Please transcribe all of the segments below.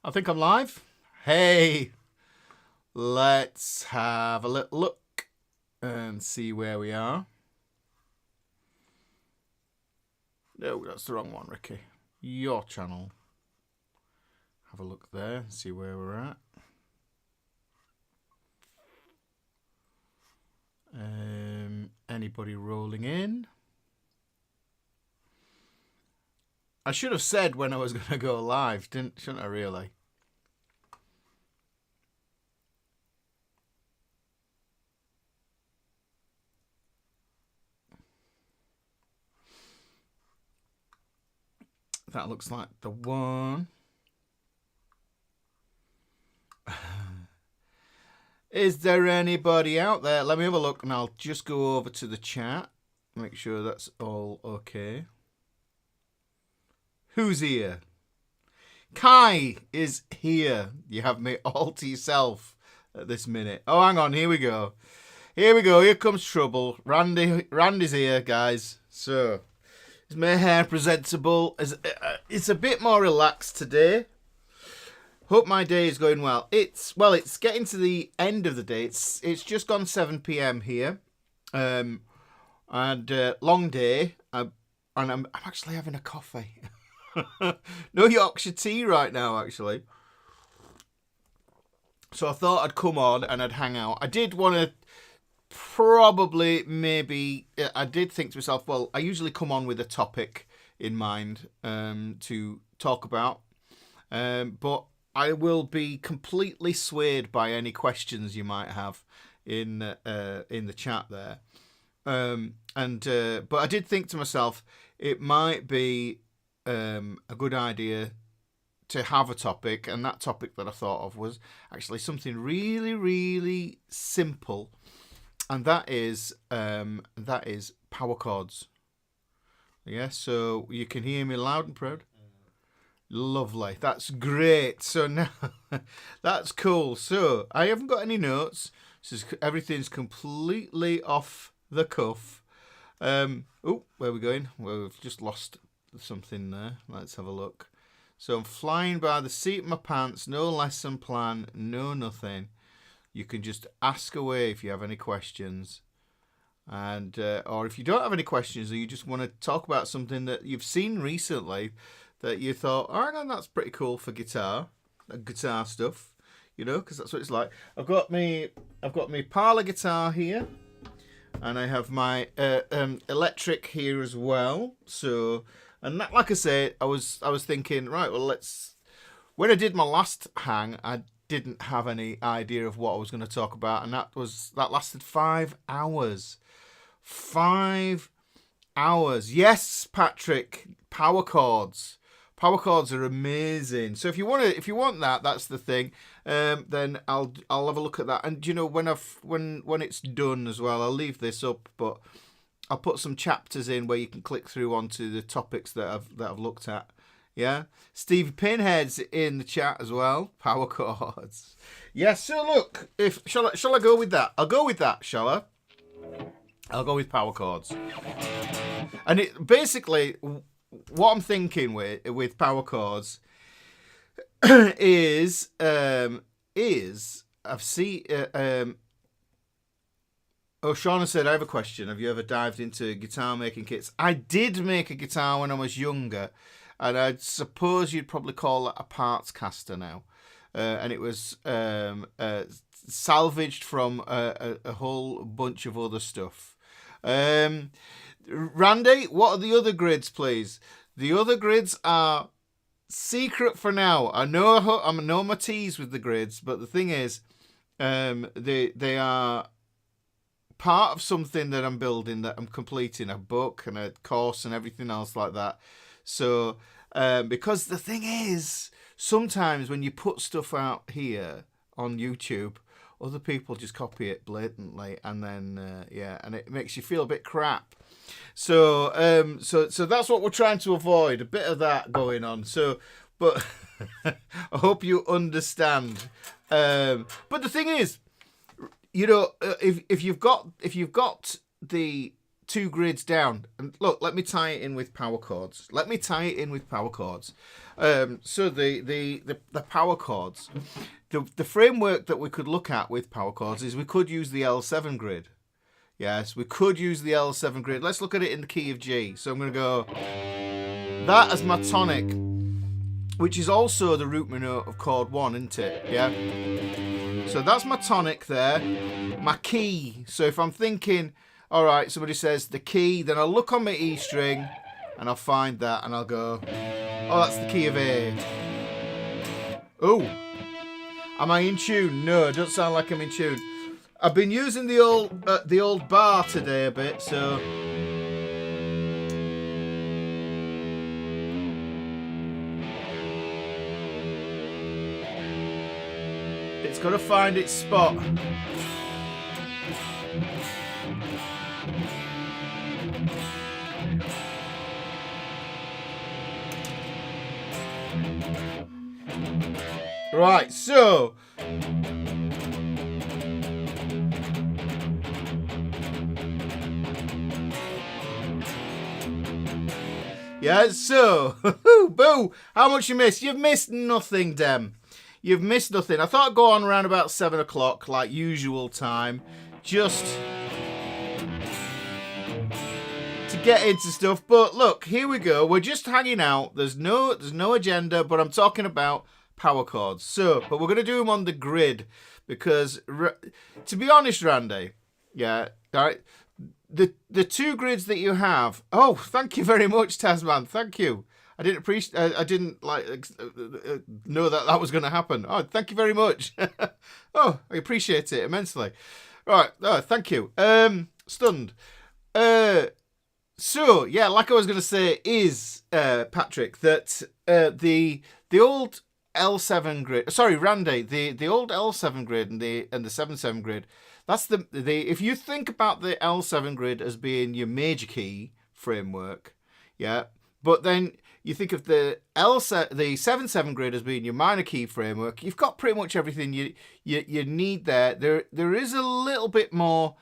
I think I'm live. Hey, let's have a little look and see where we are. No, that's the wrong one, Ricky. Your channel. Have a look there and see where we're at. Anybody rolling in? I should have said when I was going to go live, shouldn't I really? That looks like the one. Is there anybody out there? Let me have a look and I'll just go over to the chat. Make sure that's all okay. Who's here? Kai is here. You have me all to yourself at this minute. Oh, hang on. Here we go. Here we go. Here comes trouble. Randy's here, guys. So, is my hair presentable? It's a bit more relaxed today. Hope my day is going well. It's getting to the end of the day. It's just gone 7 p.m. here, and long day. And I'm actually having a coffee. No Yorkshire tea right now, actually. So I thought I'd come on and I'd hang out. I did want to I did think to myself, well, I usually come on with a topic in mind to talk about, but I will be completely swayed by any questions you might have in the chat there. But I did think to myself, it might be a good idea to have a topic, and that topic that I thought of was actually something really, really simple, and that is power chords. Yeah, so you can hear me loud and proud. Lovely. That's great. So now, that's cool. So I haven't got any notes. So everything's completely off the cuff. Where are we going? Well, we've just lost something there. Let's have a look. So I'm flying by the seat of my pants. No lesson plan. No nothing. You can just ask away if you have any questions. And or if you don't have any questions, or you just want to talk about something that you've seen recently that you thought, oh, hang on, that's pretty cool for guitar stuff, because that's what it's like. I've got my parlor guitar here, and I have my electric here as well. So, and that, like I say, I was thinking, right, well, when I did my last hang, I didn't have any idea of what I was going to talk about, and that lasted 5 hours. 5 hours. Yes, Patrick, power chords. Power chords are amazing. So if you want that, that's the thing. Then I'll have a look at that. And when it's done as well, I'll leave this up, but I'll put some chapters in where you can click through onto the topics that I've looked at. Yeah, Stevie Pinhead's in the chat as well. Power chords. Yes. So look, shall I go with that? I'll go with that. Shall I? I'll go with power chords. And it basically, what I'm thinking with power chords is I've seen. Shauna said, I have a question. Have you ever dived into guitar making kits? I did make a guitar when I was younger, and I suppose you'd probably call it a parts caster now. And it was salvaged from a whole bunch of other stuff. Randy, what are the other grids, please? The other grids are secret for now. I know my tease with the grids, but the thing is, they are part of something that I'm building, that I'm completing, a book and a course and everything else like that. So, because the thing is, sometimes when you put stuff out here on YouTube, other people just copy it blatantly, and then and it makes you feel a bit crap. So that's what we're trying to avoid, a bit of that going on. So, but I hope you understand. But the thing is, if you've got the 2 grids down. And look, let me tie it in with power chords. So the power chords, the framework that we could look at with power chords is we could use the L7 grid. Yes, we could use the L7 grid. Let's look at it in the key of G. So I'm going to go that as my tonic, which is also the root note of chord 1, isn't it? Yeah. So that's my tonic there. My key. So if I'm thinking, all right, somebody says the key, then I'll look on my E string and I'll find that and I'll go, oh, that's the key of A. Oh, am I in tune? No, it doesn't sound like I'm in tune. I've been using the old bar today a bit, so it's got to find its spot. Right, so yeah, so boo! How much you missed? You've missed nothing, Dem. You've missed nothing. I thought I'd go on around about 7 o'clock, like usual time, just to get into stuff. But look, here we go. We're just hanging out. There's no agenda, but I'm talking about power chords. So, but we're going to do them on the grid because, to be honest, Randy, yeah, right, the 2 grids that you have. Oh, thank you very much, Tasman. Thank you. I didn't appreciate. I didn't know that was going to happen. Oh, thank you very much. Oh, I appreciate it immensely. Right. Oh, thank you. Stunned. So yeah, like I was going to say is Patrick that the old L7 grid. Sorry, Randy. The old L7 grid and the 7/7 grid. That's the if you think about the L7 grid as being your major key framework, yeah, but then you think of the 7/7 grid as being your minor key framework, you've got pretty much everything you need there. There is a little bit more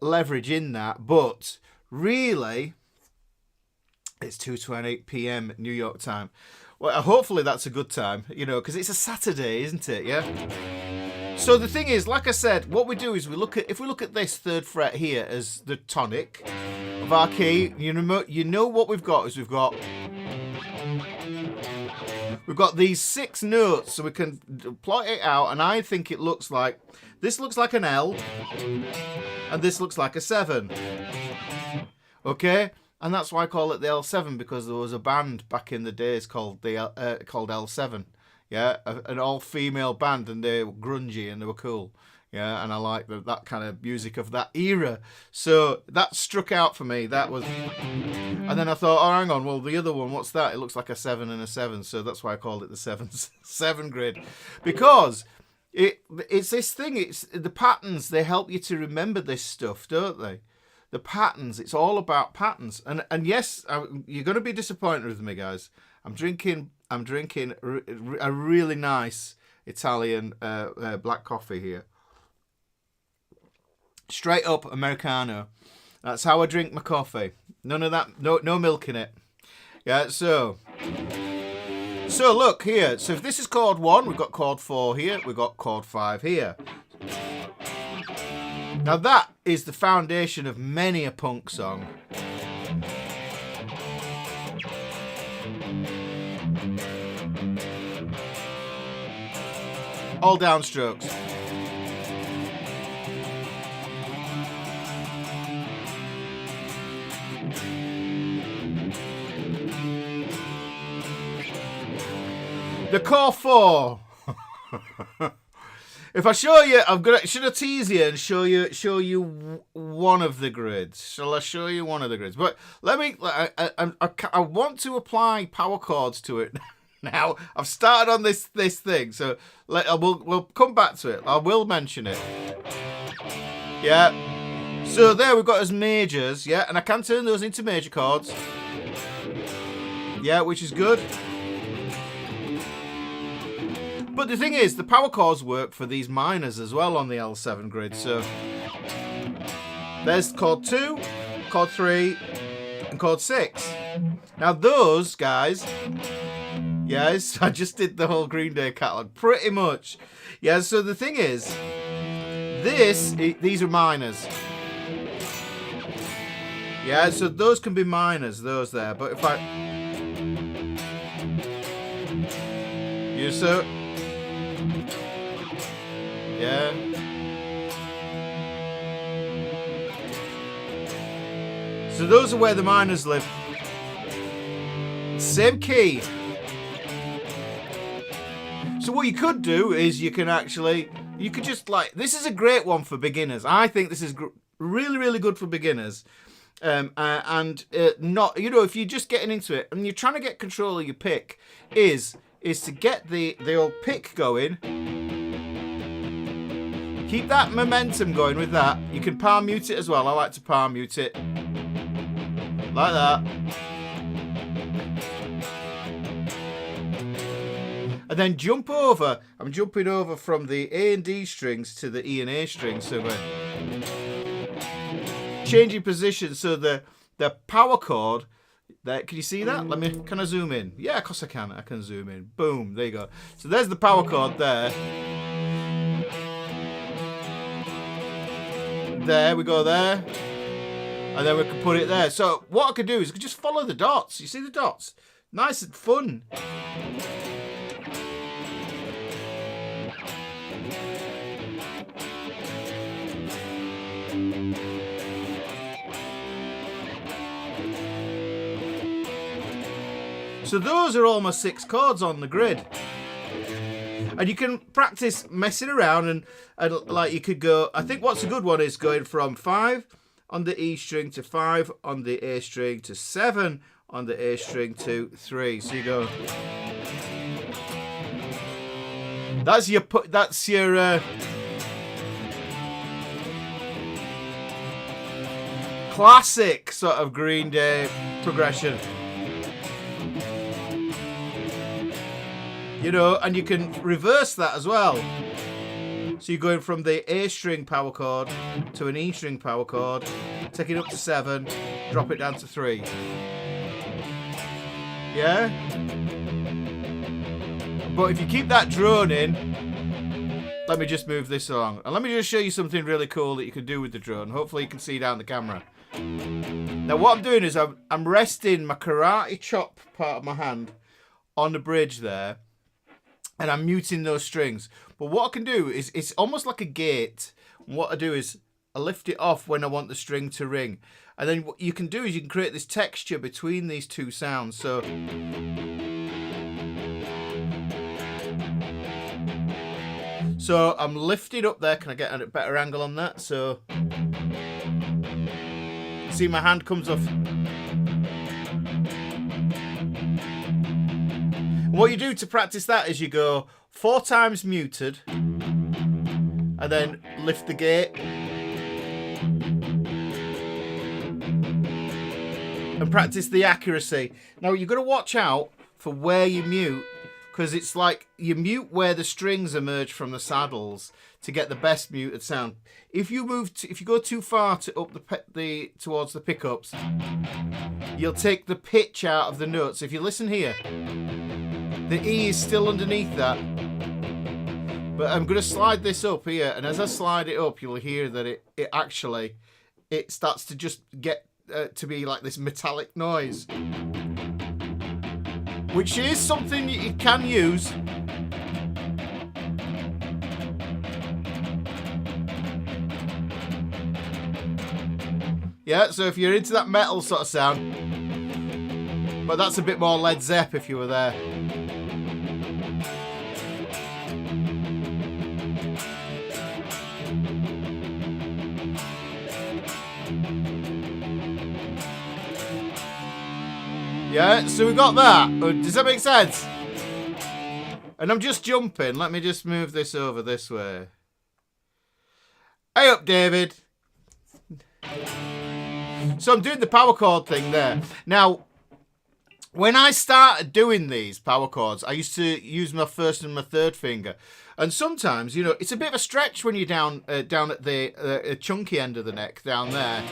leverage in that, but really it's 2:28 p.m. New York time. Well, hopefully that's a good time, because it's a Saturday, isn't it? Yeah. So the thing is, like I said, what we do is if we look at this 3rd fret here as the tonic of our key, you know what we've got is we've got these 6 notes, so we can plot it out, and I think it looks like this looks like an L, and this looks like a 7. Okay, and that's why I call it the L7, because there was a band back in the days called L7. Yeah, an all-female band, and they were grungy and they were cool. Yeah, and I like that kind of music of that era. So that struck out for me. That was, and then I thought, oh, hang on, well, the other one, what's that? It looks like a 7 and a 7, so that's why I called it the 7 grid, because it's this thing. It's the patterns. They help you to remember this stuff, don't they? The patterns. It's all about patterns. And yes, you're going to be disappointed with me, guys. I'm drinking a really nice Italian black coffee here. Straight up Americano. That's how I drink my coffee. None of that, no milk in it. Yeah, so look here. So if this is chord 1, we've got chord 4 here, we've got chord 5 here. Now that is the foundation of many a punk song. All downstrokes. The core 4. If I show you, should I tease you and show you one of the grids? Shall I show you one of the grids? But let me. I want to apply power chords to it. Now I've started on this thing, so we'll come back to it. I will mention it. Yeah. So there we've got as majors, yeah, and I can turn those into major chords. Yeah, which is good. But the thing is, the power chords work for these minors as well on the L7 grid. So there's chord 2, chord 3, and chord 6. Now those guys, yes, I just did the whole Green Day catalogue, pretty much. Yeah, so the thing is, these are minors. Yeah, so those can be minors, those there. But if I... so... Yeah. So those are where the minors live. Same key. So what you could do is you could just like... This is a great one for beginners. I think this is really, really good for beginners. Not, you know, if you're just getting into it and you're trying to get control of your pick, is to get the old pick going. Keep that momentum going with that. You can palm mute it as well. I like to palm mute it like that. And then jump over. I'm jumping over from the A and D strings to the E and A strings. So we're changing position, so the power chord there, can you see that? Can I zoom in? Yeah, of course I can. I can zoom in. Boom, there you go. So there's the power chord there. There we go there. And then we can put it there. So what I could do is I could just follow the dots. You see the dots? Nice and fun. So those are almost 6 chords on the grid. And you can practice messing around and like you could go, I think what's a good one is going from 5 on the E string to 5 on the A string to 7 on the A string to 3. So you go. That's your classic sort of Green Day progression. You know, and you can reverse that as well. So you're going from the A string power chord to an E string power chord, take it up to 7, drop it down to 3. Yeah? But if you keep that drone in, let me just move this along. And let me just show you something really cool that you can do with the drone. Hopefully you can see down the camera. Now what I'm doing is I'm resting my karate chop part of my hand on the bridge there. And I'm muting those strings. But what I can do is, it's almost like a gate. And what I do is, I lift it off when I want the string to ring. And then what you can do is you can create this texture between these two sounds. So I'm lifted up there. Can I get a better angle on that? So see my hand comes off. What you do to practice that is you go 4 times muted and then lift the gate and practice the accuracy. Now you've got to watch out for where you mute, because it's like you mute where the strings emerge from the saddles to get the best muted sound. If you go too far towards the pickups, you'll take the pitch out of the notes. If you listen here, the E is still underneath that. But I'm going to slide this up here, and as I slide it up, you'll hear that it actually starts to just get to be like this metallic noise, which is something you can use. Yeah, so if you're into that metal sort of sound, but that's a bit more Led Zepp if you were there. Yeah, so we got that. Does that make sense? And I'm just jumping. Let me just move this over this way. Hey up, David. So I'm doing the power chord thing there. Now, when I started doing these power chords, I used to use my first and my third finger. And sometimes, you know, it's a bit of a stretch when you're down at the chunky end of the neck, down there.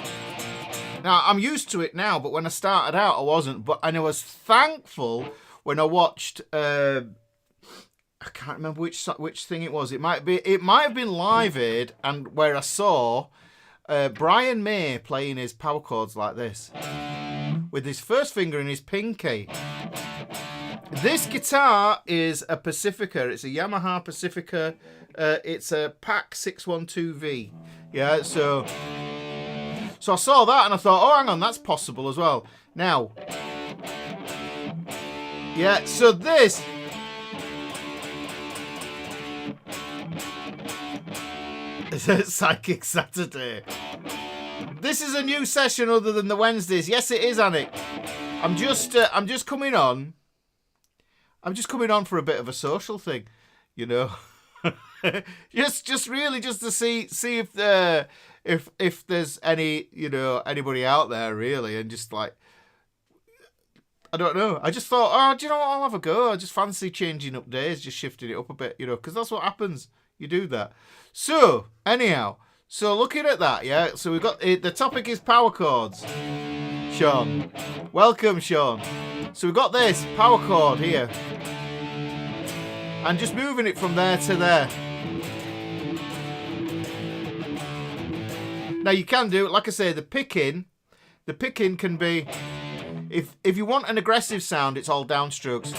Now, I'm used to it now, but when I started out, I wasn't. And I was thankful when I watched... I can't remember which thing it was. It might have been Live Aid, and where I saw Brian May playing his power chords like this, with his first finger in his pinky. This guitar is a Pacifica. It's a Yamaha Pacifica. It's a PAC 612V. Yeah, so I saw that and I thought, oh, hang on, that's possible as well. Now, yeah, so this... Psychic Saturday. This is a new session other than the Wednesdays. Yes, it is, Anik. I'm just coming on. I'm just coming on for a bit of a social thing, you know. just really just to see if there's any, you know, anybody out there really, and just like, I don't know. I just thought, oh, do you know what? I'll have a go. I just fancy changing up days, just shifting it up a bit, you know, because that's what happens. You do that. So, anyhow, so looking at that, yeah, so we've got, the topic is power chords. Sean. Welcome, Sean. So we've got this power chord here. And just moving it from there to there. Now you can do, like I say, the picking can be, if you want an aggressive sound, it's all downstrokes.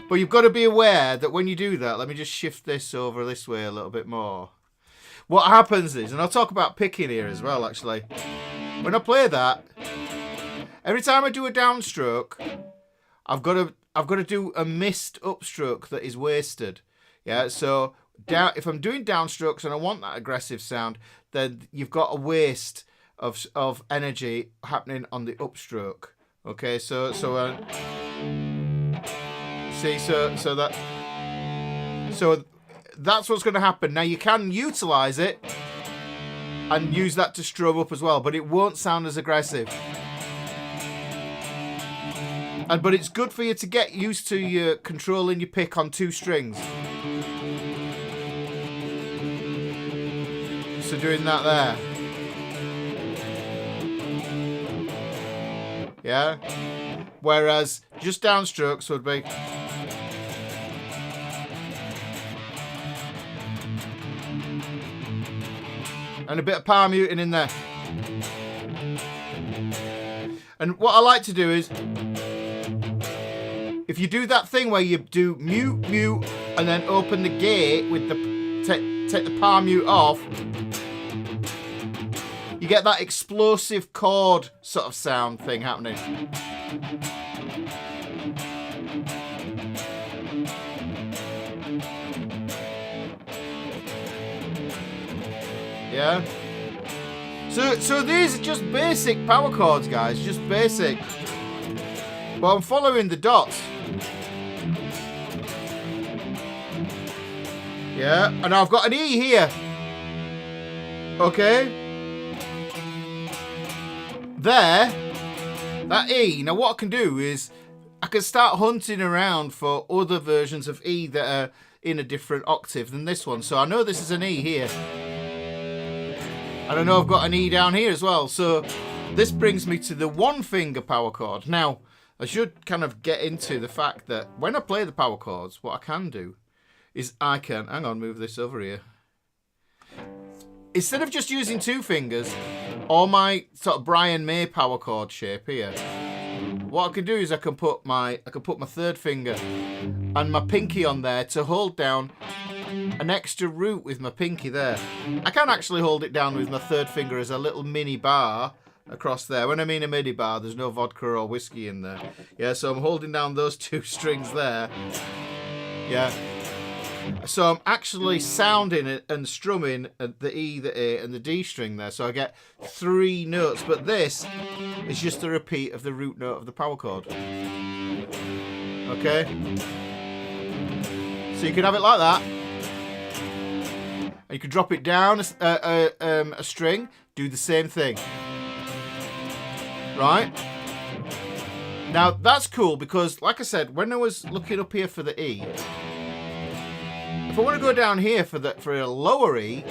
But you've got to be aware that when you do that, let me just shift this over this way a little bit more. What happens is, and I'll talk about picking here as well, actually. When I play that, every time I do a downstroke, I've got to do a missed upstroke that is wasted. Yeah, so if I'm doing downstrokes and I want that aggressive sound, then you've got a waste of energy happening on the upstroke. Okay, so that's what's going to happen. Now you can utilize it and use that to strum up as well, but it won't sound as aggressive. But it's good for you to get used to your controlling your pick on 2 strings. So doing that there. Yeah. Whereas just downstrokes would be. And a bit of palm muting in there. And what I like to do is, if you do that thing where you do mute, mute, and then open the gate with the take the palm mute off, you get that explosive chord sort of sound thing happening. Yeah. So these are just basic power chords, guys. Just basic. But I'm following the dots. Yeah, and I've got an E here. Okay. There. That E. Now what I can do is I can start hunting around for other versions of E that are in a different octave than this one. So I know this is an E here. And I know I've got an E down here as well. So this brings me to the 1-finger power chord. Now, I should kind of get into the fact that when I play the power chords, what I can do is I can, hang on, move this over here. Instead of just using 2 fingers, or my sort of Brian May power chord shape here, what I can do is I can put my 3rd finger and my pinky on there to hold down an extra root with my pinky there. I can actually hold it down with my 3rd finger as a little mini bar across there. When I mean a mini bar, there's no vodka or whiskey in there. Yeah, so I'm holding down those 2 strings there. Yeah. So I'm actually sounding it and strumming the E, the A, and the D string there. So I get 3 notes. But this is just a repeat of the root note of the power chord. Okay? So you can have it like that. And you can drop it down a string, do the same thing. Right? Now, that's cool because, like I said, when I was looking up here for the E, if I want to go down here for a lower E,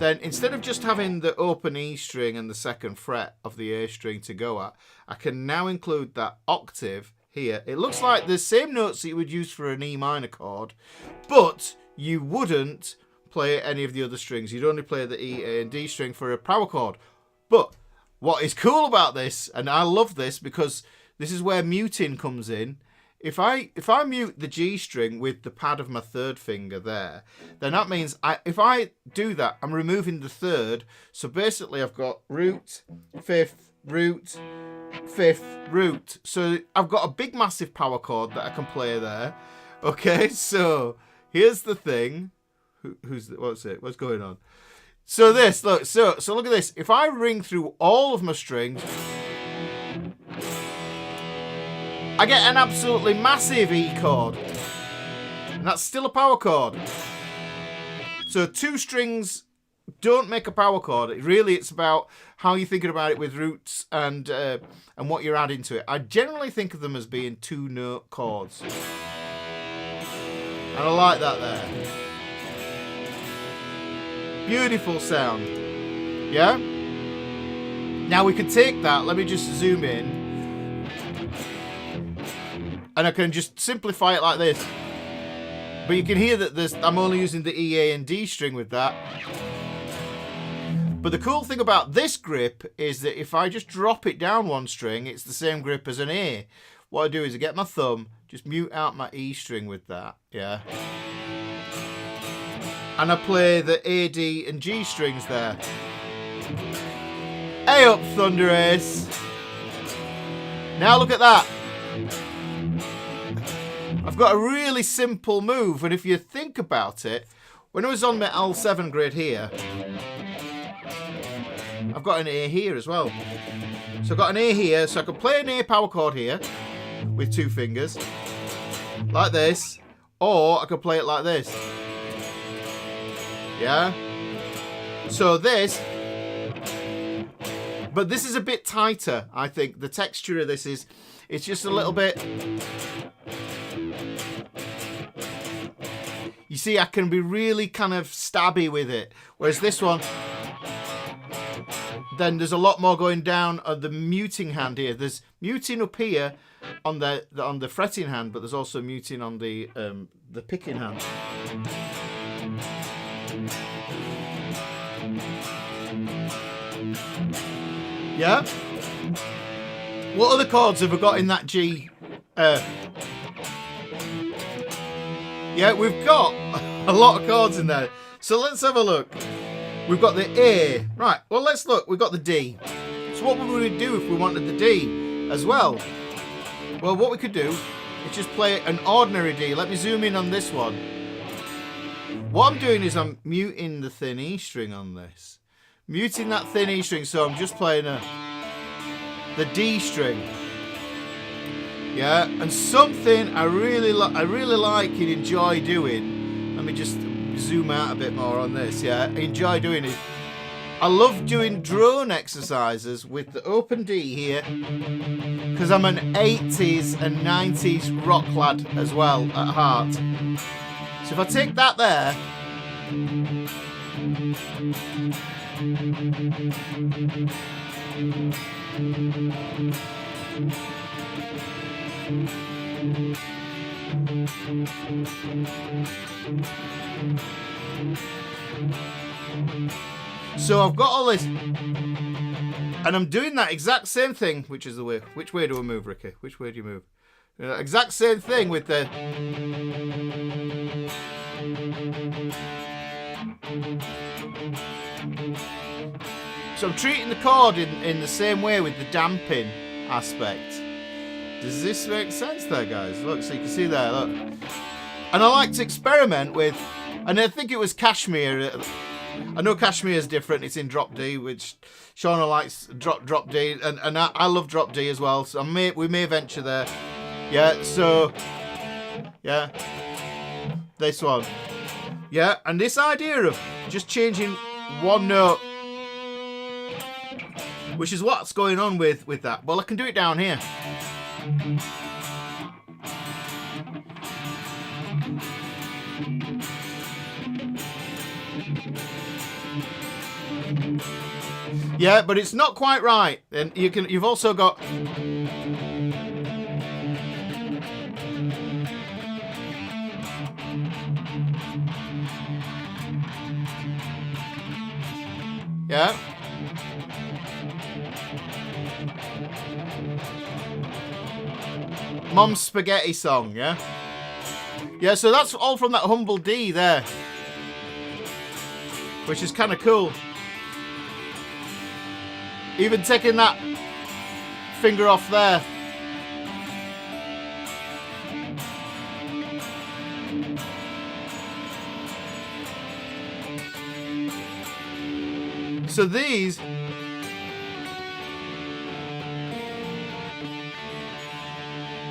then instead of just having the open E string and the second fret of the A string to go at, I can now include that octave here. It looks like the same notes that you would use for an E minor chord, but you wouldn't play any of the other strings. You'd only play the E, A, and D string for a power chord. But what is cool about this, and I love this because this is where muting comes in. If I mute the G string with the pad of my third finger there, then that means if I do that, I'm removing the third. So basically I've got root, fifth, root, fifth, root. So I've got a big massive power chord that I can play there. Okay, so here's the thing. What's going on? So this, look, so look at this. If I ring through all of my strings, I get an absolutely massive E chord. And that's still a power chord. So two strings don't make a power chord. It's about how you're thinking about it with roots and what you're adding to it. I generally think of them as being two note chords. And I like that there. Beautiful sound. Yeah? Now we can take that, let me just zoom in. And I can just simplify it like this. But you can hear that I'm only using the E, A, and D string with that. But the cool thing about this grip is that if I just drop it down one string, it's the same grip as an A. What I do is I get my thumb, just mute out my E string with that, yeah? And I play the A, D, and G strings there. Hey up, Thunder Ace. Now look at that. I've got a really simple move, and if you think about it, when I was on my L7 grid here, I've got an A here as well. So I've got an A here, so I can play an A power chord here with two fingers, like this, or I could play it like this. Yeah? So this, but this is a bit tighter, I think. The texture of this is, it's just a little bit... You see, I can be really kind of stabby with it. Whereas this one, then there's a lot more going down on the muting hand here. There's muting up here on the fretting hand, but there's also muting on the picking hand. Yeah? What other chords have we got in that G? Yeah, we've got a lot of chords in there. So let's have a look. We've got the A. Right, well, let's look. We've got the D. So what would we do if we wanted the D as well? Well, what we could do is just play an ordinary D. Let me zoom in on this one. What I'm doing is I'm muting the thin E string on this. Muting that thin E string, so I'm just playing the D string. Yeah, and something I really like and enjoy doing. Let me just zoom out a bit more on this. Yeah, enjoy doing it. I love doing drone exercises with the open D here because I'm an 80s and 90s rock lad as well at heart. So if I take that there, so I've got all this, and I'm doing that exact same thing. Which is the way? Which way do I move, Ricky? Which way do you move? Exact same thing with the. So I'm treating the chord in the same way with the damping aspect. Does this make sense there, guys? Look, so you can see there, look. And I like to experiment with, and I think it was Kashmir. I know Kashmir is different. It's in drop D, which Shauna likes drop D, and I love drop D as well. So we may venture there. Yeah, so, yeah, this one. Yeah, and this idea of just changing one note, which is what's going on with that. Well, I can do it down here. Yeah, but it's not quite right. And you've also got... Yeah. Mom's Spaghetti Song, yeah? Yeah, so that's all from that humble D there. Which is kind of cool. Even taking that finger off there. So these...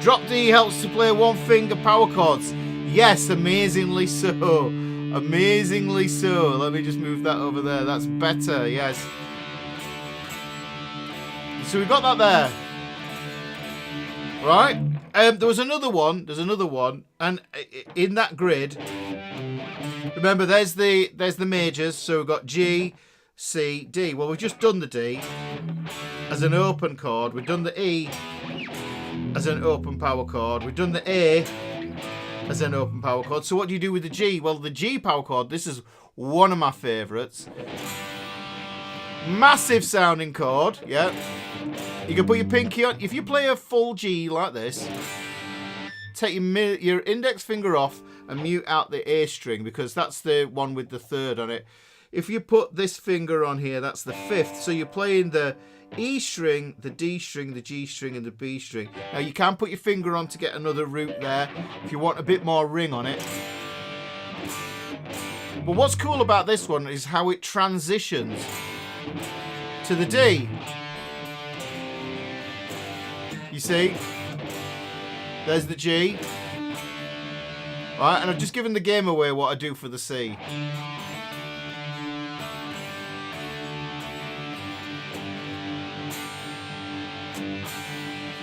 Drop D helps to play one finger power chords. Yes, amazingly so. Amazingly so. Let me just move that over there. That's better, yes. So we've got that there. Right? There was another one. There's another one. And in that grid, remember there's the majors. So we've got G, C, D. Well, we've just done the D as an open chord. We've done the E as an open power chord. We've done the A as an open power chord. So what do you do with the G? Well, the G power chord, this is one of my favourites. Massive sounding chord, yeah. You can put your pinky on. If you play a full G like this, take your index finger off and mute out the A string, because that's the one with the third on it. If you put this finger on here, that's the fifth. So you're playing the E string, the D string, the G string, and the B string. Now you can put your finger on to get another root there if you want a bit more ring on it. But what's cool about this one is how it transitions to the D. You see? There's the G. Right, and I've just given the game away what I do for the C.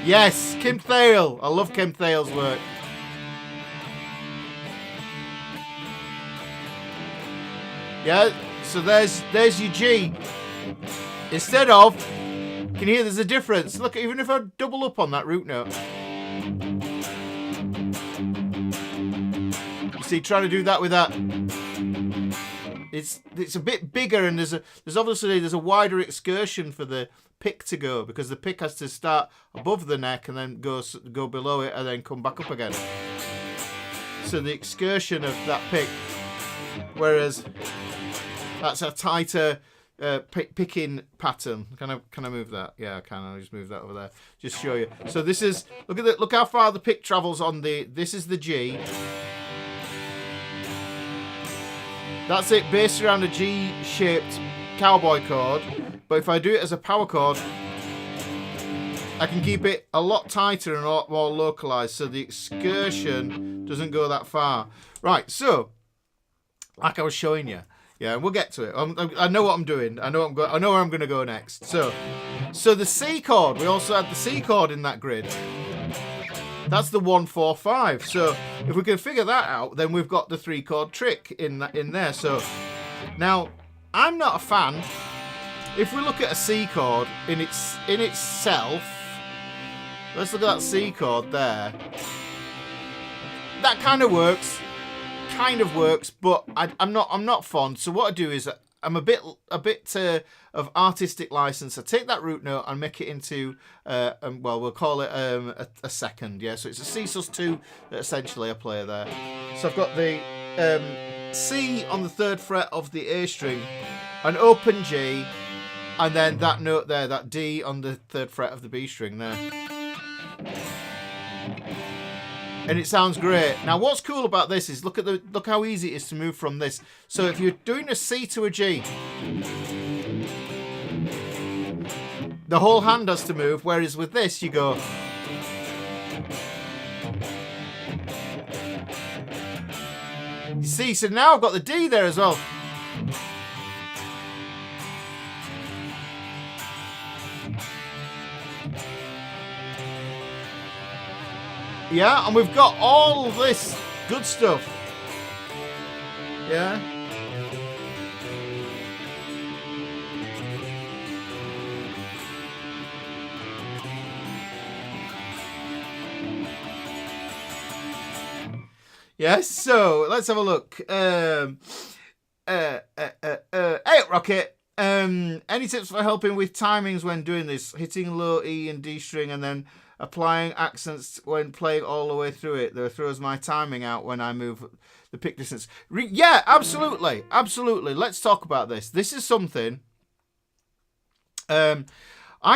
Yes, Kim Thale. I love Kim Thale's work. Yeah, so there's your G. Instead of, can you hear there's a difference? Look, even if I double up on that root note. You see, trying to do that with that. It's a bit bigger, and there's obviously a wider excursion for the pick to go, because the pick has to start above the neck and then go below it and then come back up again. So the excursion of that pick, whereas that's a tighter picking pattern. Can I move that? Yeah, I can. I'll just move that over there. Just show you. So this is, look how far the pick travels on this is the G. That's it, based around a G-shaped cowboy chord. But if I do it as a power chord, I can keep it a lot tighter and a lot more localized, so the excursion doesn't go that far. Right, so like I was showing you, yeah, we'll get to it. I know what I'm doing. I know where I'm going to go next. So the C chord. We also had the C chord in that grid. That's the 1, 4, 5. So if we can figure that out, then we've got the 3-chord trick in there. So now I'm not a fan. If we look at a C chord in itself, let's look at that C chord there. That kind of works, but I'm not fond. So what I do is I'm a bit of artistic license. I take that root note and make it into well, we'll call it a second. Yeah, so it's a C sus2 that essentially I play there. So I've got the C on the 3rd fret of the A string, an open G, and then that note there, that D on the 3rd fret of the B string there. And it sounds great. Now what's cool about this is look how easy it is to move from this. So if you're doing a C to a G, the whole hand has to move, whereas with this you go. You see, so now I've got the D there as well. Yeah, and we've got all this good stuff. Yeah. Yes, so let's have a look. Hey, Rocket. Any tips for helping with timings when doing this? Hitting low E and D string and then applying accents when playing all the way through it. That throws my timing out when I move the pick distance. Yeah, absolutely. Absolutely. Let's talk about this. This is something I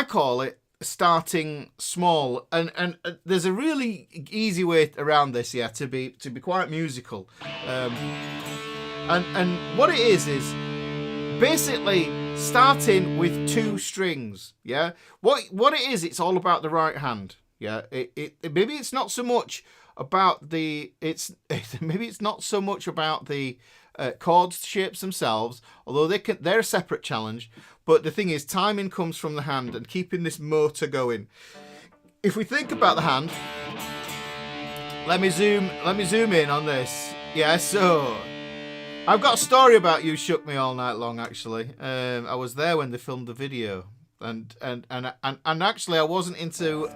call it starting small, and there's a really easy way around this, yeah, to be quite musical. And what it is basically starting with 2 strings, yeah. What it is, it's all about the right hand, yeah. It maybe it's not so much about the chord shapes themselves, although they're a separate challenge. But the thing is, timing comes from the hand and keeping this motor going. If we think about the hand, let me zoom in on this. Yeah, so I've got a story about You Shook Me All Night Long. Actually, I was there when they filmed the video, and actually I wasn't into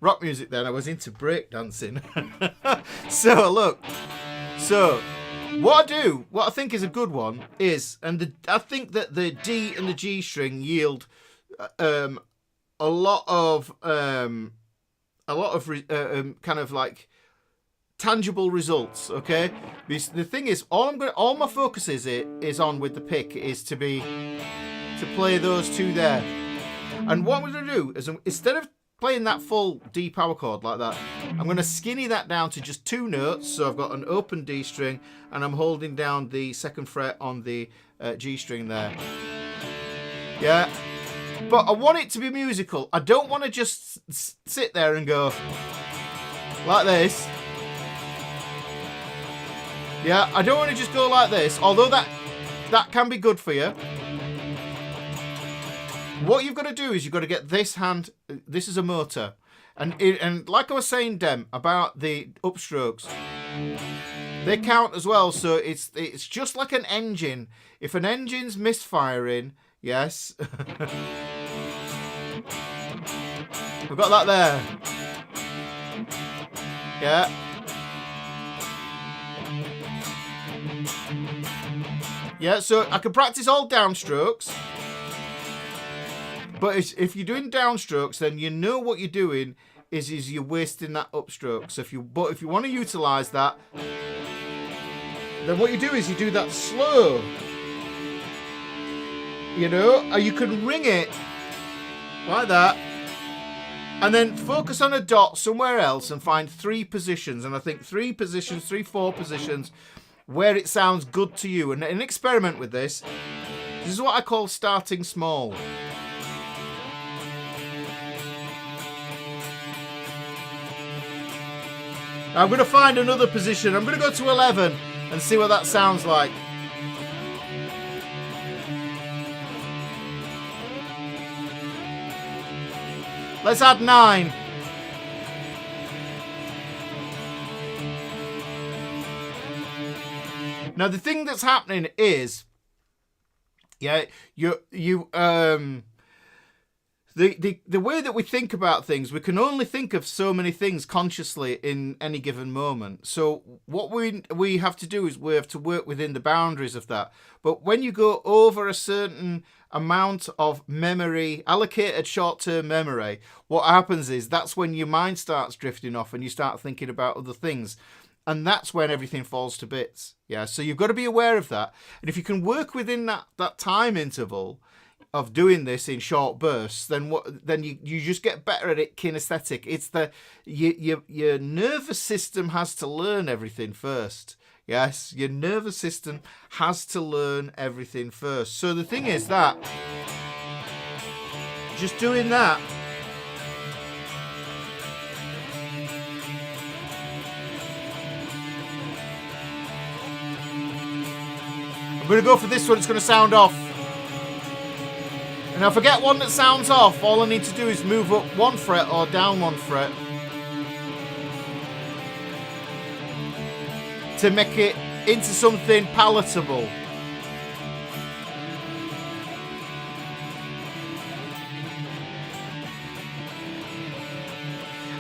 rock music then. I was into breakdancing. So look, what I think is a good one is, I think that the D and the G string yield a lot of kind of like tangible results. Okay, the thing is, all my focus is on with the pick is to play those 2 there, and what I'm going to do is, instead of playing that full D power chord like that, I'm going to skinny that down to just 2 notes. So I've got an open D string and I'm holding down the 2nd fret on the G string there. Yeah, but I want it to be musical. I don't want to just sit there and go like this. Yeah, I don't want to just go like this, although that can be good for you. What you've got to do is you've got to get this hand. This is a motor, and like I was saying, Dem, about the upstrokes, they count as well. So it's just like an engine. If an engine's misfiring, yes, we've got that there. Yeah. Yeah. So I can practice all downstrokes. But if you're doing downstrokes, then you know what you're doing is you're wasting that upstroke. So if you want to utilise that, then what you do is you do that slow. You know, or you can ring it like that, and then focus on a dot somewhere else and find 3 positions. And I think 3 positions, 4 positions, where it sounds good to you, and experiment with this. This is what I call starting small. I'm going to find another position. I'm going to go to 11 and see what that sounds like. Let's add 9. Now the thing that's happening is, yeah, the way that we think about things, we can only think of so many things consciously in any given moment. So what we have to do is we have to work within the boundaries of that. But when you go over a certain amount of memory, allocated short-term memory, what happens is that's when your mind starts drifting off and you start thinking about other things. And that's when everything falls to bits. Yeah, so you've got to be aware of that. And if you can work within that time interval of doing this in short bursts, then you just get better at it kinesthetic. It's your nervous system has to learn everything first. Yes, your nervous system has to learn everything first. So the thing is that just doing that, I'm going to go for this one. It's going to sound off. And if I get one that sounds off, all I need to do is move up 1 fret or down 1 fret to make it into something palatable.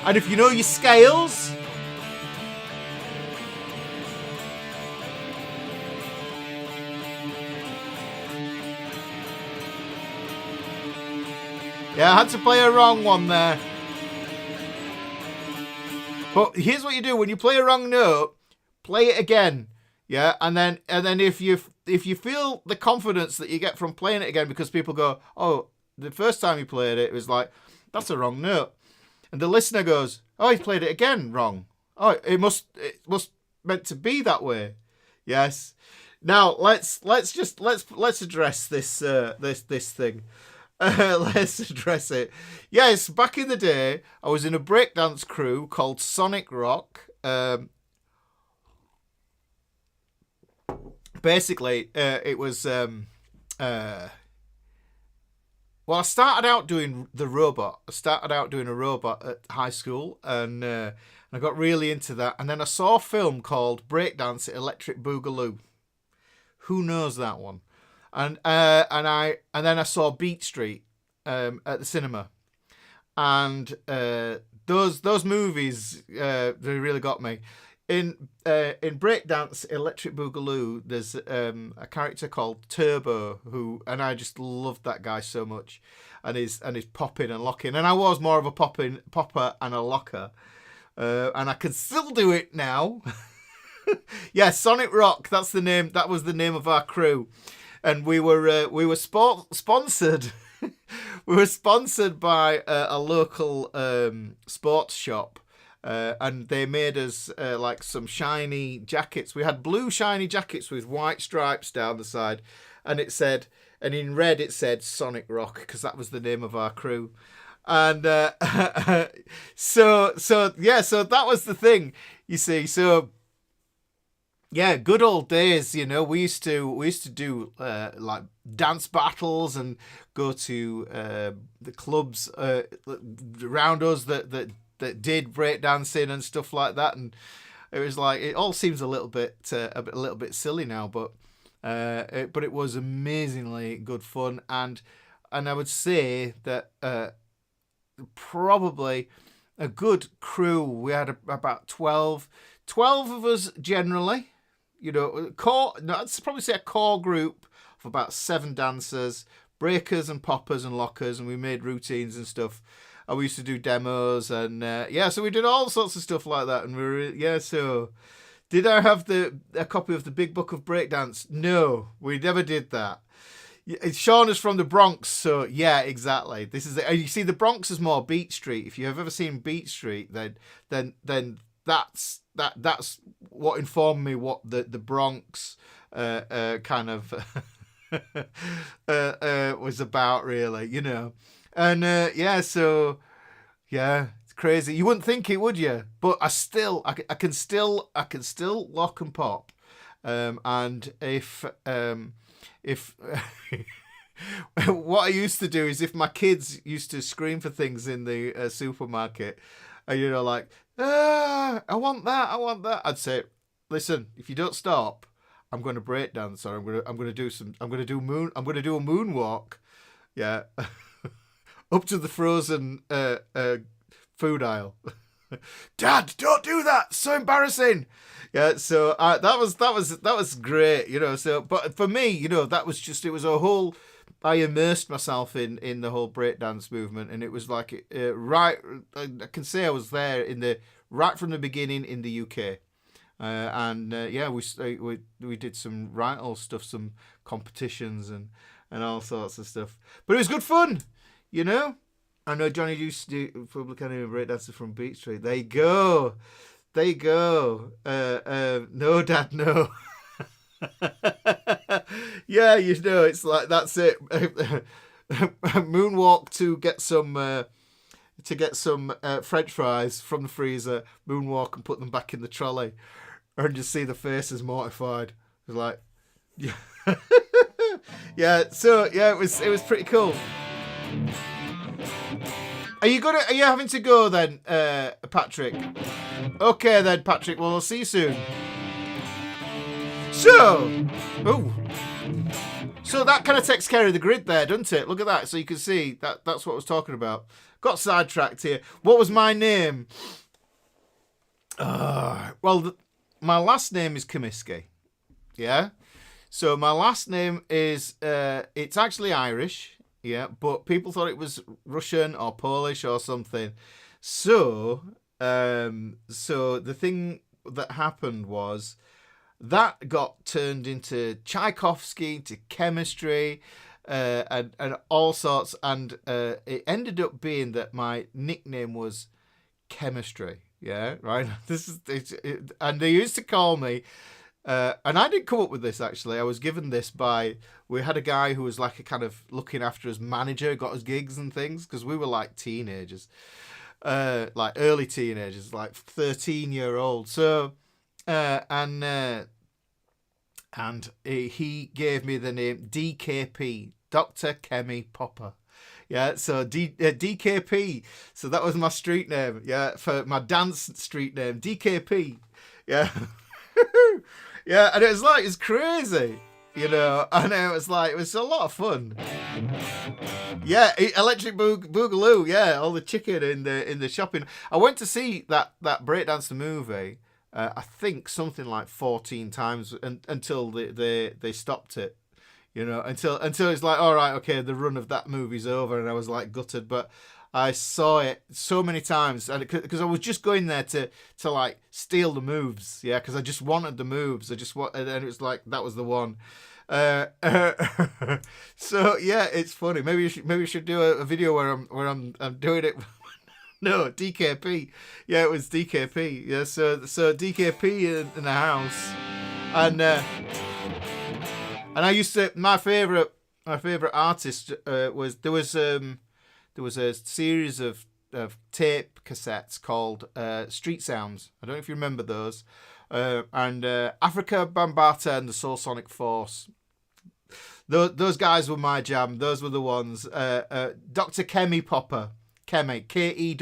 And if you know your scales, Yeah, I had to play a wrong one there. But here's what you do when you play a wrong note: play it again. Yeah, and then if you feel the confidence that you get from playing it again, because people go, oh, the first time you played it, it was like, that's a wrong note, and the listener goes, oh, he played it again wrong. Oh, it must meant to be that way. Yes. Now let's address this this thing. Let's address it. Yes, back in the day, I was in a breakdance crew called Sonic Rock. Basically, it was. Well, I started out doing the robot. I started out doing a robot at high school, and I got really into that. And then I saw a film called Breakdance Electric Boogaloo. Who knows that one? And then I saw Beat Street at the cinema, and those movies they really got me. In Breakdance Electric Boogaloo, there's a character called Turbo and I just loved that guy so much, and his popping and locking. And I was more of a popper and a locker, and I can still do it now. Yeah, Sonic Rock. That's the name. That was the name of our crew, and we were sponsored. We were sponsored by a local sports shop. And they made us like some shiny jackets. We had blue shiny jackets with white stripes down the side, and in red it said Sonic Rock, because that was the name of our crew. And so that was the thing, you see. So yeah, good old days. You know, we used to do like dance battles and go to the clubs around us that did breakdancing and stuff like that, and it was like, it all seems a little bit silly now, but it was amazingly good fun, and I would say that probably a good crew. We had about 12 of us generally. You know, I'd probably say a core group of about 7 dancers, breakers and poppers and lockers, and we made routines and stuff. And we used to do demos, and so we did all sorts of stuff like that. And we were, so did I have a copy of the Big Book of Breakdance? No, we never did that. Sean is from the Bronx, so yeah, exactly. This is you see, the Bronx is more Beat Street. If you have ever seen Beat Street, then that's what informed me what the Bronx kind of was about, really, you know. And so it's crazy. You wouldn't think it, would you? But I can still lock and pop. And if what I used to do is, if my kids used to scream for things in the supermarket, and you know, like, I want that, I'd say, listen, if you don't stop, I'm going to break dance, or I'm going to do a moonwalk. Yeah. Up to the frozen food aisle. Dad, don't do that. So embarrassing. Yeah, so that was great, you know. So, but for me, you know, it was a whole. I immersed myself in the whole breakdance movement, and it was like right. I can say I was there right from the beginning in the UK, we did some right old stuff, some competitions and all sorts of stuff. But it was good fun. You know, I know Johnny used to do Public Enemy breakdancer from Beat Street. There you go. No, Dad, no. Yeah, you know, it's like, that's it. Moonwalk to get some French fries from the freezer. Moonwalk and put them back in the trolley, and just see the faces mortified. It was like, yeah, yeah. So yeah, it was pretty cool. Are you having to go then, Patrick? Okay then, Patrick. Well, I'll see you soon. So that kind of takes care of the grid there, doesn't it? Look at that. So you can see that's what I was talking about. Got sidetracked here. What was my name? Well, my last name is Comiskey. Yeah. So my last name is it's actually Irish. yeah, but people thought it was Russian or Polish or something. So, so the thing that happened was that got turned into Tchaikovsky, into chemistry, and all sorts. And it ended up being that my nickname was Chemistry. Yeah, right. And they used to call me. And I didn't come up with this, actually. I was given this by... We had a guy who was like a kind of looking after us manager, got us gigs and things, because we were like teenagers. Like early teenagers, like 13-year-old. So, and he gave me the name DKP, Dr. Kemi Popper. Yeah, so DKP. So that was my street name. Yeah, for my dance street name, DKP. Yeah. Yeah, and it's crazy, you know, and it was a lot of fun. Yeah, Electric Boogaloo, yeah, all the chicken in the shopping. I went to see that Breakdance the movie, I think something like 14 times until they stopped it, you know, until it's like, all right, okay, the run of that movie's over, and I was like gutted, but I saw it so many times, and because I was just going there to like steal the moves, yeah, because I just wanted the moves. And it was like that was the one. So yeah, it's funny. Maybe we should do a video where I'm doing it. No, DKP. Yeah, it was DKP. Yeah, so DKP in the house, and I used to my favorite artist there was a series of tape cassettes called Street Sounds. I don't know if you remember those. And Africa Bambaataa and the Soul Sonic Force. Those guys were my jam. Those were the ones. Dr. Kemi Popper. Kemi. Kemmy.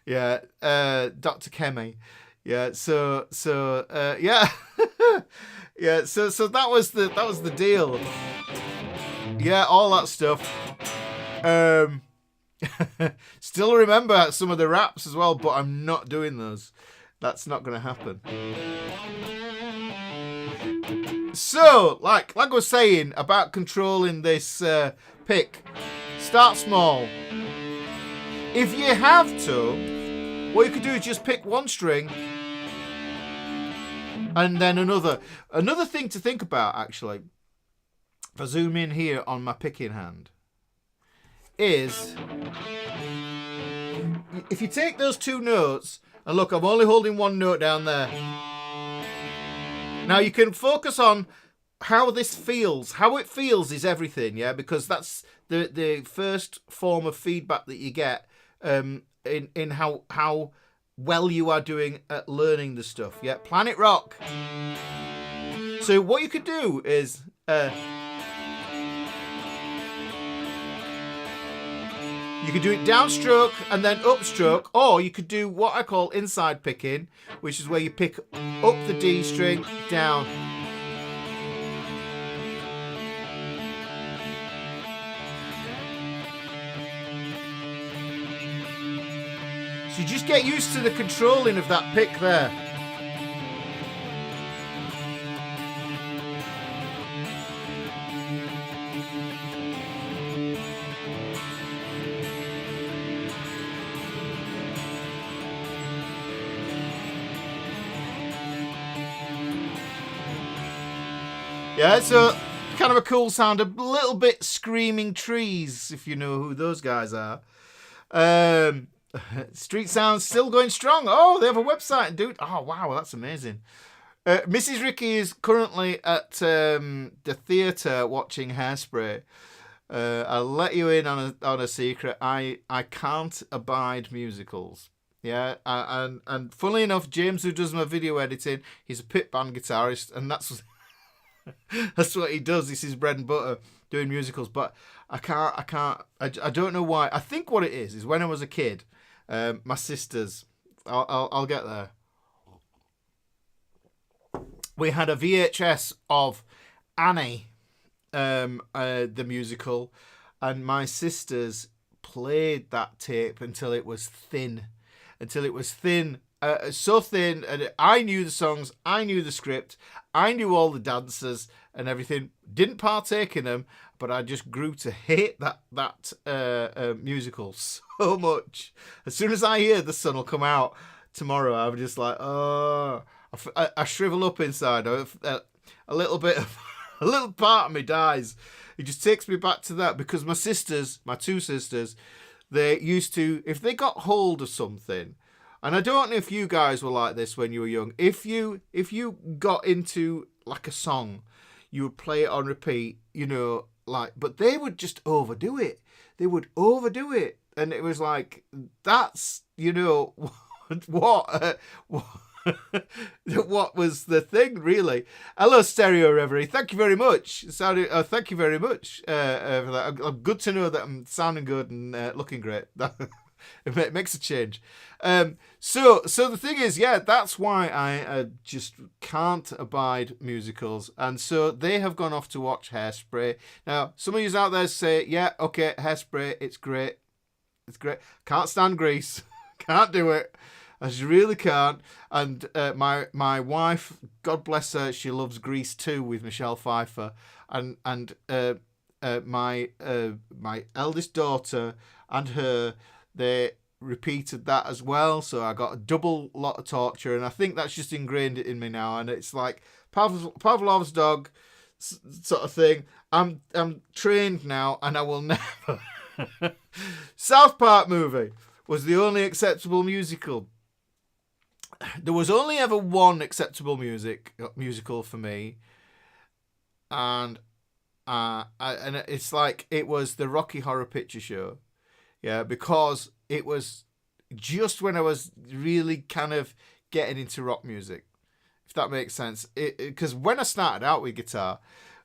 Yeah. Dr. Kemi. Yeah. So yeah. Yeah. So that was the deal. Yeah. All that stuff. Still remember some of the raps as well, but I'm not doing those. That's not going to happen. So, like I was saying about controlling this pick, start small. If you have to, what you could do is just pick one string and then another. Another thing to think about, actually, if I zoom in here on my picking hand, is if you take those two notes, and look, I'm only holding one note down there. Now you can focus on how this feels. How it feels is everything, yeah, because that's the first form of feedback that you get in how well you are doing at learning the stuff. Yeah, Planet Rock. So what you could do is you could do it downstroke and then upstroke, or you could do what I call inside picking, which is where you pick up the D string, down. So you just get used to the controlling of that pick there. Yeah, so kind of a cool sound, a little bit Screaming Trees, if you know who those guys are. Street Sounds still going strong. Oh, they have a website, dude. Oh, wow, that's amazing. Mrs. Ricky is currently at the theatre watching Hairspray. I'll let you in on a secret. I can't abide musicals. Yeah, and funnily enough, James, who does my video editing, he's a pit band guitarist, and that's what he does. This is bread and butter, doing musicals. But I don't know why. I think what it is when I was a kid, my sisters, I'll get there. We had a VHS of Annie, the musical, and my sisters played that tape until it was thin, so thin, and I knew the songs, I knew the script, I knew all the dancers and everything. Didn't partake in them, but I just grew to hate that musical so much. As soon as I hear The Sun Will Come Out tomorrow, I'm just like, oh, I shrivel up inside. A little bit of, a little part of me dies. It just takes me back to that, because my sisters, my two sisters, they used to, if they got hold of something, and I don't know if you guys were like this when you were young, if you got into like a song, you would play it on repeat, you know, like, but they would just overdo it. They would overdo it. And it was like, that's, you know, what was the thing, really? Hello, Stereo Reverie. Thank you very much. Thank you very much for that. Good to know that I'm sounding good and looking great. It makes a change. So the thing is, yeah, that's why I just can't abide musicals. And so they have gone off to watch Hairspray. Now, some of you out there say, yeah, okay, Hairspray, it's great. It's great. Can't stand Grease. Can't do it. I just really can't. And my wife, God bless her, she loves Grease 2 with Michelle Pfeiffer. And my eldest daughter and her, they repeated that as well. So I got a double lot of torture, and I think that's just ingrained in me now. And it's like Pavlov's dog sort of thing. I'm trained now, and I will never. South Park movie was the only acceptable musical. There was only ever one acceptable musical for me, and it's like, it was the Rocky Horror Picture Show. Yeah, because it was just when I was really kind of getting into rock music, if that makes sense. Because when I started out with guitar,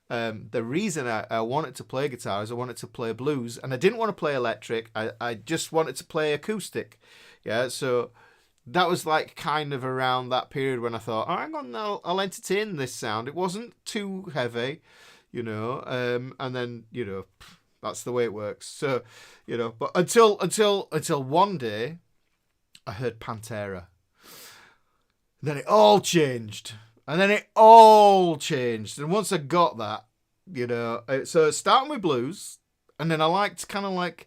the reason I wanted to play guitar is I wanted to play blues, and I didn't want to play electric. I just wanted to play acoustic. Yeah, so that was like kind of around that period when I thought, oh, hang on, I'll entertain this sound. It wasn't too heavy, you know, and then, you know, that's the way it works. So, you know, but until one day I heard Pantera. And then it all changed. And once I got that, you know, so starting with blues, and then I liked kind of like,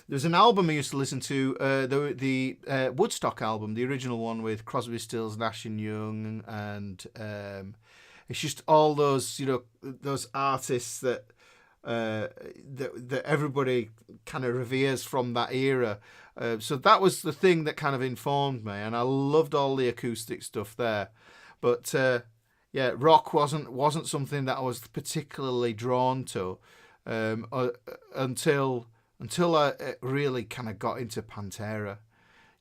there's an album I used to listen to, the Woodstock album, the original one with Crosby, Stills, Nash and Young, and it's just all those, you know, those artists that everybody kind of reveres from that era. So that was the thing that kind of informed me, and I loved all the acoustic stuff there. But yeah, rock wasn't something that I was particularly drawn to until I really kind of got into Pantera.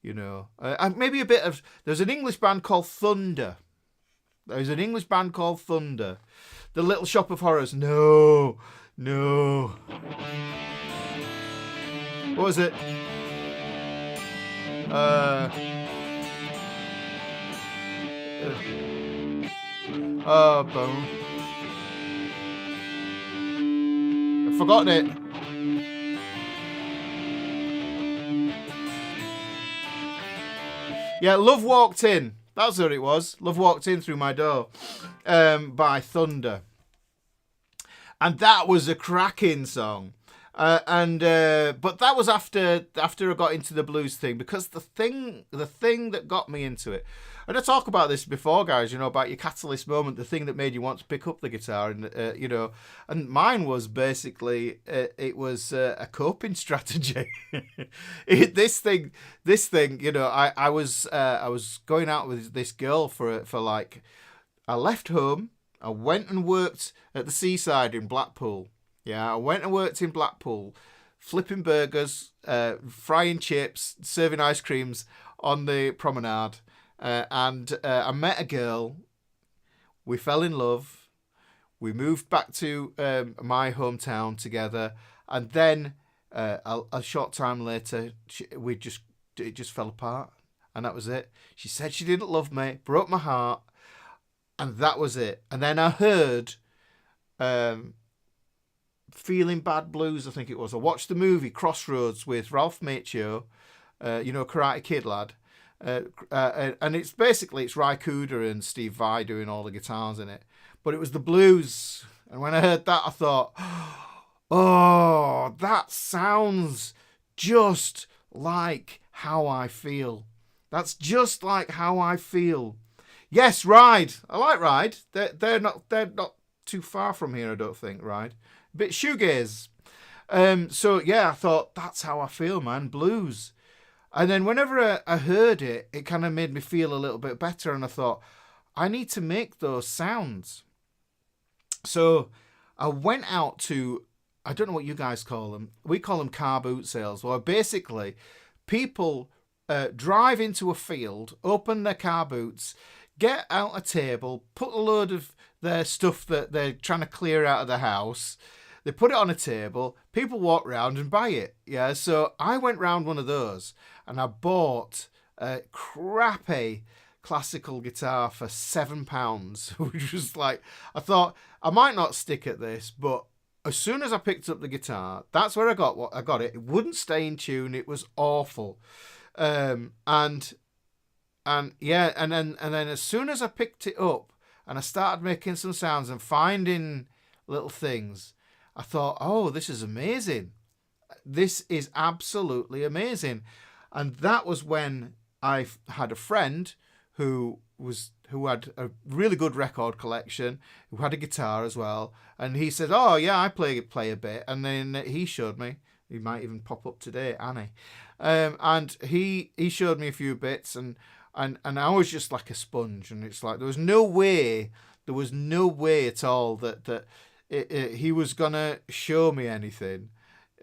You know, maybe a bit of. There's an English band called Thunder. The Little Shop of Horrors. No. What was it? Boom. I've forgotten it. Yeah, Love Walked In. That's what it was. Love Walked In Through My Door by Thunder. And that was a cracking song. But that was after I got into the blues thing, because the thing that got me into it, and I talk about this before, guys, you know, about your catalyst moment, the thing that made you want to pick up the guitar, and you know, and mine was basically it was a coping strategy. This thing, you know, I was going out with this girl for like, I left home, I went and worked at the seaside in Blackpool. Yeah, I went and worked in Blackpool, flipping burgers, frying chips, serving ice creams on the promenade. And I met a girl. We fell in love. We moved back to my hometown together. And then a short time later, it just fell apart. And that was it. She said she didn't love me, broke my heart. And that was it. And then I heard Feeling Bad Blues, I think it was. I watched the movie Crossroads with Ralph Macchio. Karate Kid lad. And it's basically Ry Cooder and Steve Vai doing all the guitars in it. But it was the blues. And when I heard that, I thought, oh, that sounds just like how I feel. That's just like how I feel. Yes, Ride. I like Ride. They're not too far from here, I don't think, Ride. A bit shoegaze. So yeah, I thought, that's how I feel, man. Blues. And then whenever I heard it, it kind of made me feel a little bit better. And I thought, I need to make those sounds. So I went out to, I don't know what you guys call them. We call them car boot sales. Well, basically, people drive into a field, open their car boots, get out a table, put a load of their stuff that they're trying to clear out of the house. They put it on a table, people walk round and buy it. Yeah, so I went round one of those and I bought a crappy classical guitar for £7, which was like, I thought I might not stick at this, but as soon as I picked up the guitar, that's where I got it. It wouldn't stay in tune. It was awful. And then as soon as I picked it up and I started making some sounds and finding little things, I thought, oh, this is amazing. This is absolutely amazing. And that was when I had a friend who had a really good record collection, who had a guitar as well. And he said, oh, yeah, I play a bit. And then he showed me. He might even pop up today, Annie. And he showed me a few bits, and I was just like a sponge. And it's like there was no way at all that he was gonna show me anything,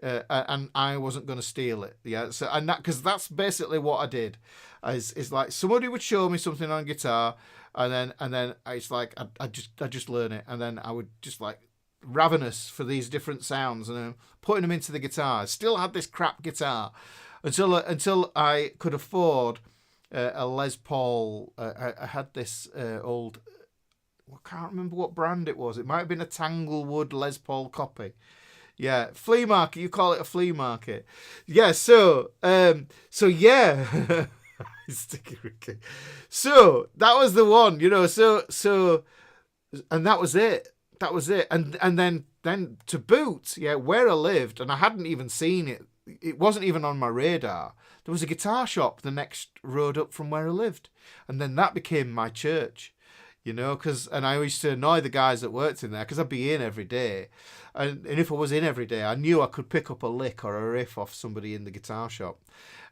and I wasn't gonna steal it. Yeah, so because that's basically what I did. Is like somebody would show me something on guitar, and then it's like I just learn it, and then I would just like ravenous for these different sounds and putting them into the guitar. I still had this crap guitar until I could afford a Les Paul. I had this old. I can't remember what brand it was. It might have been a Tanglewood Les Paul copy. Yeah, flea market. You call it a flea market. Yeah. So yeah, Sticky Ricky. So that was the one, So, and that was it. That was it. And then to boot, yeah, where I lived, and I hadn't even seen it. It wasn't even on my radar. There was a guitar shop the next road up from where I lived, and then that became my church. And I used to annoy the guys that worked in there because I'd be in every day. And if I was in every day, I knew I could pick up a lick or a riff off somebody in the guitar shop,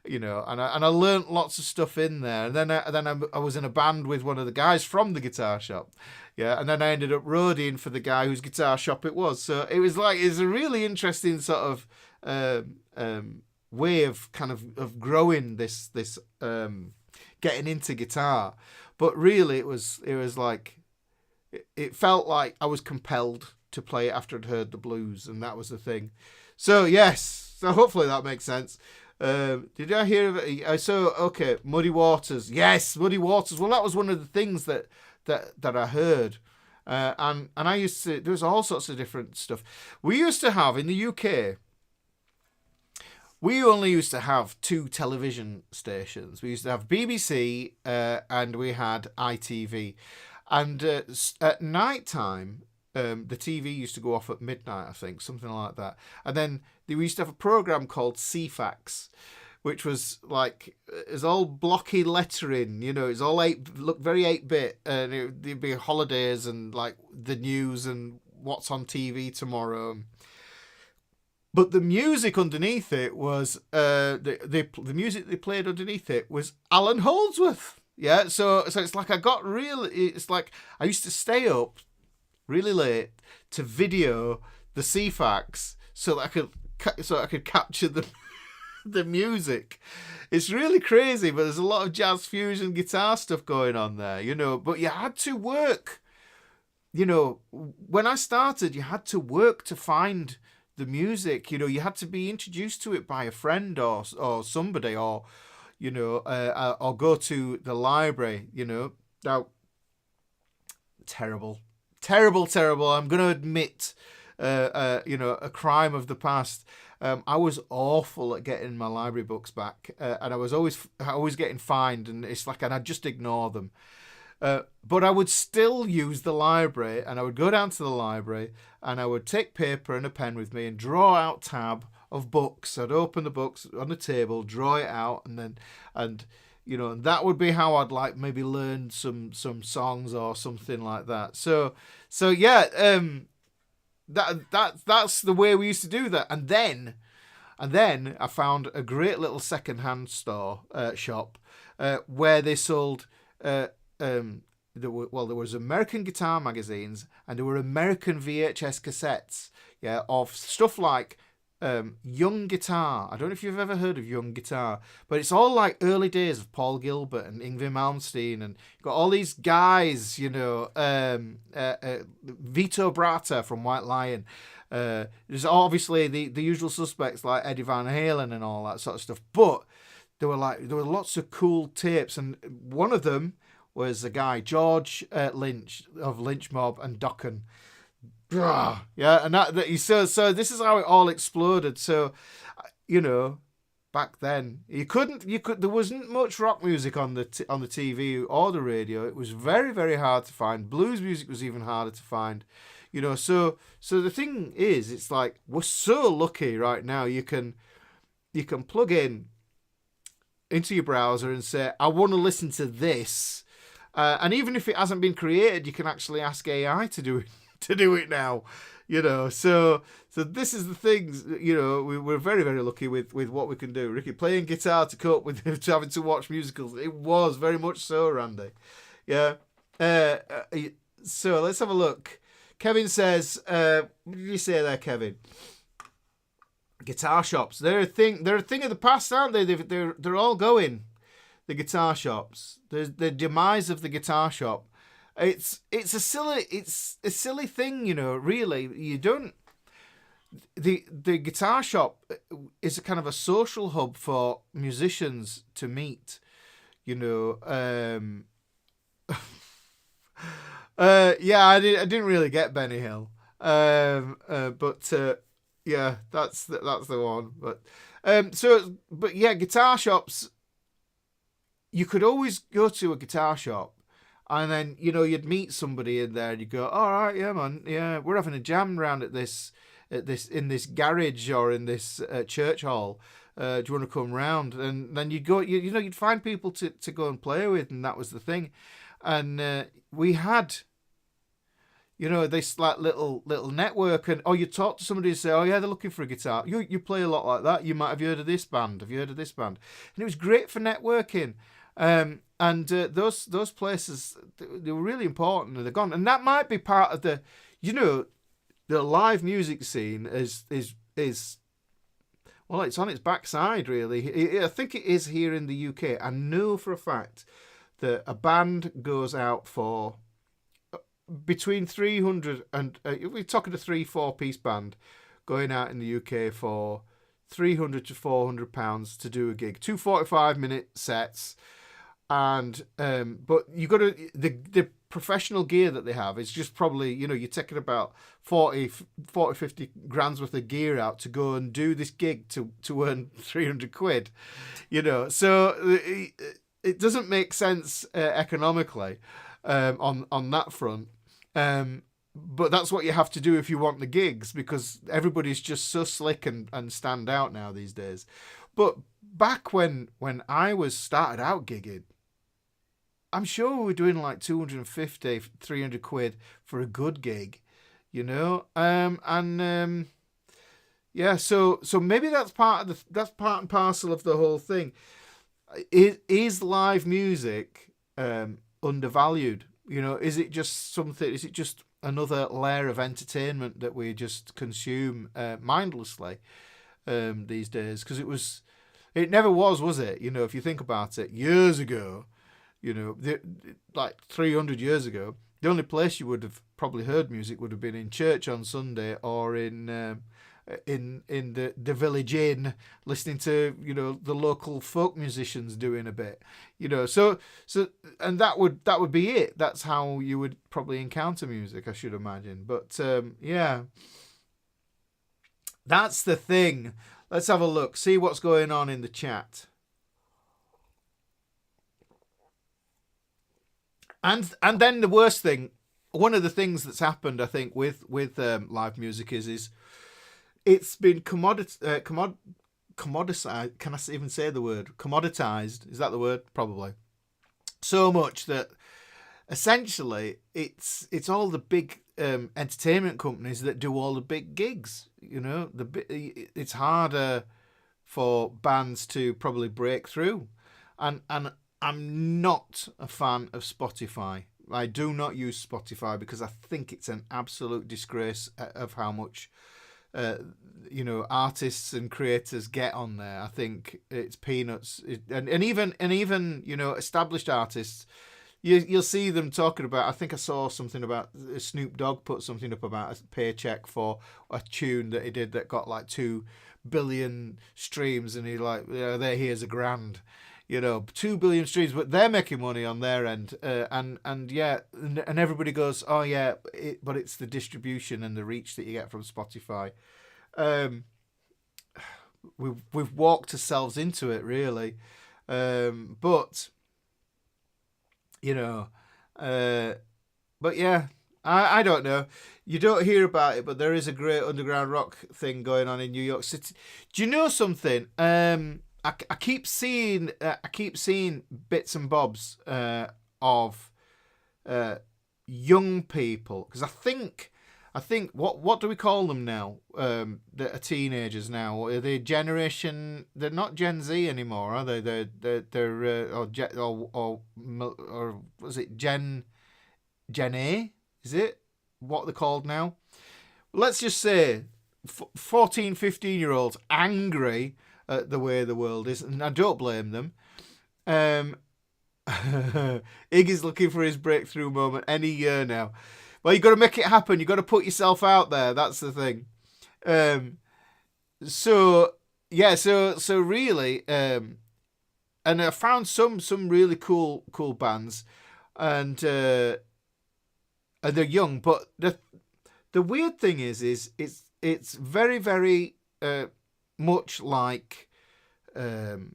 and I learnt lots of stuff in there. And then I was in a band with one of the guys from the guitar shop. Yeah. And then I ended up roadieing for the guy whose guitar shop it was. So it was a really interesting sort of way of kind of growing this getting into guitar. But really, it felt like I was compelled to play it after I'd heard the blues, and that was the thing. So yes, so hopefully that makes sense. Did I hear of it? Okay, Muddy Waters. Yes, Muddy Waters. Well, that was one of the things that I heard, and I used to. There was all sorts of different stuff. We used to have in the UK. We only used to have 2 television stations. We used to have BBC and we had ITV. And at night time, the TV used to go off at midnight, I think, something like that. And then we used to have a programme called CFAX, which was like, it's all blocky lettering, it's all very 8-bit. And there'd be holidays and like the news and what's on TV tomorrow. But the music underneath it was the music they played underneath it was Alan Holdsworth. Yeah, so it's like it's like I used to stay up really late to video the CFAX so that I could capture the music. It's really crazy, but there's a lot of jazz fusion guitar stuff going on there, But you had to work. When I started, you had to work to find the music. You had to be introduced to it by a friend or somebody, or or go to the library. Now, terrible. I'm going to admit, a crime of the past. I was awful at getting my library books back, and I was always getting fined, and it's like, and I'd just ignore them. But I would still use the library, and I would go down to the library, and I would take paper and a pen with me and draw out tab of books. I'd open the books on the table, draw it out, and that would be how I'd like maybe learn some songs or something like that. So yeah, that's the way we used to do that. And then I found a great little second-hand store shop where they sold. There was American guitar magazines, and there were American VHS cassettes, of stuff like Young Guitar. I don't know if you've ever heard of Young Guitar, but it's all like early days of Paul Gilbert and Yngwie Malmsteen, and you've got all these guys, Vito Bratta from White Lion. There's obviously the usual suspects like Eddie Van Halen and all that sort of stuff, but there were lots of cool tapes, and one of them was a guy, George Lynch of Lynch Mob and Dokken. Yeah, and so this is how it all exploded. So, back then there wasn't much rock music on the TV or the radio. It was very, very hard to find. Blues music was even harder to find. So the thing is, it's like we're so lucky right now. You can plug into your browser and say, I want to listen to this. And even if it hasn't been created, you can actually ask AI to do it now. So this is the things, we're very, very lucky with what we can do. Ricky, playing guitar to cope with having to watch musicals. It was very much so, Randy. Yeah. So let's have a look. Kevin says, what did you say there, Kevin? Guitar shops. They're a thing of the past, aren't they? They're all going. The guitar shops. There's the demise of the guitar shop. It's a silly thing, really. You don't. The guitar shop is a kind of a social hub for musicians to meet. Yeah, I didn't really get Benny Hill. But yeah, that's the one. But yeah, guitar shops. You could always go to a guitar shop, and then you'd meet somebody in there, and you go, "All right, yeah, man, yeah, we're having a jam round in this garage or in this church hall. Do you want to come round?" And then you'd go, you'd find people to go and play with, and that was the thing. And we had, this like little network, and you talk to somebody and say, "Oh yeah, they're looking for a guitar. You play a lot like that. You might have heard of this band. Have you heard of this band?" And it was great for networking. And those places, they were really important, and they're gone. And that might be part of the, the live music scene is well, it's on its backside, really. I think it is here in the UK. I know for a fact that a band goes out for between 300 and we're talking a 3-4 piece band going out in the UK for £300 to £400 to do a gig, 2 45-minute sets. And but you got to the professional gear that they have is just probably, you're taking about 50 grand's worth of gear out to go and do this gig to earn 300 quid, so it doesn't make sense economically on that front. But that's what you have to do if you want the gigs, because everybody's just so slick and stand out now these days. But back when I was started out gigging, I'm sure we were doing like 250, 300 quid for a good gig, yeah. So maybe that's part and parcel of the whole thing. Is live music undervalued? Is it just something? Is it just another layer of entertainment that we just consume mindlessly these days? Because it never was it? If you think about it, years ago. Like 300 years ago, the only place you would have probably heard music would have been in church on Sunday, or in the village inn, listening to the local folk musicians doing a bit, so and that would be it. That's how you would probably encounter music, I should imagine. But yeah, That's the thing. Let's have a look. See what's going on in the chat. And then the worst thing, one of the things that's happened, I think, with live music is it's been commoditized. Can I even say the word commoditized? Is that the word? Probably. So much that essentially it's all the big entertainment companies that do all the big gigs. You know, it's harder for bands to probably break through, and I'm not a fan of Spotify. I do not use Spotify because I think it's an absolute disgrace of how much artists and creators get on there. I think it's peanuts, and even established artists. You'll see them talking about. I think I saw something about Snoop Dogg put something up about a paycheck for a tune that he did that got like 2 billion streams, and here's $1,000. 2 billion streams, but they're making money on their end, and everybody goes, oh yeah, but it's the distribution and the reach that you get from Spotify. We've walked ourselves into it, really, but yeah, I don't know. You don't hear about it, but there is a great underground rock thing going on in New York City. Do you know something? I keep seeing bits and bobs of young people, because I think what do we call them now? That are teenagers now. Are they generation? They're not Gen Z anymore, are they? They're or was it Gen A? Is it what they're called now? Let's just say 14, 15-year-olds angry at the way the world is, and I don't blame them. Iggy's looking for his breakthrough moment any year now. Well, you got to make it happen. You got to put yourself out there. That's the thing. So really, and I found some really cool bands, and they're young. But the weird thing is it's very, very much like the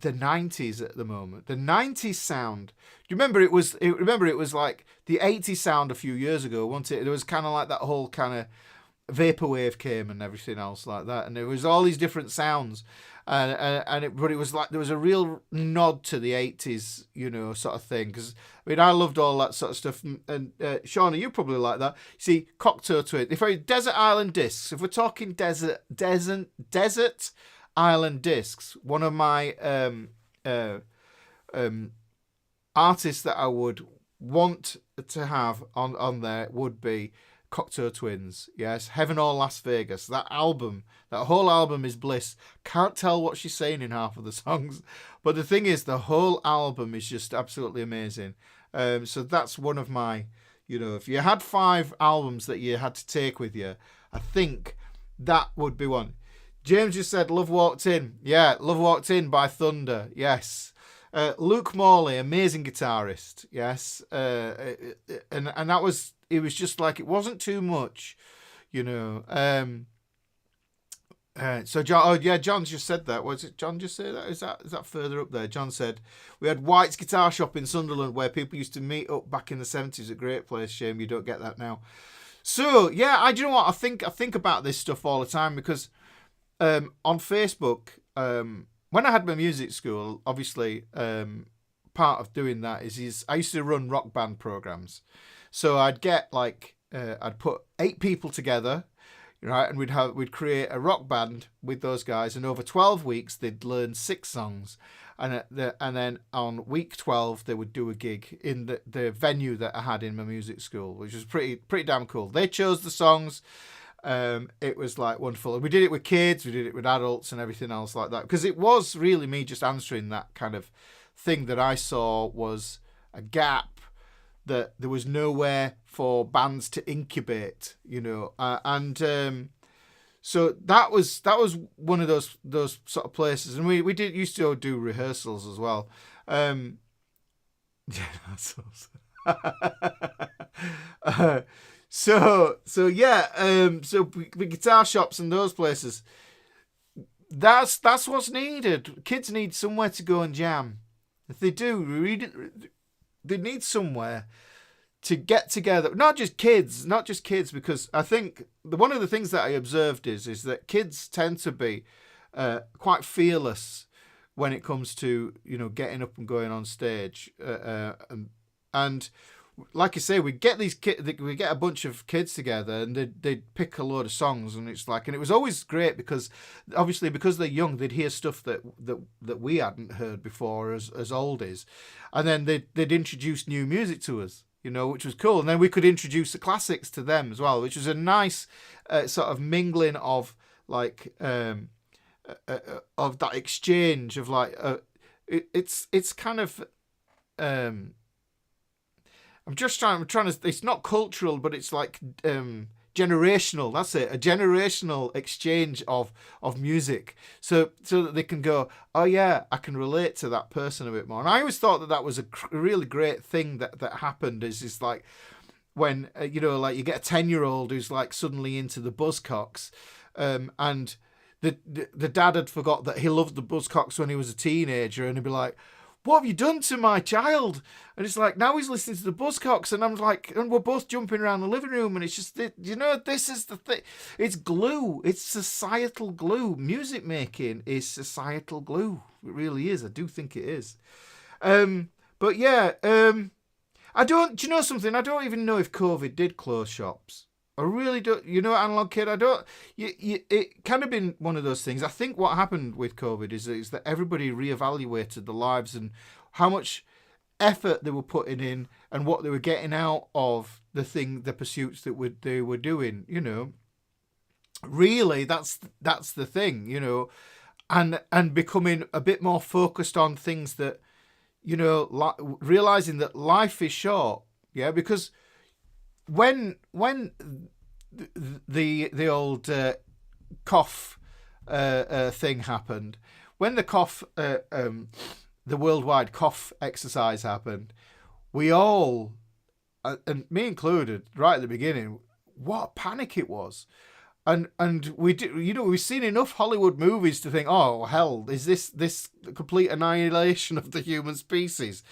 90s at the moment. The 90s sound. Do you remember it was like the 80s sound a few years ago, wasn't it? There was kind of like that whole kind of vaporwave came and everything else like that, and there was all these different sounds, but it was like there was a real nod to the 80s, sort of thing. Because I mean, I loved all that sort of stuff, and Shauna, you probably like that. See, Cocteau Twin. If I Desert Island Discs, if we're talking desert Island Discs, one of my artists that I would want to have on there would be Cocteau Twins. Yes, Heaven or Las Vegas. That whole album is bliss. Can't tell what she's saying in half of the songs, but the thing is, the whole album is just absolutely amazing. So that's one of my, if you had 5 albums that you had to take with you, I think that would be one. James just said Love Walked In. Yeah, Love Walked In by Thunder. Yes. Luke Morley, amazing guitarist. Yes. And that was, it was just like, it wasn't too much, So John, John just said that. Was it John just say that? Is that further up there? John said, we had White's Guitar Shop in Sunderland where people used to meet up back in the 70s. A great place. Shame you don't get that now. So yeah, do you know what? I think about this stuff all the time, because on Facebook, when I had my music school, obviously, part of doing that is I used to run rock band programs. So I'd get I'd put 8 people together, right, and we'd create a rock band with those guys, and over 12 weeks they'd learn 6 songs, and then on week 12 they would do a gig in the venue that I had in my music school, which was pretty damn cool. They chose the songs. It was like wonderful. We did it with kids, we did it with adults, and everything else like that, because it was really me just answering that kind of thing that I saw was a gap, that there was nowhere for bands to incubate, so that was one of those sort of places, and we used to do rehearsals as well. So yeah, so guitar shops and those places. That's what's needed. Kids need somewhere to go and jam. If they do, they need somewhere to get together. Not just kids, because I think one of the things that I observed is that kids tend to be quite fearless when it comes to getting up and going on stage, and like I say, we get a bunch of kids together, and they'd pick a load of songs, and it was always great because obviously because they're young, they'd hear stuff that we hadn't heard before as oldies, and then they'd introduce new music to us, which was cool, and then we could introduce the classics to them as well, which was a nice sort of mingling of of that exchange of it's kind of. I'm trying to. It's not cultural, but it's generational. That's it. A generational exchange of music, so that they can go, oh yeah, I can relate to that person a bit more. And I always thought that was a really great thing that happened. Is like when you get a 10-year-old who's suddenly into the Buzzcocks, and the dad had forgot that he loved the Buzzcocks when he was a teenager, and he'd be like, what have you done to my child? And it's now he's listening to the Buzzcocks, and I'm and we're both jumping around the living room, and it's just, this is the thing. It's glue. It's societal glue. Music making is societal glue. It really is. I do think it is. But yeah, I don't, do you know something? I don't even know if COVID did close shops. I really don't, Analog Kid, I don't, it kind of been one of those things. I think what happened with COVID is that everybody reevaluated their lives and how much effort they were putting in and what they were getting out of the pursuits that they were doing, Really, that's the thing, and becoming a bit more focused on things that, realizing that life is short, yeah, because when the old cough thing happened, when the cough the worldwide cough exercise happened, we all, and me included, right at the beginning, what a panic it was. And we do, we've seen enough Hollywood movies to think, oh hell, is this complete annihilation of the human species?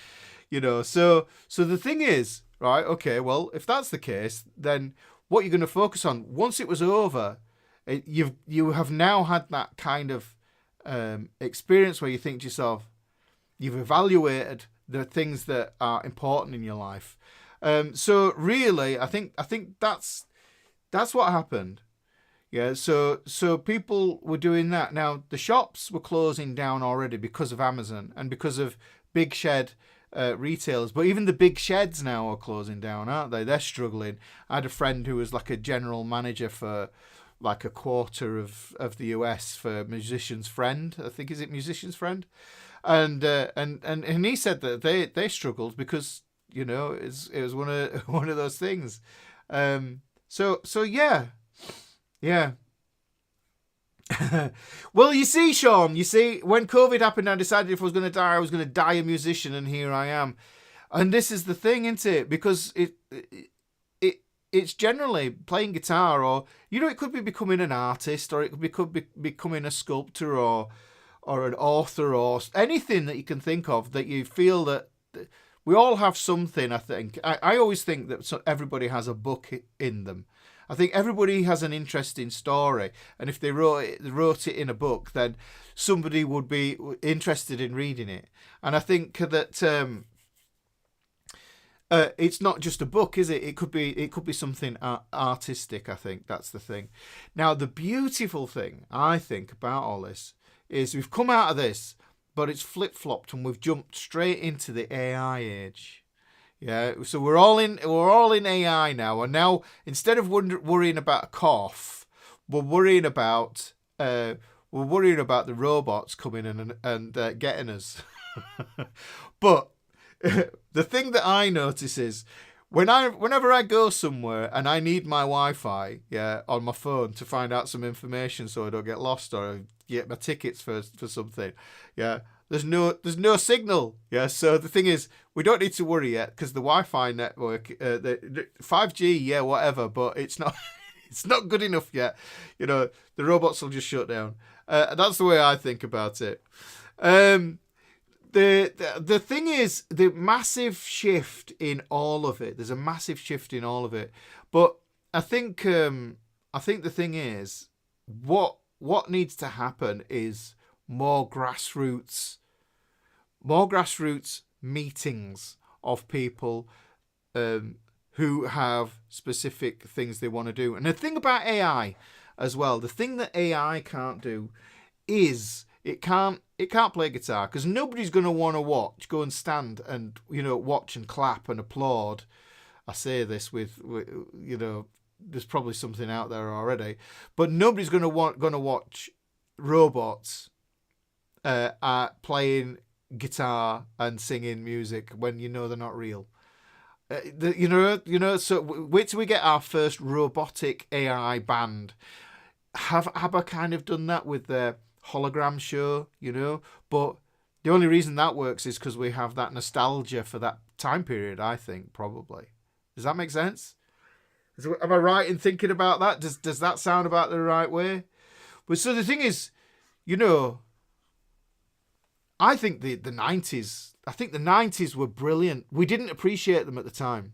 So the thing is, right, okay, well, if that's the case, then what you're going to focus on, once it was over, you have now had that kind of experience where you think to yourself, you've evaluated the things that are important in your life. So really, I think that's what happened. Yeah, so people were doing that. Now, the shops were closing down already because of Amazon and because of big shed retailers, but even the big sheds now are closing down, aren't they? They're struggling. I had a friend who was a general manager for a quarter of the US for Musician's Friend. I think, is it Musician's Friend? And he said that they struggled because it was one of those things. So yeah. Well, you see, Sean, when COVID happened, I decided if I was going to die, I was going to die a musician, and here I am. And this is the thing, isn't it? Because it's generally playing guitar, or it could be becoming an artist, or it could be becoming a sculptor, or an author, or anything that you can think of that you feel that we all have something. I think I always think that everybody has a book in them. I think everybody has an interesting story, and if they wrote it in a book, then somebody would be interested in reading it. And I think that it's not just a book, is it? It could be something artistic. I think that's the thing. Now, the beautiful thing I think about all this is we've come out of this, but it's flip-flopped, and we've jumped straight into the AI age. Yeah, so we're all in AI now, and now instead of worrying about a cough, we're worrying about the robots coming in and getting us. But the thing that I notice is whenever I go somewhere and I need my Wi-Fi, on my phone to find out some information so I don't get lost or get my tickets for something. Yeah, there's no signal. Yeah, so the thing is, we don't need to worry yet because the Wi-Fi network, the 5G, yeah, whatever, but it's not it's not good enough yet. The robots will just shut down. That's the way I think about it. The thing is, the massive shift in all of it. There's a massive shift in all of it, but I think the thing is, what needs to happen is more grassroots meetings of people who have specific things they want to do. And the thing about AI as well, the thing that AI can't do is it can't play guitar, because nobody's going to want to go and stand and watch and clap and applaud. I say this with there's probably something out there already, but nobody's going to watch robots playing guitar and singing music when they're not real. So wait till we get our first robotic AI band. Have ABBA kind of done that with their hologram show, but the only reason that works is because we have that nostalgia for that time period, I think, probably. Does that make sense? Am I right in thinking about that? Does that sound about the right way? But so the thing is, I think the 90s were brilliant. We didn't appreciate them at the time.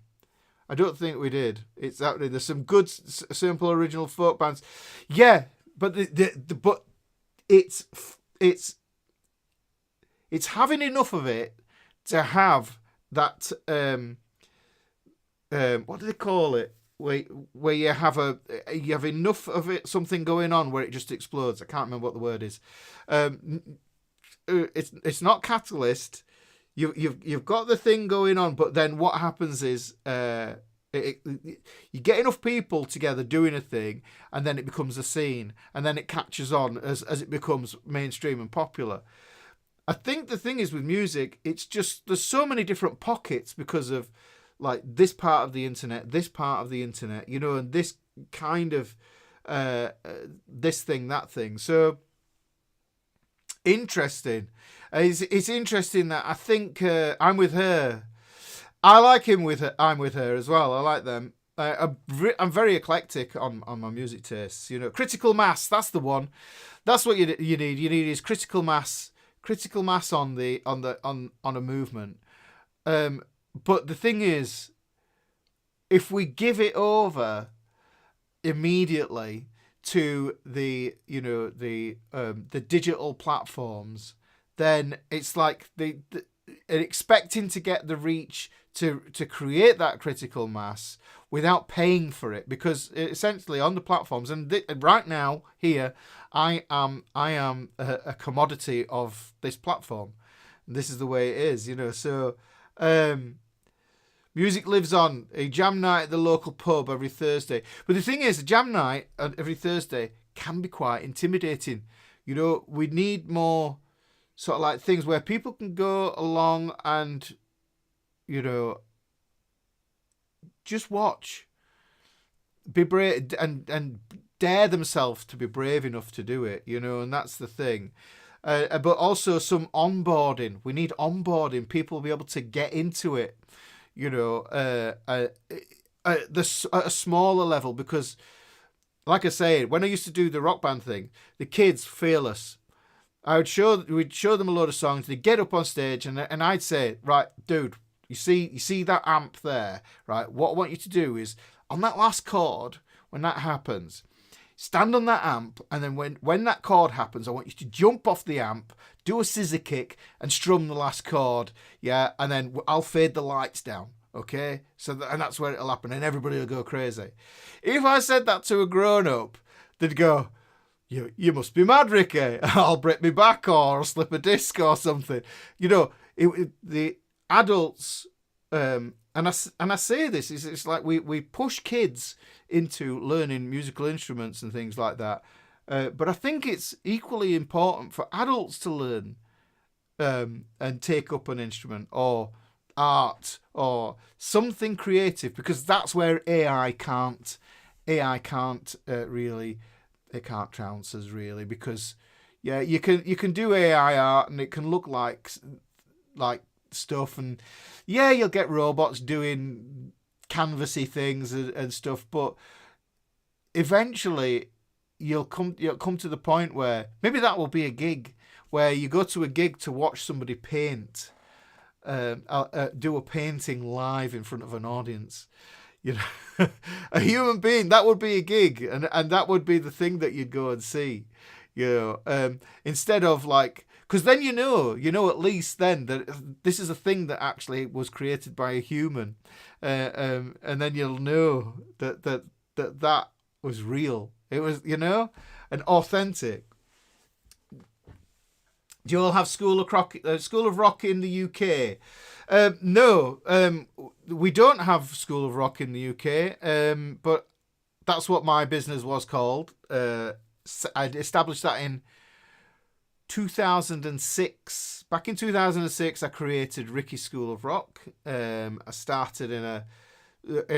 I don't think we did. There's some good simple original folk bands. Yeah, but but it's having enough of it to have that what do they call it? Where you have enough of it, something going on where it just explodes. I can't remember what the word is. It's not catalyst. You've got the thing going on, but then what happens is you get enough people together doing a thing, and then it becomes a scene, and then it catches on as it becomes mainstream and popular. I think the thing is with music, it's just there's so many different pockets because of like this part of the internet, and this kind of this thing, that thing. So interesting. It's interesting that I think I'm with her. I like him with her. I'm with her as well. I like them. I'm very eclectic on my music tastes. Critical mass. That's the one. That's what you need. You need is critical mass. Critical mass on a movement. But the thing is, if we give it over immediately to the digital platforms, then it's like expecting to get the reach to create that critical mass without paying for it, because essentially on the platforms and right now here I am a commodity of this platform. This is the way it is, so music lives on. A jam night at the local pub every Thursday, but the thing is, a jam night every Thursday can be quite intimidating. We need more sort of like things where people can go along and just watch, be brave, and dare themselves to be brave enough to do it, and that's the thing. But also some onboarding. We need onboarding. People will be able to get into it, at a smaller level, because like I say, when I used to do the rock band thing, the kids, fearless. We'd show them a load of songs. They'd get up on stage, and I'd say, right, dude, you see that amp there, right? What I want you to do is, on that last chord, when that happens, stand on that amp, and then when that chord happens, I want you to jump off the amp, do a scissor kick, and strum the last chord, yeah? And then I'll fade the lights down, okay? And that's where it'll happen, and everybody will go crazy. If I said that to a grown-up, they'd go, You must be mad, Ricky. I'll break my back or I'll slip a disc or something. The adults, and I say this, it's like we push kids into learning musical instruments and things like that. But I think it's equally important for adults to learn and take up an instrument or art or something creative, because that's where AI can't really. It can't trounce us, really, because Yeah, you can do AI art, and it can look like stuff, and yeah, you'll get robots doing canvassy things and stuff, but eventually you'll come to the point where maybe that will be a gig where you go to a gig to watch somebody paint, do a painting live in front of an audience. You know, a human being, that would be a gig, and that would be the thing that you'd go and see. You know, instead of like, because then you know at least then that this is a thing that actually was created by a human, and then you'll know that was real. It was, and authentic. Do you all have School of Rock in the UK? No, we don't have School of Rock in the UK, but that's what my business was called. I established that in 2006. Back in 2006, I created Ricky's School of Rock. I started in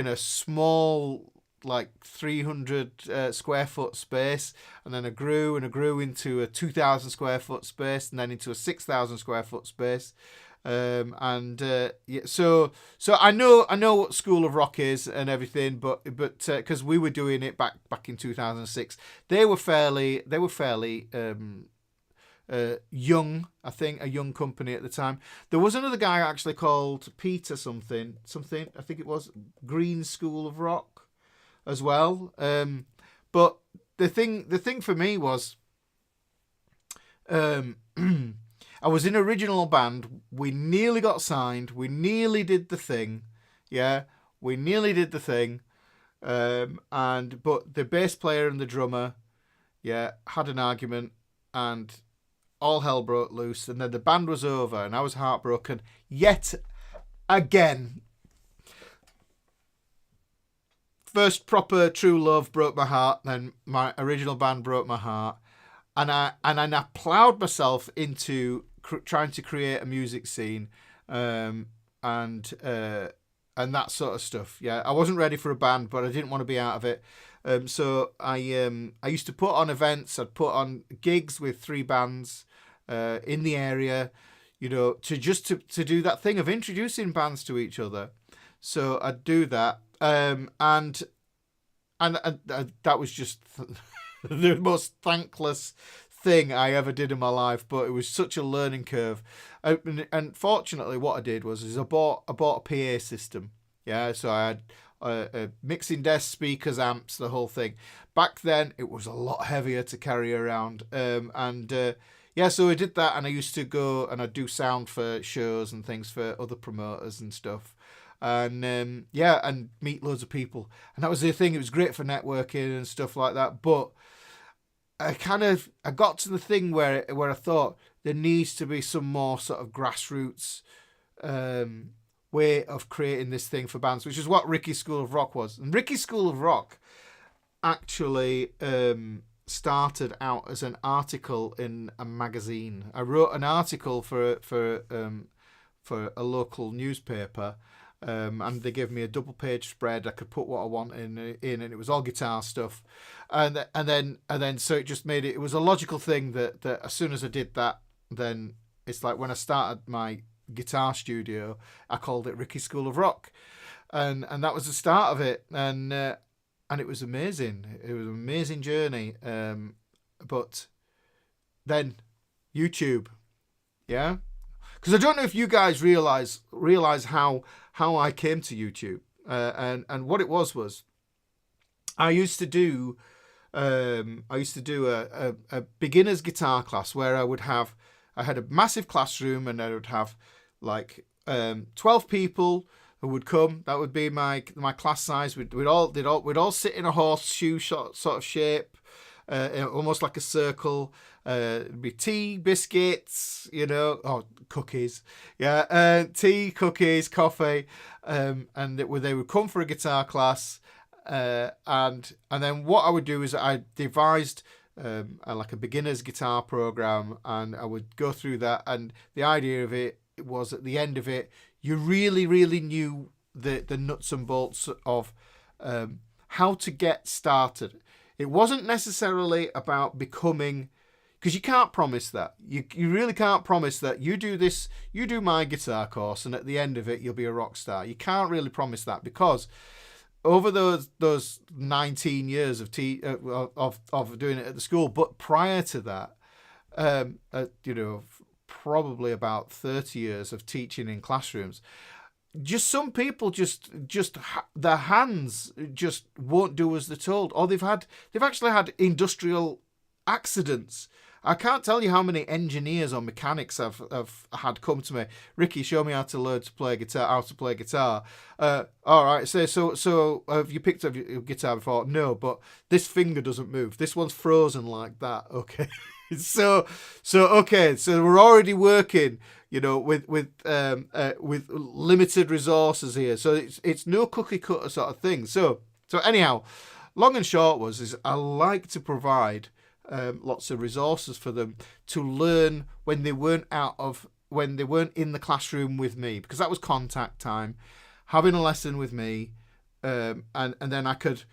a small, like 300 square foot space, and then I grew into a 2,000 square foot space, and then into a 6,000 square foot space. So I know what School of Rock is and everything, but because we were doing it back in 2006, they were fairly young. I think a young company at the time. There was another guy actually called Peter something. I think it was Green School of Rock as well. But the thing for me was, I was in an original band. We nearly got signed. We nearly did the thing. Yeah, we nearly did the thing. But the bass player and the drummer, had an argument, and all hell broke loose. And then the band was over, and I was heartbroken yet again. First proper true love broke my heart. Then my original band broke my heart. And I ploughed myself into trying to create a music scene, and that sort of stuff. Yeah, I wasn't ready for a band, but I didn't want to be out of it. So I used to put on events. I'd put on gigs with 3 bands in the area, to do that thing of introducing bands to each other. So I'd do that, and that was just the most thankless thing I ever did in my life, but it was such a learning curve. And fortunately, what I did was I bought a PA system. Yeah, so I had a mixing desk, speakers, amps, the whole thing. Back then, it was a lot heavier to carry around. So I did that, and I used to go and I'd do sound for shows and things for other promoters and stuff. And and meet loads of people. And that was the thing. It was great for networking and stuff like that. But I got to the thing where I thought there needs to be some more sort of grassroots way of creating this thing for bands, which is what Ricky's School of Rock was. And Ricky's School of Rock actually started out as an article in a magazine. I wrote an article for a local newspaper. And they gave me a double-page spread. I could put what I want in, and it was all guitar stuff. And then so it just made it. It was a logical thing that as soon as I did that, then it's like when I started my guitar studio, I called it Ricky's School of Rock, and that was the start of it. And it was amazing. It was an amazing journey. But then YouTube, yeah. Because I don't know if you guys realize how I came to YouTube, and what it was I used to do a beginner's guitar class where I had a massive classroom, and I would have like 12 people who would come. That would be my class size. We'd all sit in a horseshoe sort of shape, almost like a circle. It'd be tea, biscuits, cookies, tea, cookies, coffee, and they would come for a guitar class, and then what I would do is I devised like a beginner's guitar program, and I would go through that, and the idea of it was at the end of it, you really, really knew the nuts and bolts of how to get started. It wasn't necessarily about becoming. because you can't promise that. You really can't promise that you do this, you do my guitar course, and at the end of it, you'll be a rock star. You can't really promise that, because over those 19 years of doing it at the school, but prior to that, probably about 30 years of teaching in classrooms, just some people just their hands just won't do as they're told, or they've actually had industrial accidents. I can't tell you how many engineers or mechanics have had come to me. Ricky, show me how to learn to play guitar. All right. So have you picked up your guitar before? No, but this finger doesn't move. This one's frozen like that. Okay. So we're already working, with limited resources here. So it's no cookie cutter sort of thing. So anyhow, long and short is I like to provide lots of resources for them to learn when they weren't in the classroom with me, because that was contact time, having a lesson with me, and then I could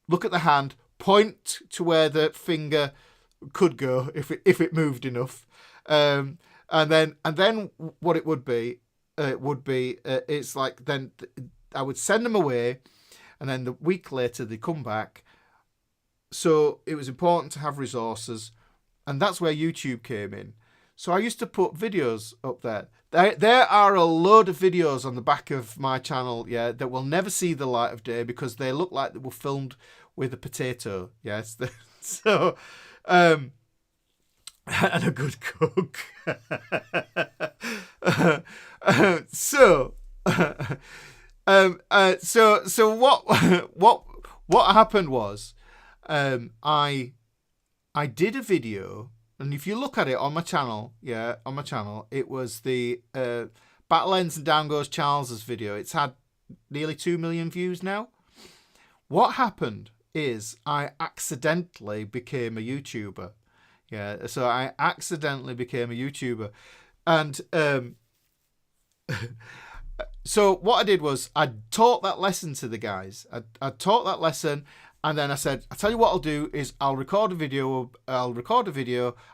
look at the hand, point to where the finger could go if it moved enough, and then what it would be it's like then I would send them away, and then the week later they come back. So it was important to have resources, and that's where YouTube came in. So I used to put videos up there. There are a load of videos on the back of my channel, that will never see the light of day because they look like they were filmed with a potato. Yes, so and a good cook. So what happened was, I did a video, and if you look at it on my channel, it was the Battle Ends and Down Goes Charles's video. It's had nearly 2 million views now. What happened is I accidentally became a YouTuber. So I accidentally became a YouTuber, and so what I did was I taught that lesson to the guys. I taught that lesson. And then I said, I'll tell you what I'll do is I'll record a video,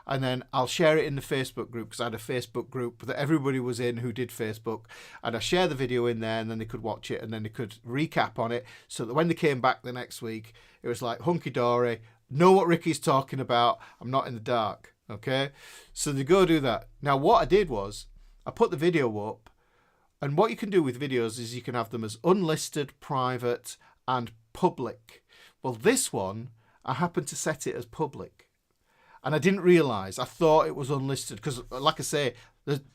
and then I'll share it in the Facebook group, because I had a Facebook group that everybody was in who did Facebook. And I share the video in there, and then they could watch it, and then they could recap on it, so that when they came back the next week, it was like hunky-dory, know what Ricky's talking about, I'm not in the dark, okay? So they go do that. Now, what I did was I put the video up, and what you can do with videos is you can have them as unlisted, private, and public. Well, this one, I happened to set it as public, and I didn't realise. I thought it was unlisted because, like I say,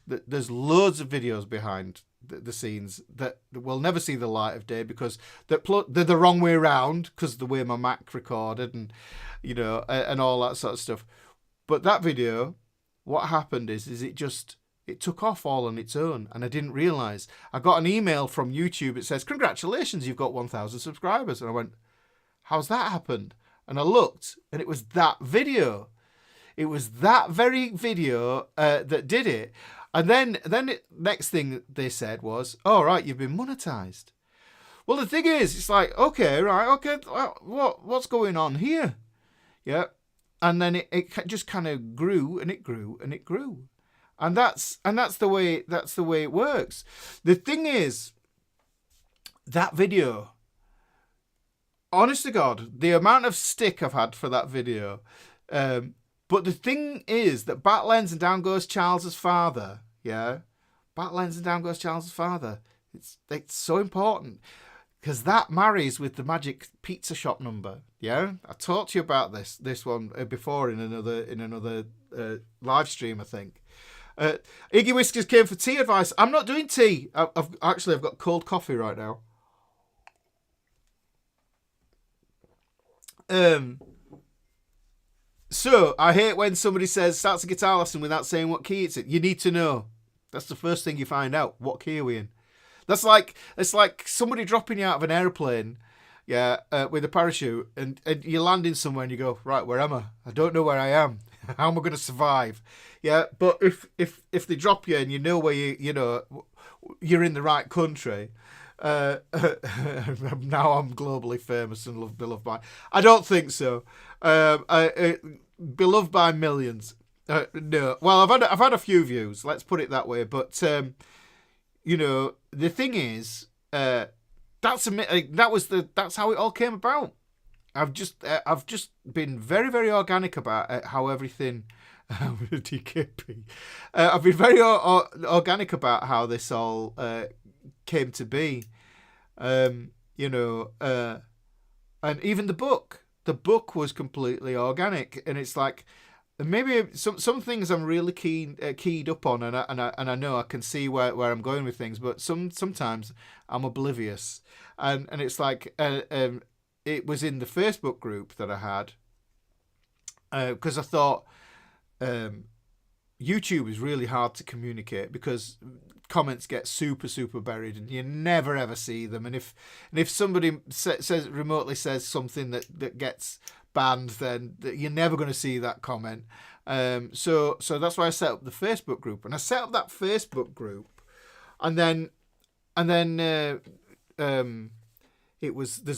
there's loads of videos behind the scenes that will never see the light of day because they're the wrong way around, because of the way my Mac recorded and and all that sort of stuff. But that video, what happened is it took off all on its own, and I didn't realise. I got an email from YouTube. It says, "Congratulations, you've got 1,000 subscribers," and I went, how's that happened? And I looked, and it was that video. It was that very video that did it. And then next thing they said was, "Oh, right, you've been monetized." Well, the thing is, it's like, okay, what's going on here? Yeah. And then it just kind of grew, and it grew, and it grew. And that's the way it works. The thing is, that video, honest to God, the amount of stick I've had for that video. But the thing is that Battle Ends and Down Goes Charles's father, Battle Ends and Down Goes Charles's father, it's so important, because that marries with the magic pizza shop number. I talked to you about this one before in another live stream, I think. Iggy Whiskers came for tea advice. I'm not doing tea. I've got cold coffee right now. So I hate when somebody starts a guitar lesson without saying what key it's in. You need to know. That's the first thing you find out. What key are we in? It's like somebody dropping you out of an airplane, with a parachute, and you're landing somewhere and you go, right, where am I? I don't know where I am. How am I going to survive? But if they drop you and you know where you're in the right country. Now I'm globally famous and beloved by. I don't think so. beloved by millions. No, well, I've had a few views. Let's put it that way. But the thing is, that's how it all came about. I've just been very, very organic about how everything. DKP. I've been very organic about how this all came to be. And even the book was completely organic, and it's like maybe some things I'm really keyed up on, and I know I can see where I'm going with things, but sometimes I'm oblivious, and it's like it was in the Facebook group that I had because I thought YouTube is really hard to communicate because comments get super buried and you never ever see them, and if somebody remotely says something that gets banned, then you're never going to see that comment. So that's why I set up the Facebook group, and I set up that Facebook group, and then there's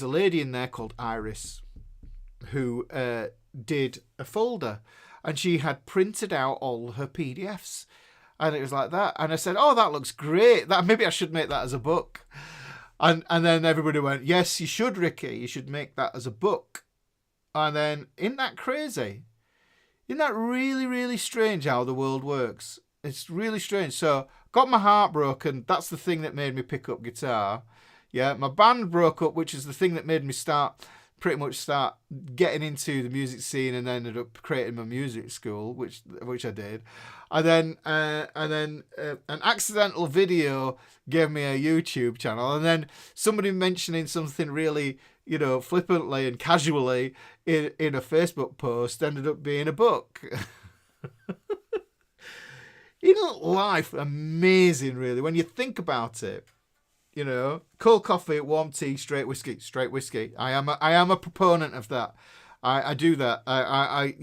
a lady in there called Iris who did a folder, and she had printed out all her PDFs. And it was like that. And I said, oh, that looks great. Maybe I should make that as a book. And then everybody went, yes, you should, Ricky. You should make that as a book. And then, isn't that crazy? Isn't that really, really strange how the world works? It's really strange. So, got my heart broken. That's the thing that made me pick up guitar. Yeah, my band broke up, which is the thing that made me pretty much start getting into the music scene, and ended up creating my music school, which I did. And then an accidental video gave me a YouTube channel, and then somebody mentioning something really, flippantly and casually in a Facebook post ended up being a book. Isn't life amazing, really, when you think about it? Cold coffee, warm tea, straight whiskey. I am a proponent of that. I do that. I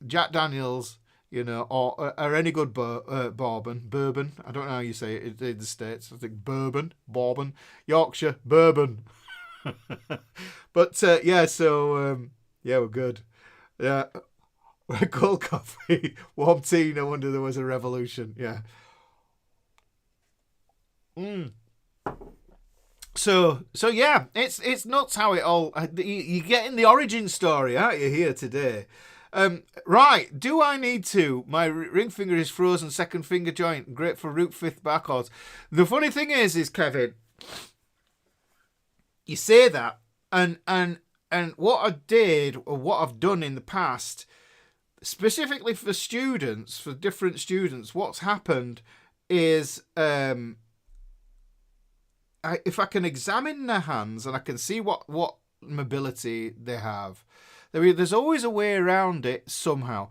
Jack Daniels, or any good bourbon. I don't know how you say it in the States. I think bourbon, Yorkshire, bourbon. But we're good. Yeah, cold coffee, warm tea. No wonder there was a revolution. Yeah. So yeah, it's nuts how it all. You're getting the origin story, aren't you, here today? Right, do I need to? My ring finger is frozen, second finger joint, great for root fifth bar chords. The funny thing is Kevin, you say that, and what I did, or what I've done in the past, specifically for different students, what's happened is if I can examine their hands and I can see what mobility they have, there's always a way around it somehow.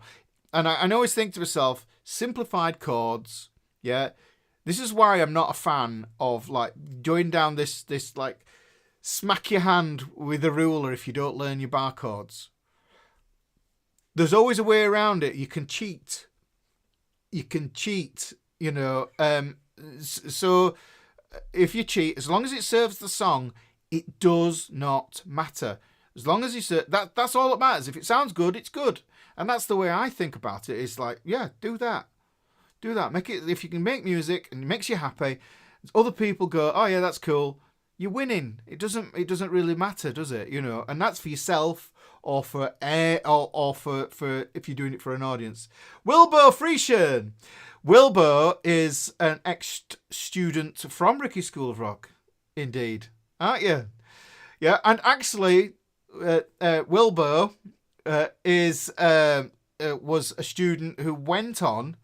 And I always think to myself, simplified chords, yeah. This is why I'm not a fan of like going down this like smack your hand with a ruler if you don't learn your bar chords. There's always a way around it. You can cheat. So if you cheat, as long as it serves the song, it does not matter. As long as that's all that matters. If it sounds good, it's good. And that's the way I think about it. It's like, yeah, do that. Make it, if you can make music and it makes you happy, other people go, oh yeah, that's cool. You're winning. It doesn't really matter, does it? And that's for yourself or for if you're doing it for an audience. Wilbur Friesian. Wilbur is an ex-student from Ricky School of Rock, indeed, aren't you? Yeah, and actually, Wilbur was a student who went on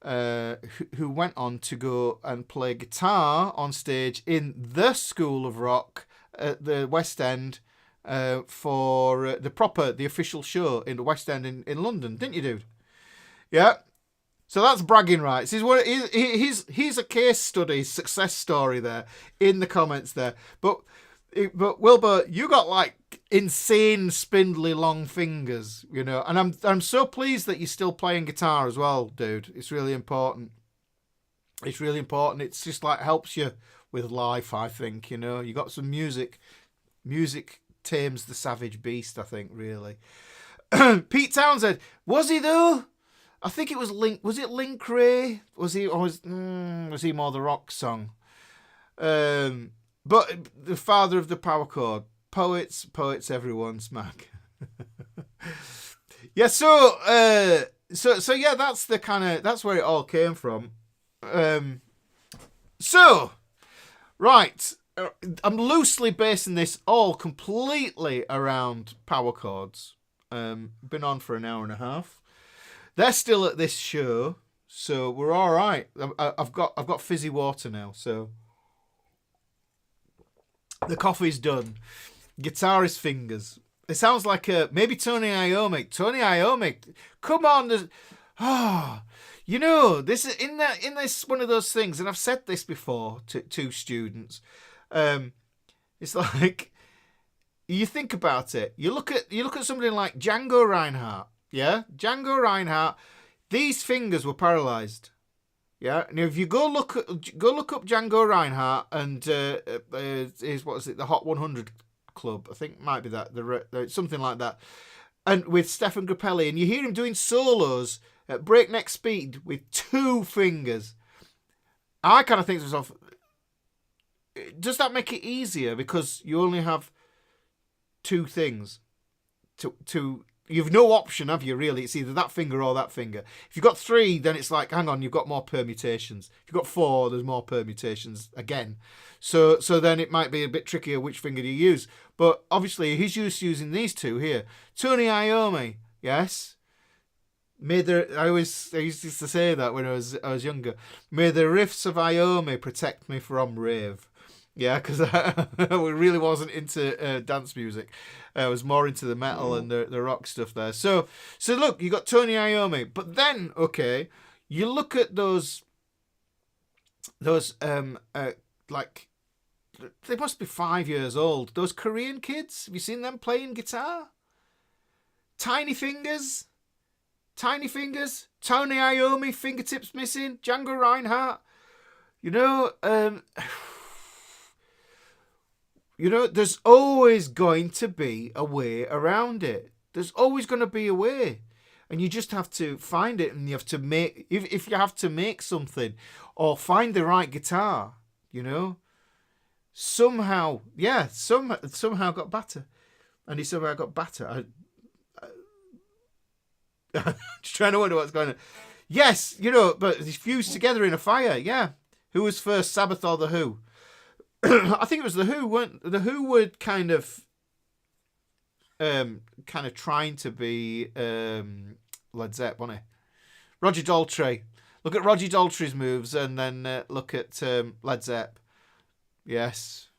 to go and play guitar on stage in the School of Rock at the West End for the official show in the West End in London, didn't you, dude? Yeah. So that's bragging rights. He's a case study, success story there in the comments there. But Wilbur, you got like insane spindly long fingers, and I'm so pleased that you're still playing guitar as well, dude. It's really important. It's just like helps you with life, I think. You got some music. Music tames the savage beast, I think, really. Pete Townsend, was he though? I think it was Link. Was it Link Ray? Was he more the rock song? But the father of the power chord. Poets, everyone, smack. Yeah, so yeah, that's where it all came from. Right, I'm loosely basing this all completely around power chords. Been on for an hour and a half. They're still at this show, so we're all right. I've got fizzy water now, so the coffee's done. Guitarist fingers. It sounds like maybe Tony Iommi. Tony Iommi, come on! This is in this one of those things, and I've said this before to students. It's like you think about it. You look at somebody like Django Reinhardt. Yeah, Django Reinhardt. These fingers were paralyzed. Yeah, and if you go look up Django Reinhardt and the Hot 100 Club, I think it might be that something like that, and with Stefan Grappelli, and you hear him doing solos at breakneck speed with 2 fingers. I kind of think to myself, does that make it easier because you only have 2 things to you've no option, have you, really? It's either that finger or that finger. If you've got 3, then it's like, hang on, you've got more permutations. If you've got 4, there's more permutations again. So then it might be a bit trickier which finger do you use. But obviously, he's using these 2 here. Tony Iommi, yes. I used to say that when I was younger. May the riffs of Iommi protect me from rave. Yeah, because I really wasn't into dance music. I was more into the metal and the rock stuff there. So look, you got Tony Iommi, but then you look at those like they must be 5 years old. Those Korean kids, have you seen them playing guitar? Tiny fingers. Tony Iommi, fingertips missing. Django Reinhardt. There's always going to be a way around it. There's always going to be a way. And you just have to find it, and you have to make... If you have to make something, or find the right guitar, somehow got better. And he somehow got better. I'm just trying to wonder what's going on. Yes, but it's fused together in a fire, yeah. Who was first, Sabbath or The Who? I think it was The Who. The Who were kind of trying to be Led Zepp, wasn't it? Roger Daltrey. Look at Roger Daltrey's moves, and then look at Led Zepp. Yes.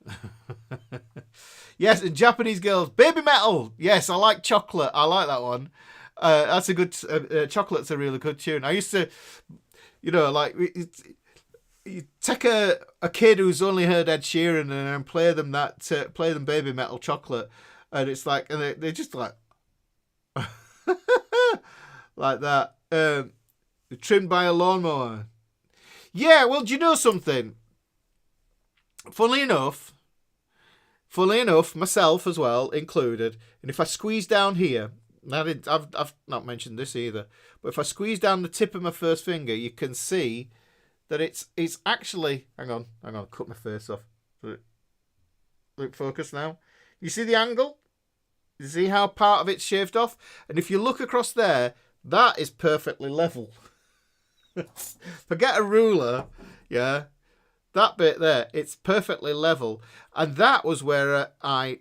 Yes, and Japanese girls. Baby Metal. Yes, I like Chocolate. I like that one. That's a good... Chocolate's a really good tune. I used to, you take a kid who's only heard Ed Sheeran and then play them Baby Metal Chocolate, and it's like, and they're just like like that. Trimmed by a lawnmower. Yeah, well, do you know something? Funnily enough, myself as well included. And if I squeeze down here, I've not mentioned this either, but if I squeeze down the tip of my first finger, you can see that it's actually... Hang on, cut my face off. Look, focus now. You see the angle? You see how part of it's shaved off? And if you look across there, that is perfectly level. Forget a ruler, yeah. That bit there, it's perfectly level. And that was where I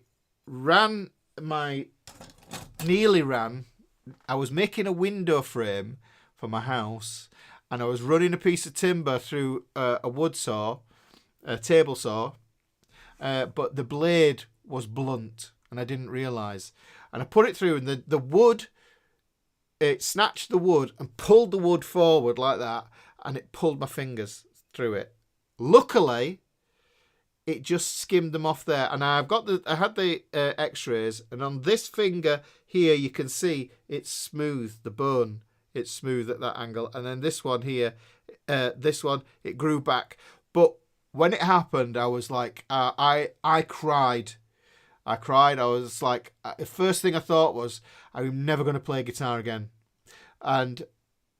nearly ran. I was making a window frame for my house, and I was running a piece of timber through a wood saw, a table saw, but the blade was blunt, and I didn't realise. And I put it through, and the wood, it snatched the wood and pulled the wood forward like that, and it pulled my fingers through it. Luckily, it just skimmed them off there, and I had the X-rays, and on this finger here, you can see it's smooth, the bone. It's smooth at that angle. And then this one here, it grew back. But when it happened, I was like, I cried. I cried. I was like, the first thing I thought was, I'm never going to play guitar again. And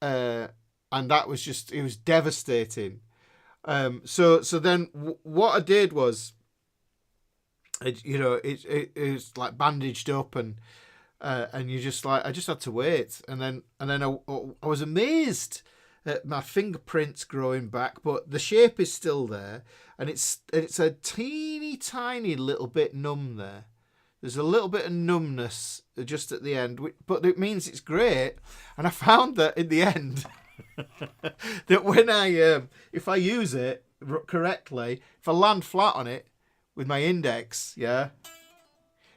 that was just, it was devastating. So then what I did was, it was like bandaged up, and you just like, I just had to wait. And then I was amazed at my fingerprints growing back, but the shape is still there, and it's a teeny tiny little bit numb there. There's a little bit of numbness just at the end, but it means it's great. And I found that in the end, that when if I use it correctly, if I land flat on it with my index, yeah,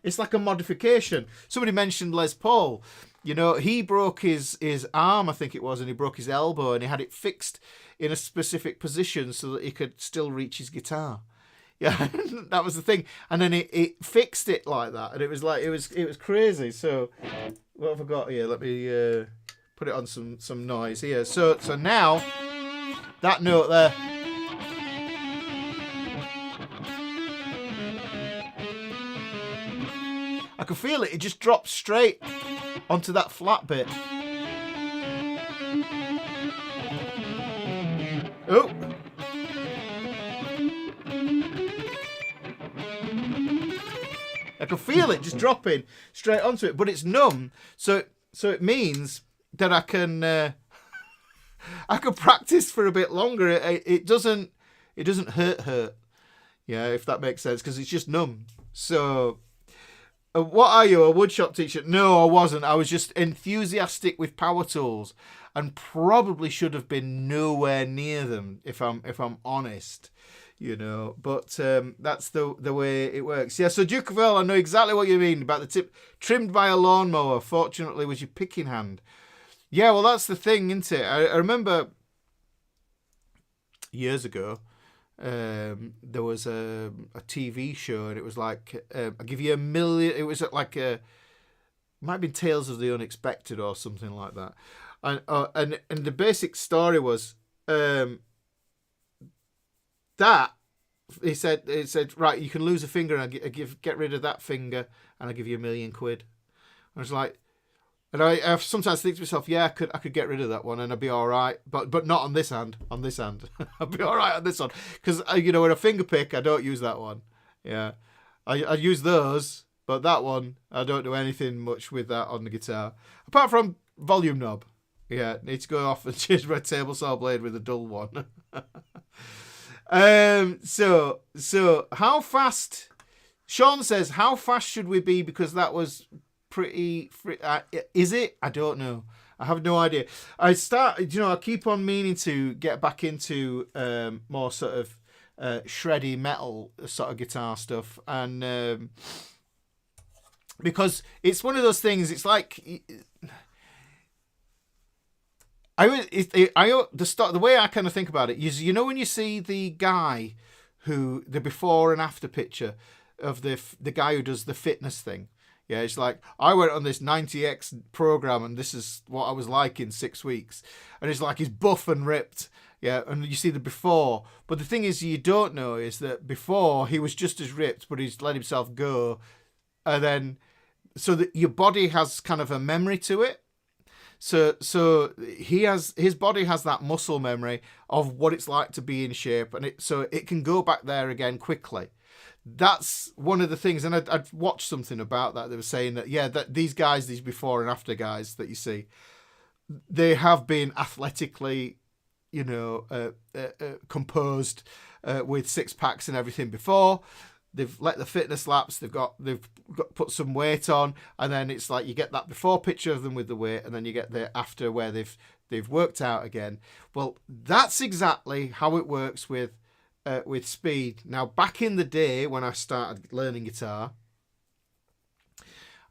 it's like a modification. Somebody mentioned Les Paul. He broke his arm, I think it was, and he broke his elbow, and he had it fixed in a specific position so that he could still reach his guitar. Yeah, that was the thing. And then it fixed it like that, and it was like, it was crazy. So what have I got here? Let me put it on some noise here. So now that note there, I can feel it. It just drops straight onto that flat bit. Oh. I can feel it just dropping straight onto it, but it's numb. So it means that I can practice for a bit longer. It doesn't hurt. Yeah, if that makes sense, because it's just numb. So, what are you, a woodshop teacher? No, I wasn't. I was just enthusiastic with power tools, and probably should have been nowhere near them if I'm honest. But that's the way it works. Yeah, so Duke of Earl, I know exactly what you mean about the tip. Trimmed by a lawnmower, fortunately, was your picking hand. Yeah, well, that's the thing, isn't it? I remember years ago, there was a TV show, and it was like, I'll give you $1 million. It was like it might have been Tales of the Unexpected or something like that. And the basic story was, that he said, right, you can lose a finger, and get rid of that finger, and I'll give you £1 million. I was like, and I sometimes think to myself, yeah, I could get rid of that one, and I'd be all right, but not on this hand. On this hand, I'd be all right on this one, because with a finger pick, I don't use that one. Yeah, I use those, but that one, I don't do anything much with that on the guitar, apart from volume knob. Yeah, need to go off and change my table saw blade with a dull one. So how fast? Sean says, how fast should we be? Because that was pretty. Is it? I don't know. I have no idea. I keep on meaning to get back into more sort of shreddy metal sort of guitar stuff, and because it's one of those things. It's like. The way I kind of think about it is, when you see the guy the before and after picture of the guy who does the fitness thing. Yeah, it's like, I went on this 90X program, and this is what I was like in 6 weeks. And it's like, he's buff and ripped. Yeah, and you see the before. But the thing is, you don't know is that before he was just as ripped, but he's let himself go. And then, so that your body has kind of a memory to it. So his body has that muscle memory of what it's like to be in shape, and so it can go back there again quickly. That's one of the things, and I'd watched something about that. They were saying that, yeah, that these before and after guys that you see, they have been athletically, composed with six packs and everything before. They've let the fitness lapse. They've got put some weight on, and then it's like you get that before picture of them with the weight, and then you get the after where they've worked out again. Well, that's exactly how it works with speed. Now, back in the day when I started learning guitar,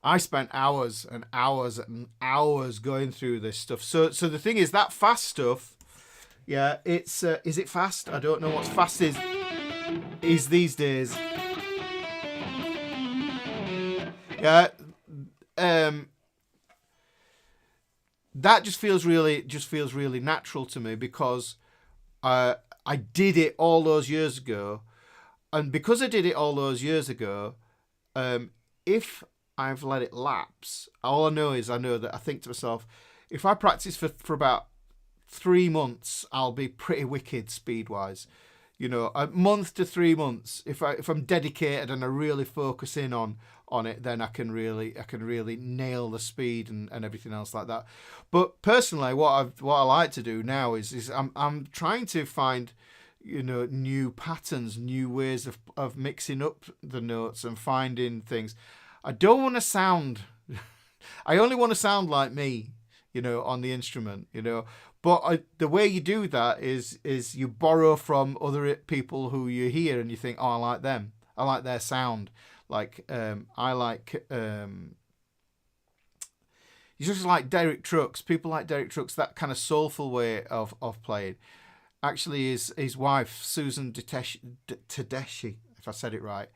I spent hours and hours and hours going through this stuff. So the thing is, that fast stuff, yeah, it's is it fast? I don't know what fast is these days. Yeah, that just feels really natural to me, because I did it all those years ago, and because I did it all those years ago, If I've let it lapse, all I know is I know that I think to myself, if I practice for about 3 months, I'll be pretty wicked speed wise. You know, a month to 3 months. If I'm dedicated and I really focus in on it, then I can really nail the speed and everything else like that. But personally, what I like to do now is I'm trying to find, you know, new patterns, new ways of mixing up the notes and finding things. I don't want to sound. I only want to sound like me, you know, on the instrument, you know. But the way you do that is you borrow from other people who you hear and you think, oh, I like them. I like their sound. Like, I like, you just like Derek Trucks. People like Derek Trucks, that kind of soulful way of playing. Actually, his wife, Susan Tedeschi, if I said it right.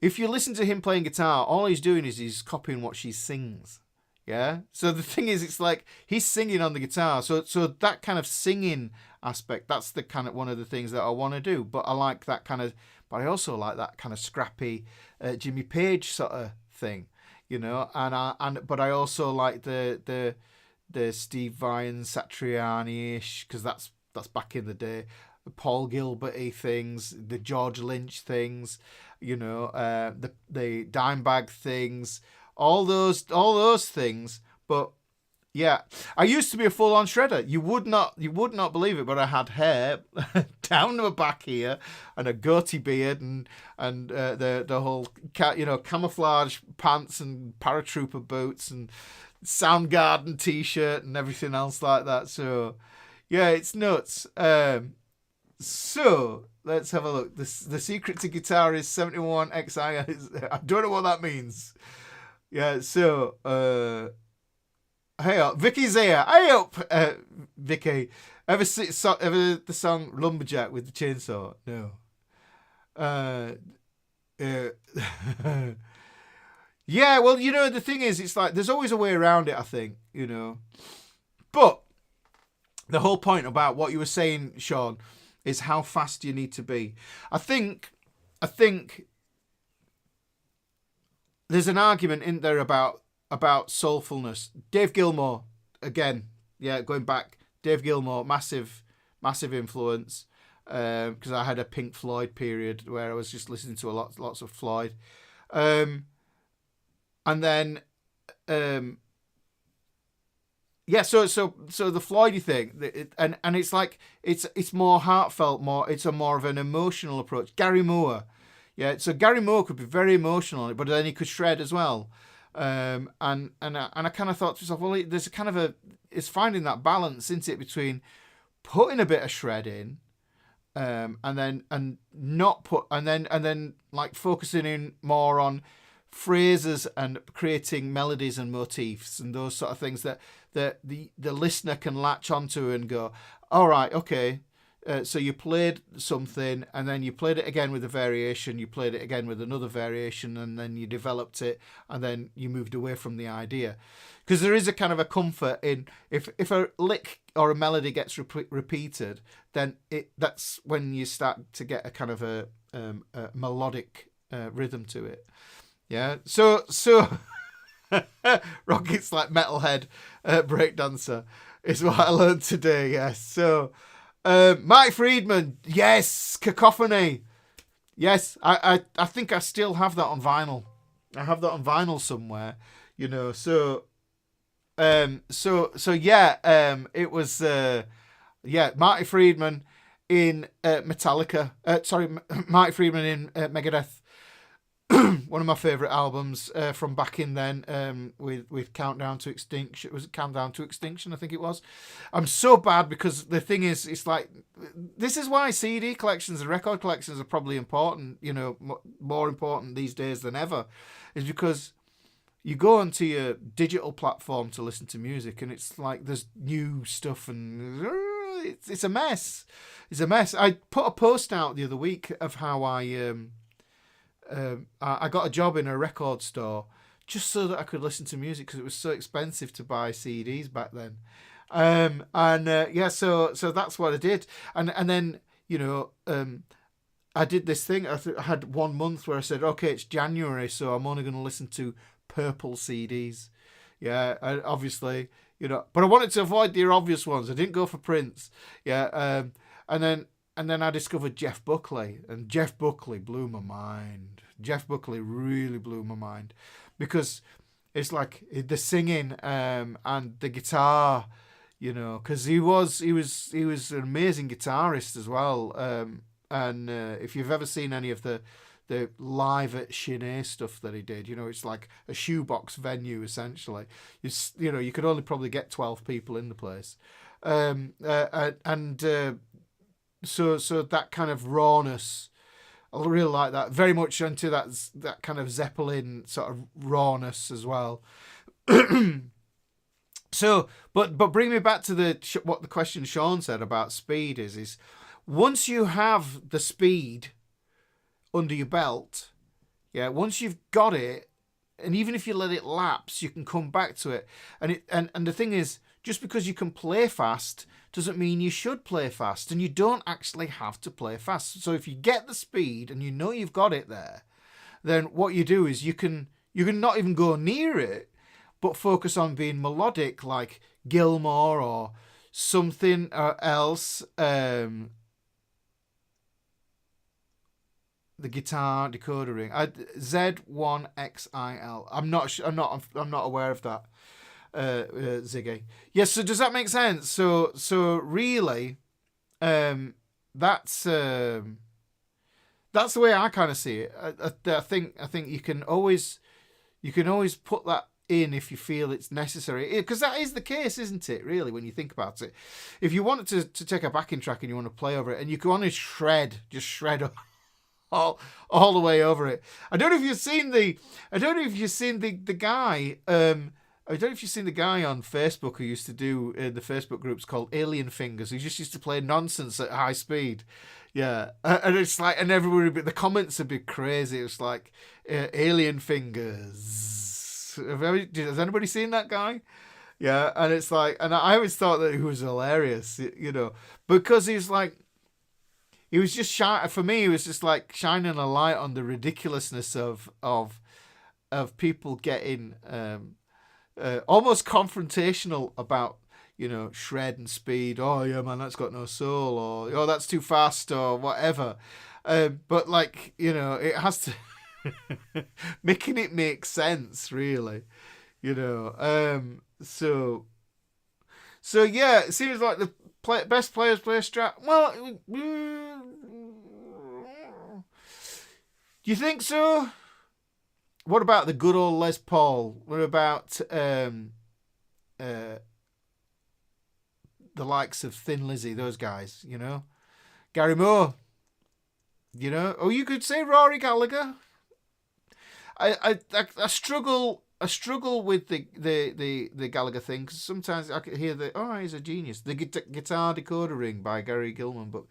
If you listen to him playing guitar, all he's doing is he's copying what she sings. Yeah. So the thing is, it's like he's singing on the guitar. So that kind of singing aspect, that's the kind of one of the things that I want to do. But I like that kind of, but I also like that kind of scrappy Jimmy Page sort of thing, you know. But I also like the Steve Vai Satriani-ish, because that's back in the day. The Paul Gilbert-y things, the George Lynch things, you know, the Dimebag things. All those things. But yeah, I used to be a full-on shredder. You would not believe it, but I had hair down my back here and a goatee beard and the whole camouflage pants and paratrooper boots and Soundgarden t-shirt and everything else like that. So yeah, it's nuts. So let's have a look. The secret to guitar is 71 XI. I don't know what that means. Yeah, so, hey up, Vicky's here. Hey up, Vicky. Ever the song Lumberjack with the chainsaw? No. Yeah, well, you know, the thing is, it's like, there's always a way around it, I think, you know. But the whole point about what you were saying, Sean, is how fast you need to be. I think there's an argument in there about soulfulness. Dave Gilmour, again, yeah, going back, Dave Gilmour, massive influence, because I had a Pink Floyd period where I was just listening to lots of Floyd, and then yeah, so the Floydy thing, and it's like it's more heartfelt, it's a more of an emotional approach. Gary Moore. Yeah, so Gary Moore could be very emotional, but then he could shred as well. And I kind of thought to myself, well, there's a kind of it's finding that balance, isn't it, between putting a bit of shred in, and then like focusing in more on phrases and creating melodies and motifs and those sort of things that the listener can latch onto and go, all right, okay. So you played something, and then you played it again with a variation, you played it again with another variation, and then you developed it, and then you moved away from the idea. Because there is a kind of a comfort in, if a lick or a melody gets repeated, then that's when you start to get a kind of a melodic rhythm to it. Yeah, so Rocket's like metalhead breakdancer is what I learned today, yes. So... Mike Friedman, yes, Cacophony, yes. I think I still have that on vinyl. I have that on vinyl somewhere, you know. So yeah. It was Marty Friedman in Metallica. Marty Friedman in Megadeth. One of my favourite albums from back in then, with Countdown to Extinction. Was it Countdown to Extinction? I think it was. I'm so bad because the thing is, it's like, this is why CD collections and record collections are probably important, you know, more important these days than ever, is because you go onto your digital platform to listen to music and it's like there's new stuff and it's a mess. It's a mess. I put a post out the other week of how I got a job in a record store just so that I could listen to music because it was so expensive to buy CDs back then. So that's what I did. And then, you know, I did this thing. I had 1 month where I said, okay, it's January, so I'm only going to listen to purple CDs. Yeah, obviously, but I wanted to avoid the obvious ones. I didn't go for Prince. Yeah, and then I discovered Jeff Buckley, and Jeff Buckley blew my mind. Jeff Buckley really blew my mind because it's like the singing and the guitar, because he was an amazing guitarist as well. And if you've ever seen any of the live at Chennai stuff that he did, it's like a shoebox venue essentially. You could only probably get 12 people in the place, so that kind of rawness, I really like that. Very much into that kind of Zeppelin sort of rawness as well. So, but bring me back to what the question Sean said about speed is once you have the speed under your belt, yeah, once you've got it, and even if you let it lapse, you can come back to it. And the thing is, just because you can play fast doesn't mean you should play fast, and you don't actually have to play fast. So if you get the speed and you know you've got it there, then what you do is you can not even go near it, but focus on being melodic, like Gilmour or something else. The guitar decoder ring, Z1XIL. I'm not aware of that. Ziggy. Yes. So does that make sense? So really, that's the way I kind of see it. I think you can always put that in if you feel it's necessary, because that is the case, isn't it? Really, when you think about it, if you wanted to take a backing track and you want to play over it, and you can only shred all the way over it. I don't know if you've seen the guy. I don't know if you've seen the guy on Facebook who used to do the Facebook groups called Alien Fingers, who just used to play nonsense at high speed. Yeah, and it's like, and everybody, the comments would be crazy. It was like Alien Fingers. Has anybody seen that guy? Yeah, and it's like, and I always thought that he was hilarious, because he was like, he was just shy. For me, he was just like shining a light on the ridiculousness of people getting almost confrontational about shred and speed. Oh yeah, man, that's got no soul, or oh, that's too fast, or whatever. But like it has to making it make sense, really. So yeah, it seems like the best players play Strat. Well, do you think so? What about the good old Les Paul? What about the likes of Thin Lizzy? Those guys, Gary Moore. Oh, you could say Rory Gallagher. I struggle with the Gallagher thing, because sometimes I could hear he's a genius. The guitar decoder ring by Gary Gilman, but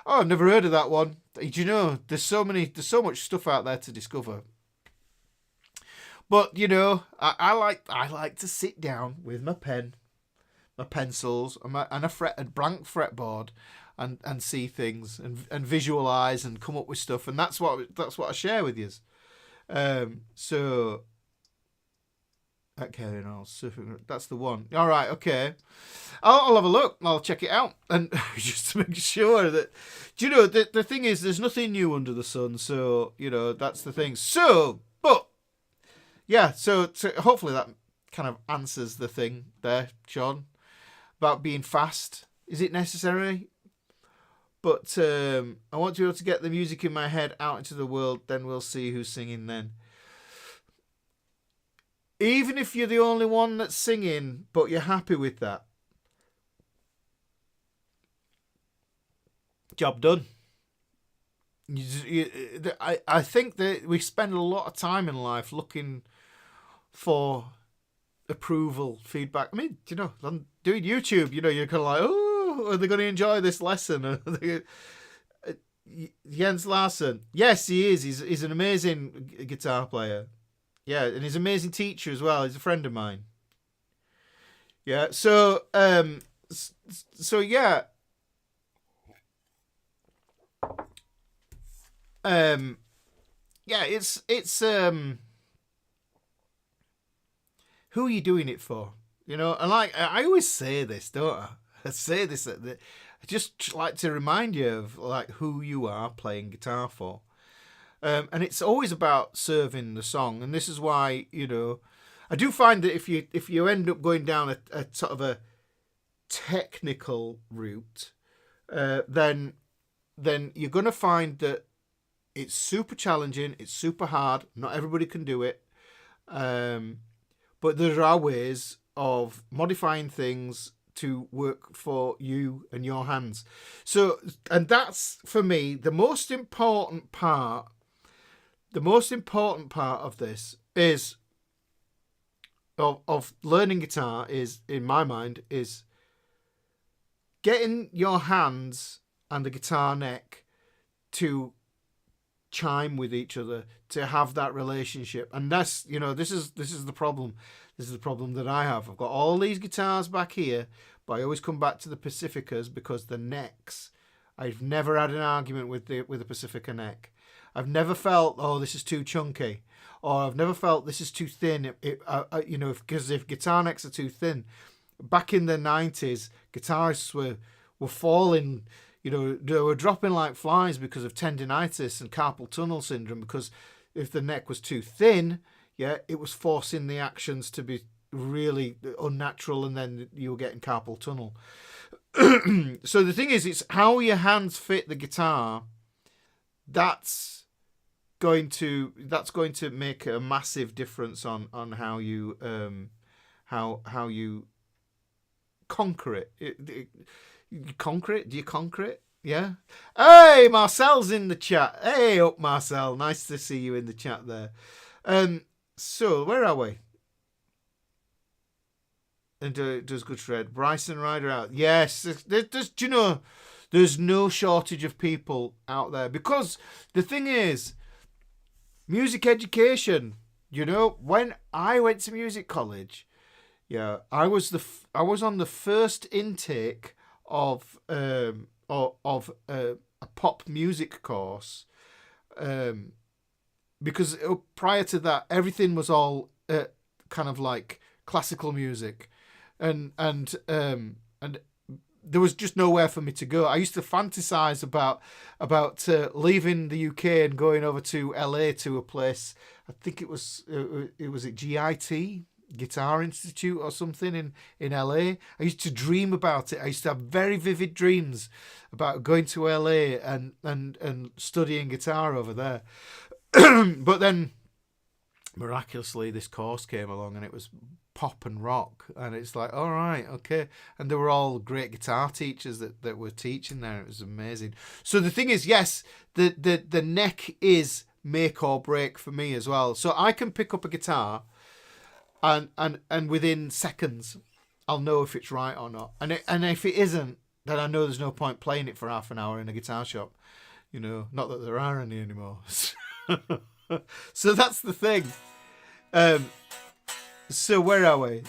I've never heard of that one. There's so much stuff out there to discover. But I like to sit down with my pen, my pencils, and a blank fretboard, and see things and visualize and come up with stuff, and that's what I share with you. So. Okay, no, that's the one. All right, okay. I'll have a look. I'll check it out, and just to make sure that, the thing is, there's nothing new under the sun. So that's the thing. So, but yeah, so hopefully that kind of answers the thing there, Sean, about being fast. Is it necessary? But I want to be able to get the music in my head out into the world. Then we'll see who's singing then. Even if you're the only one that's singing, but you're happy with that, job done. I think that we spend a lot of time in life looking for approval, feedback. I mean, I'm doing YouTube, you're kind of like, oh, are they going to enjoy this lesson? Jens Larsen, yes, he is. He's an amazing guitar player. Yeah, and he's an amazing teacher as well. He's a friend of mine. Yeah, so yeah. yeah, it's who are you doing it for? You know, and like I always say this, don't I? I say this I just like to remind you of like who you are playing guitar for. And it's always about serving the song, and this is why, you know, I do find that if you end up going down a sort of a technical route, then you're going to find that it's super challenging, it's super hard. Not everybody can do it, but there are ways of modifying things to work for you and your hands. So, and that's for me the most important part. The most important part of this is of learning guitar is, in my mind, is getting your hands and the guitar neck to chime with each other, to have that relationship. And that's, you know, this is the problem. This is the problem that I have. I've got all these guitars back here, but I always come back to the Pacificas because the necks. I've never had an argument with the Pacifica neck. I've never felt, oh, this is too chunky, or I've never felt this is too thin. You know, because if guitar necks are too thin, back in the 90s, guitarists were falling. You know, they were dropping like flies because of tendinitis and carpal tunnel syndrome. Because if the neck was too thin, yeah, it was forcing the actions to be really unnatural, and then you were getting carpal tunnel. So the thing is, it's how your hands fit the guitar. That's going to make a massive difference on how you how you conquer it. You conquer it? Do you conquer it? Yeah. Hey, Marcel's in the chat. Hey, up Marcel. Nice to see you in the chat there. So where are we? And does good shred. Bryson Ryder out. Yes, there's do you know, there's no shortage of people out there, because the thing is, music education. You know, when I went to music college, yeah, I was on the first intake of a pop music course, because prior to that, everything was all kind of like classical music. And there was just nowhere for me to go. I used to fantasize about leaving the UK and going over to LA to a place. I think it was at GIT, Guitar Institute or something in LA. I used to dream about it. I used to have very vivid dreams about going to LA and studying guitar over there. But then miraculously this course came along and it was pop and rock, and it's like, all right, okay. And they were all great guitar teachers that were teaching there. It was amazing. So the thing is, yes, the neck is make or break for me as well. So I can pick up a guitar and within seconds I'll know if it's right or not. And if it isn't, then I know there's no point playing it for half an hour in a guitar shop. You know, not that there are any anymore. So that's the thing. So where are we?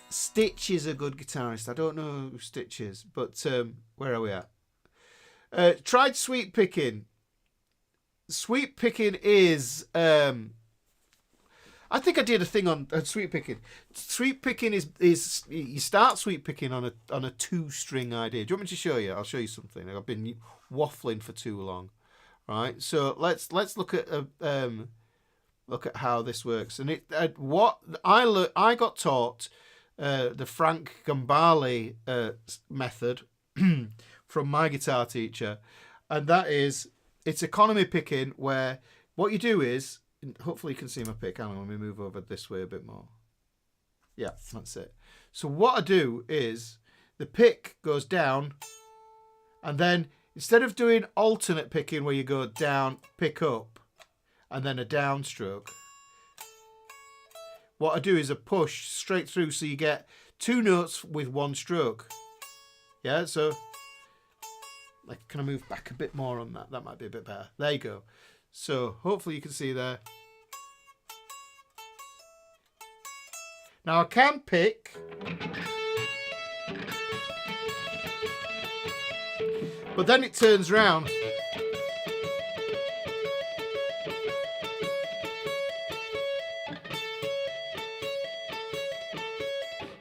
Stitch is a good guitarist. I don't know who Stitch is, but where are we at? Tried sweep picking. Sweep picking is... I think I did a thing on sweep picking. Sweep picking is you start sweep picking on a 2-string idea. Do you want me to show you? I'll show you something. I've been waffling for too long. Right, so let's look at how this works. And what I got taught the Frank Gambale method from my guitar teacher, and that is, it's economy picking, where what you do is, hopefully you can see my pick. Hang on, let me move over this way a bit more. Yeah, that's it. So what I do is the pick goes down, and then instead of doing alternate picking where you go down, pick up, and then a downstroke, what I do is a push straight through, so you get 2 notes with 1 stroke. Yeah, so like, can I move back a bit more on that? That might be a bit better. There you go. So hopefully you can see there. Now I can pick, but then it turns round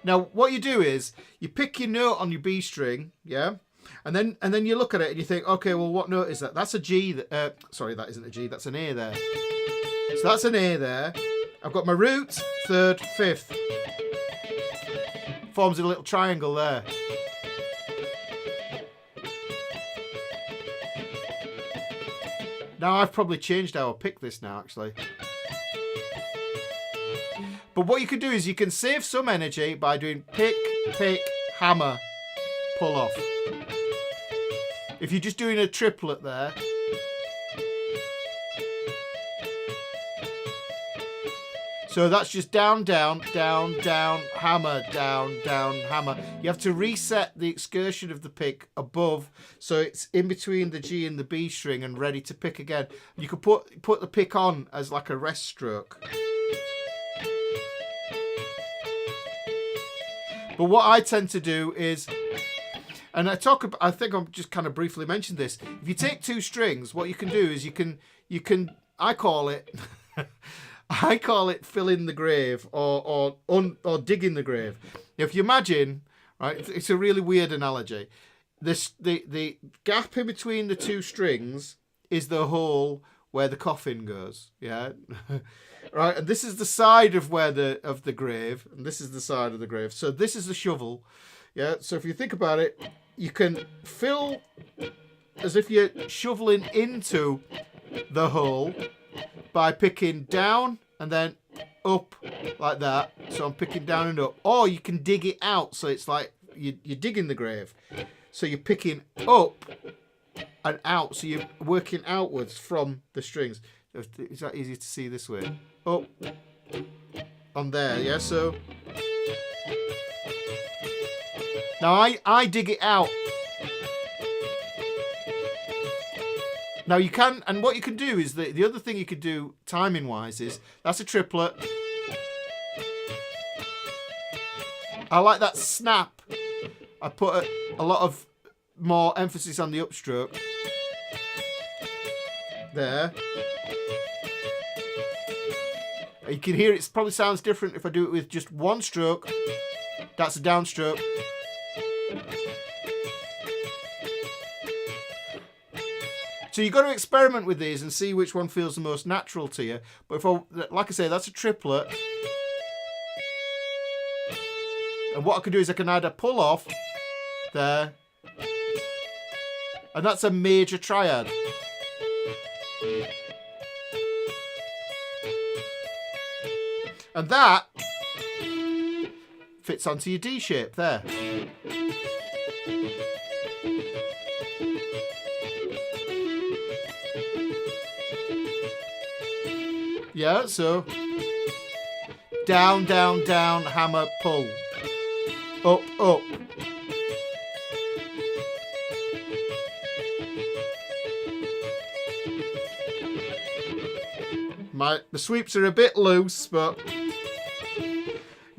Now, what you do is you pick your note on your B string, yeah, and then you look at it and you think, okay, well, what note is that? That's a G. Sorry, that isn't a G. That's an A there. So that's an A there. I've got my root, third, fifth. Forms a little triangle there. Now, I've probably changed how I pick this now, actually. But what you can do is you can save some energy by doing pick, pick, hammer, pull off. If you're just doing a triplet there. So that's just down, down, down, down, hammer, down, down, hammer. You have to reset the excursion of the pick above, so it's in between the G and the B string and ready to pick again. You could put the pick on as like a rest stroke. But what I tend to do is, and I think I've just kind of briefly mentioned this. If you take two strings, what you can do is you can I call it fill in the grave or dig in the grave. If you imagine, right, it's a really weird analogy. The gap in between the two strings is the hole where the coffin goes. Yeah. Right, and this is the side of the grave, and this is the side of the grave. So this is the shovel. Yeah. So if you think about it, you can fill as if you're shoveling into the hole by picking down and then up like that. So I'm picking down and up. Or you can dig it out, so it's like you're digging the grave. So you're picking up and out, so you're working outwards from the strings. Is that easy to see this way? Up on there, yeah. So now I dig it out. Now you can, and what you can do is the other thing you could do timing wise is that's a triplet. I like that snap. I put a lot of more emphasis on the upstroke there. You can hear it probably sounds different if I do it with just one stroke. That's a downstroke. So you've got to experiment with these and see which one feels the most natural to you. But like I say, that's a triplet. And what I can do is I can either pull off there, and that's a major triad. And that fits onto your D shape there. Yeah, so down, down, down, hammer, pull. Up, up. The sweeps are a bit loose, but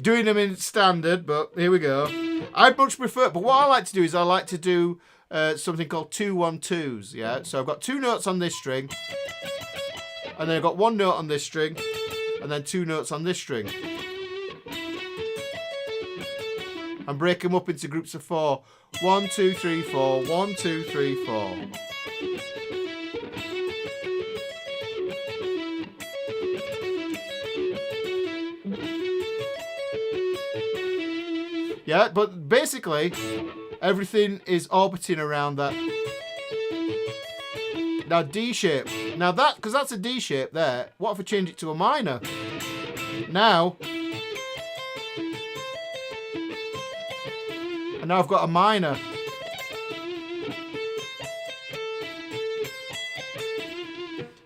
doing them in standard, but here we go. I'd much prefer, but what I like to do is I like to do something called 2-1-2s, yeah? So I've got two notes on this string, and then I've got one note on this string, and then two notes on this string. And break them up into groups of 4. 1, 2, 3, 4. 1, 2, 3, 4. Yeah, but basically, everything is orbiting around that. Now, D shape. Now that, because that's a D shape there, what if I change it to a minor? Now, and now I've got a minor.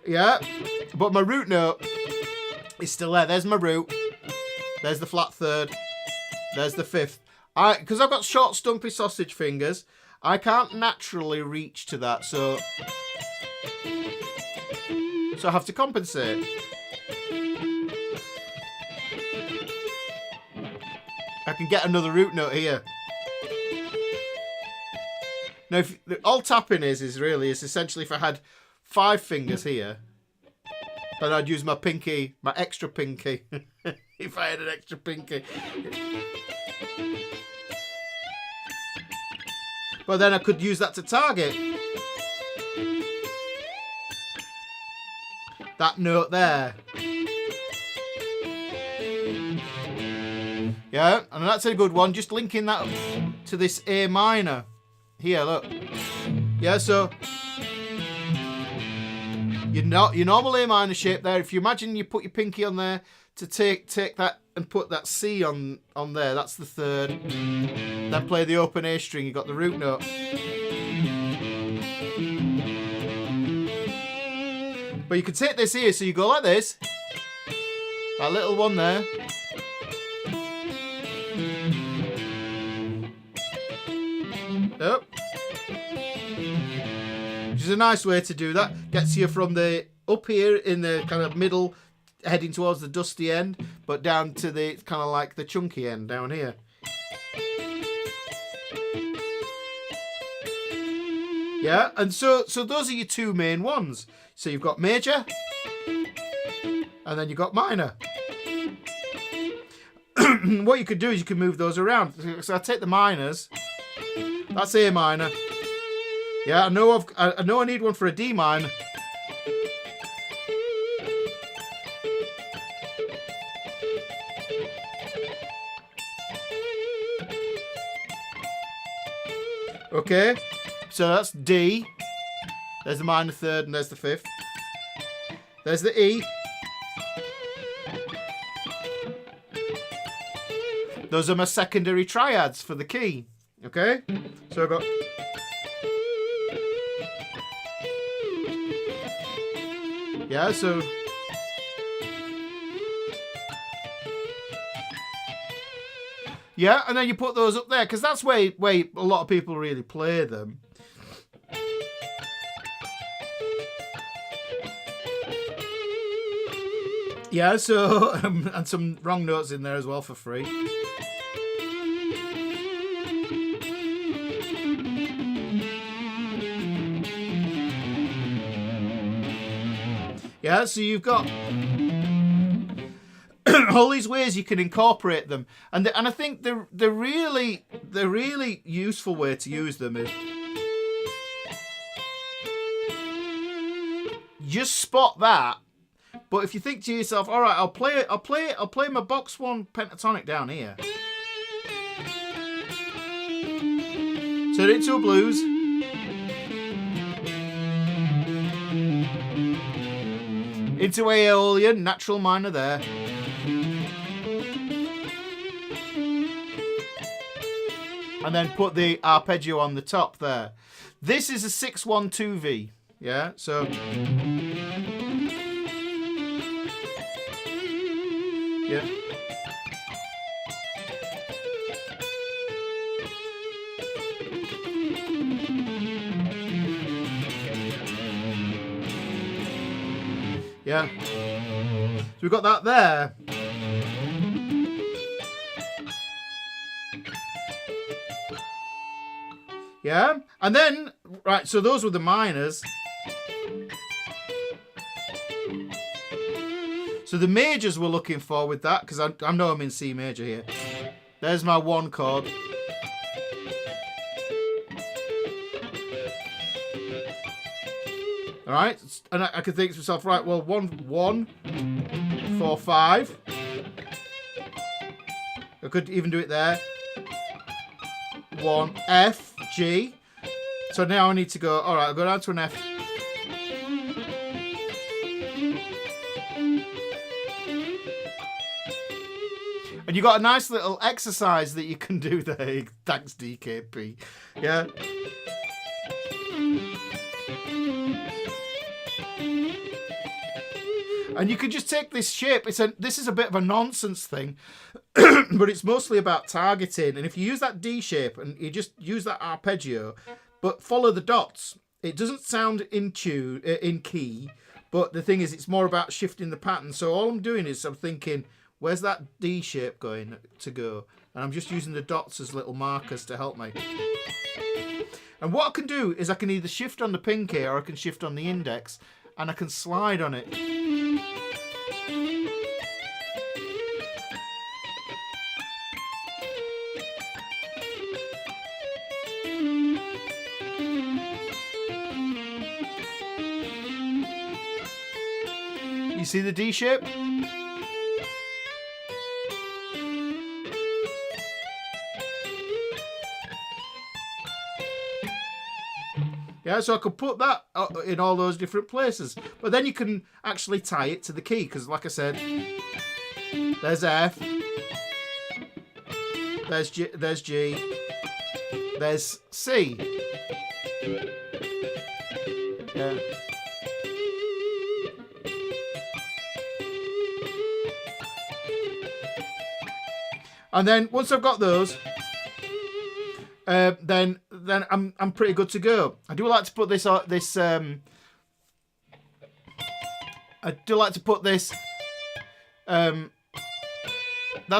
Yeah, but my root note is still there. There's my root. There's the flat third. There's the fifth. Because I've got short, stumpy sausage fingers, I can't naturally reach to that, so I have to compensate. I can get another root note here. Now, all tapping is essentially if I had 5 fingers here, then I'd use my pinky, my extra pinky, if I had an extra pinky. But then I could use that to target that note there. Yeah, and that's a good one. Just linking that up to this A minor. Here, look. Yeah, so your normal A minor shape there. If you imagine you put your pinky on there to take that and put that C on there, that's the third. Then play the open A string, you got the root note. But you can take this here, so you go like this. That little one there. Up. Which is a nice way to do that. Gets you from the up here in the kind of middle, heading towards the dusty end, but down to the kind of like the chunky end down here. Yeah, and so those are your two main ones. So you've got major, and then you've got minor. What you could do is you can move those around. So I take the minors. That's A minor. Yeah, I know I need one for a D minor. Okay, so that's D. There's the minor third and there's the fifth. There's the E. Those are my secondary triads for the key. Okay, so I've got... Yeah, so... Yeah, and then you put those up there, because that's where a lot of people really play them. Yeah, so... and some wrong notes in there as well for free. Yeah, so you've got all these ways you can incorporate them, and I think the really useful way to use them is just spot that. But if you think to yourself, all right, I'll play my box one pentatonic down here, turn it into a blues. Into Aeolian, natural minor there. And then put the arpeggio on the top there. This is a 6-1-2V. Yeah, so... Yeah. Yeah. So we've got that there. Yeah. And then, right, so those were the minors. So the majors we're looking for with that, because I know I'm in C major here. There's my one chord. All right, and I could think to myself, right, well, 1, 4, 5. I could even do it there. 1, F, G. So now I need to go, all right, I'll go down to an F. And you got a nice little exercise that you can do there. Thanks, DKP. Yeah. And you can just take this shape. This is a bit of a nonsense thing, but it's mostly about targeting. And if you use that D shape and you just use that arpeggio, but follow the dots, it doesn't sound in tune, in key. But the thing is, it's more about shifting the pattern. So all I'm doing is I'm thinking, where's that D shape going to go? And I'm just using the dots as little markers to help me. And what I can do is I can either shift on the pinky or I can shift on the index, and I can slide on it. You see the D shape? Yeah, so I could put that in all those different places. But then you can actually tie it to the key, because like I said, there's F, there's G, there's C. Yeah. And then once I've got those, then I'm pretty good to go. I do like to put this that's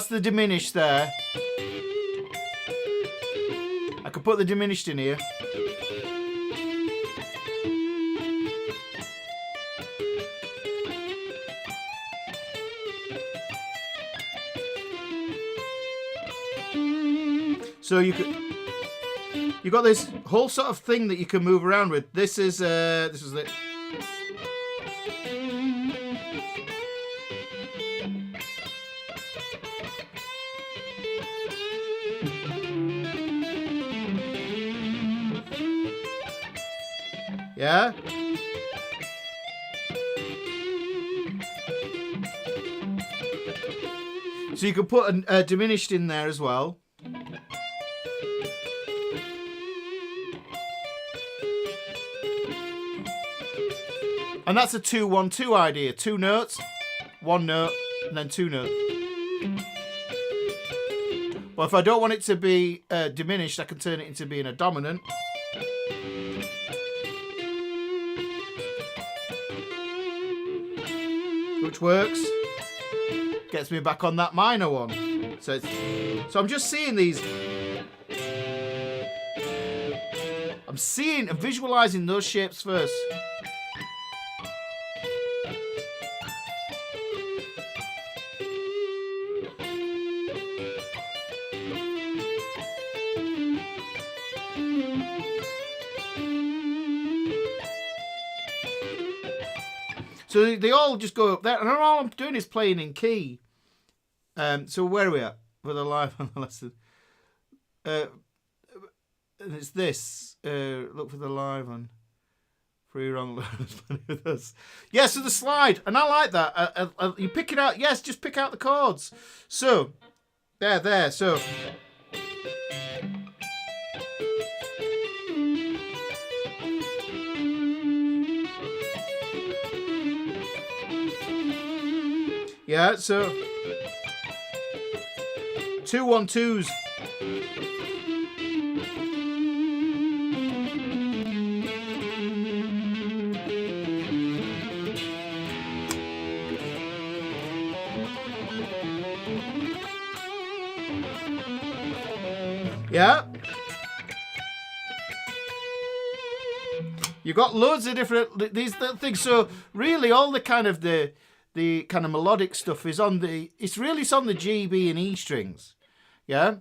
the diminished there. I could put the diminished in here. So you've got this whole sort of thing that you can move around with. This is it. Yeah. So you can put a diminished in there as well. And that's a 2-1-2 idea. 2 notes, 1 note, and then 2 notes. Well, if I don't want it to be diminished, I can turn it into being a dominant. Which works. Gets me back on that minor one. So I'm just seeing these. I'm visualizing those shapes first. So they all just go up there, and all I'm doing is playing in key. So where are we at for the live on the lesson? And it's this. Look for the live on. Free wrong with us. Yeah, so the slide, and I like that. You pick it out. Yes, just pick out the chords. So there. So. Yeah, so 2-1-2s. Yeah. You've got loads of different these things. So really all the kind of melodic stuff is on the G, B, and E strings. Yeah.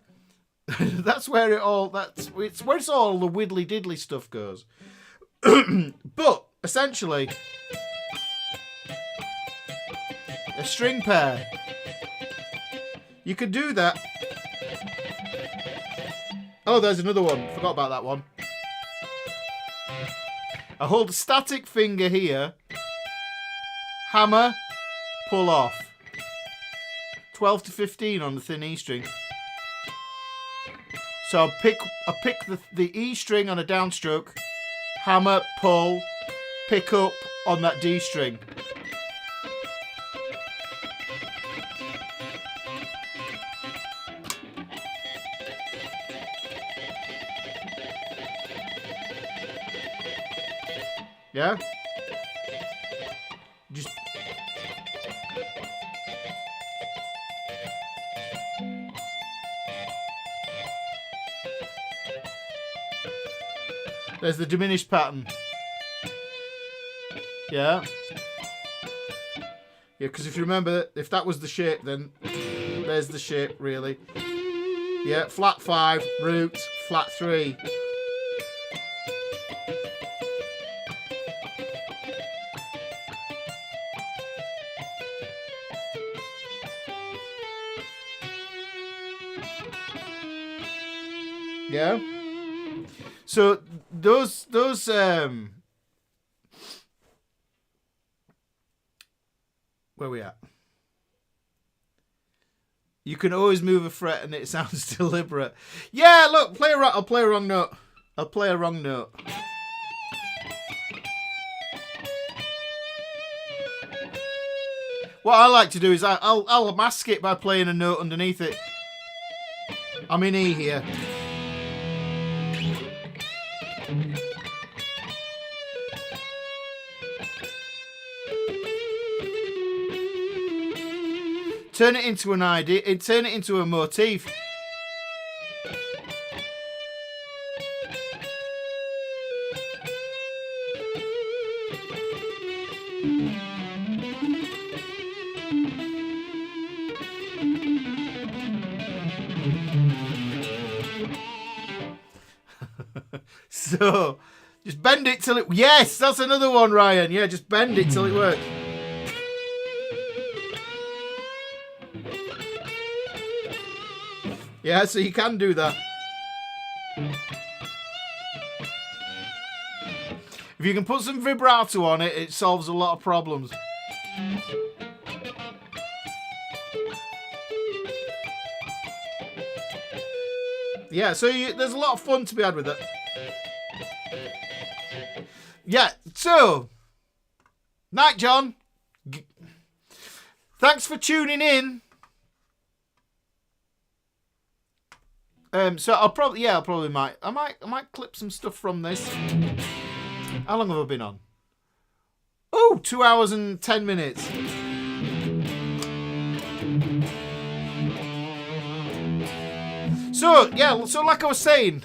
That's where it's where all the widdly diddly stuff goes. But essentially a string pair. You could do that. Oh, there's another one. Forgot about that one. I hold a static finger here. Hammer. Pull off. 12 to 15 on the thin E string. So I pick the E string on a downstroke, hammer, pull, pick up on that D string. Yeah? Just there's the diminished pattern. Yeah. Yeah, because if you remember, if that was the shape, then there's the shape, really. Yeah, flat 5, root, flat 3. Yeah. So those where we at? You can always move a fret and it sounds deliberate. Yeah, look, I'll play a wrong note. I'll play a wrong note. What I like to do is I'll mask it by playing a note underneath it. I'm in E here. Turn it into an idea. Turn it into a motif. So, just bend it till it... Yes, that's another one, Ryan. Yeah, just bend it till it works. Yeah, so you can do that. If you can put some vibrato on it, it solves a lot of problems. Yeah, so there's a lot of fun to be had with it. Yeah, so, night, John. Thanks for tuning in. So I might clip some stuff from this. How long have I been on? Oh, 2 hours and 10 minutes. So yeah, so like I was saying,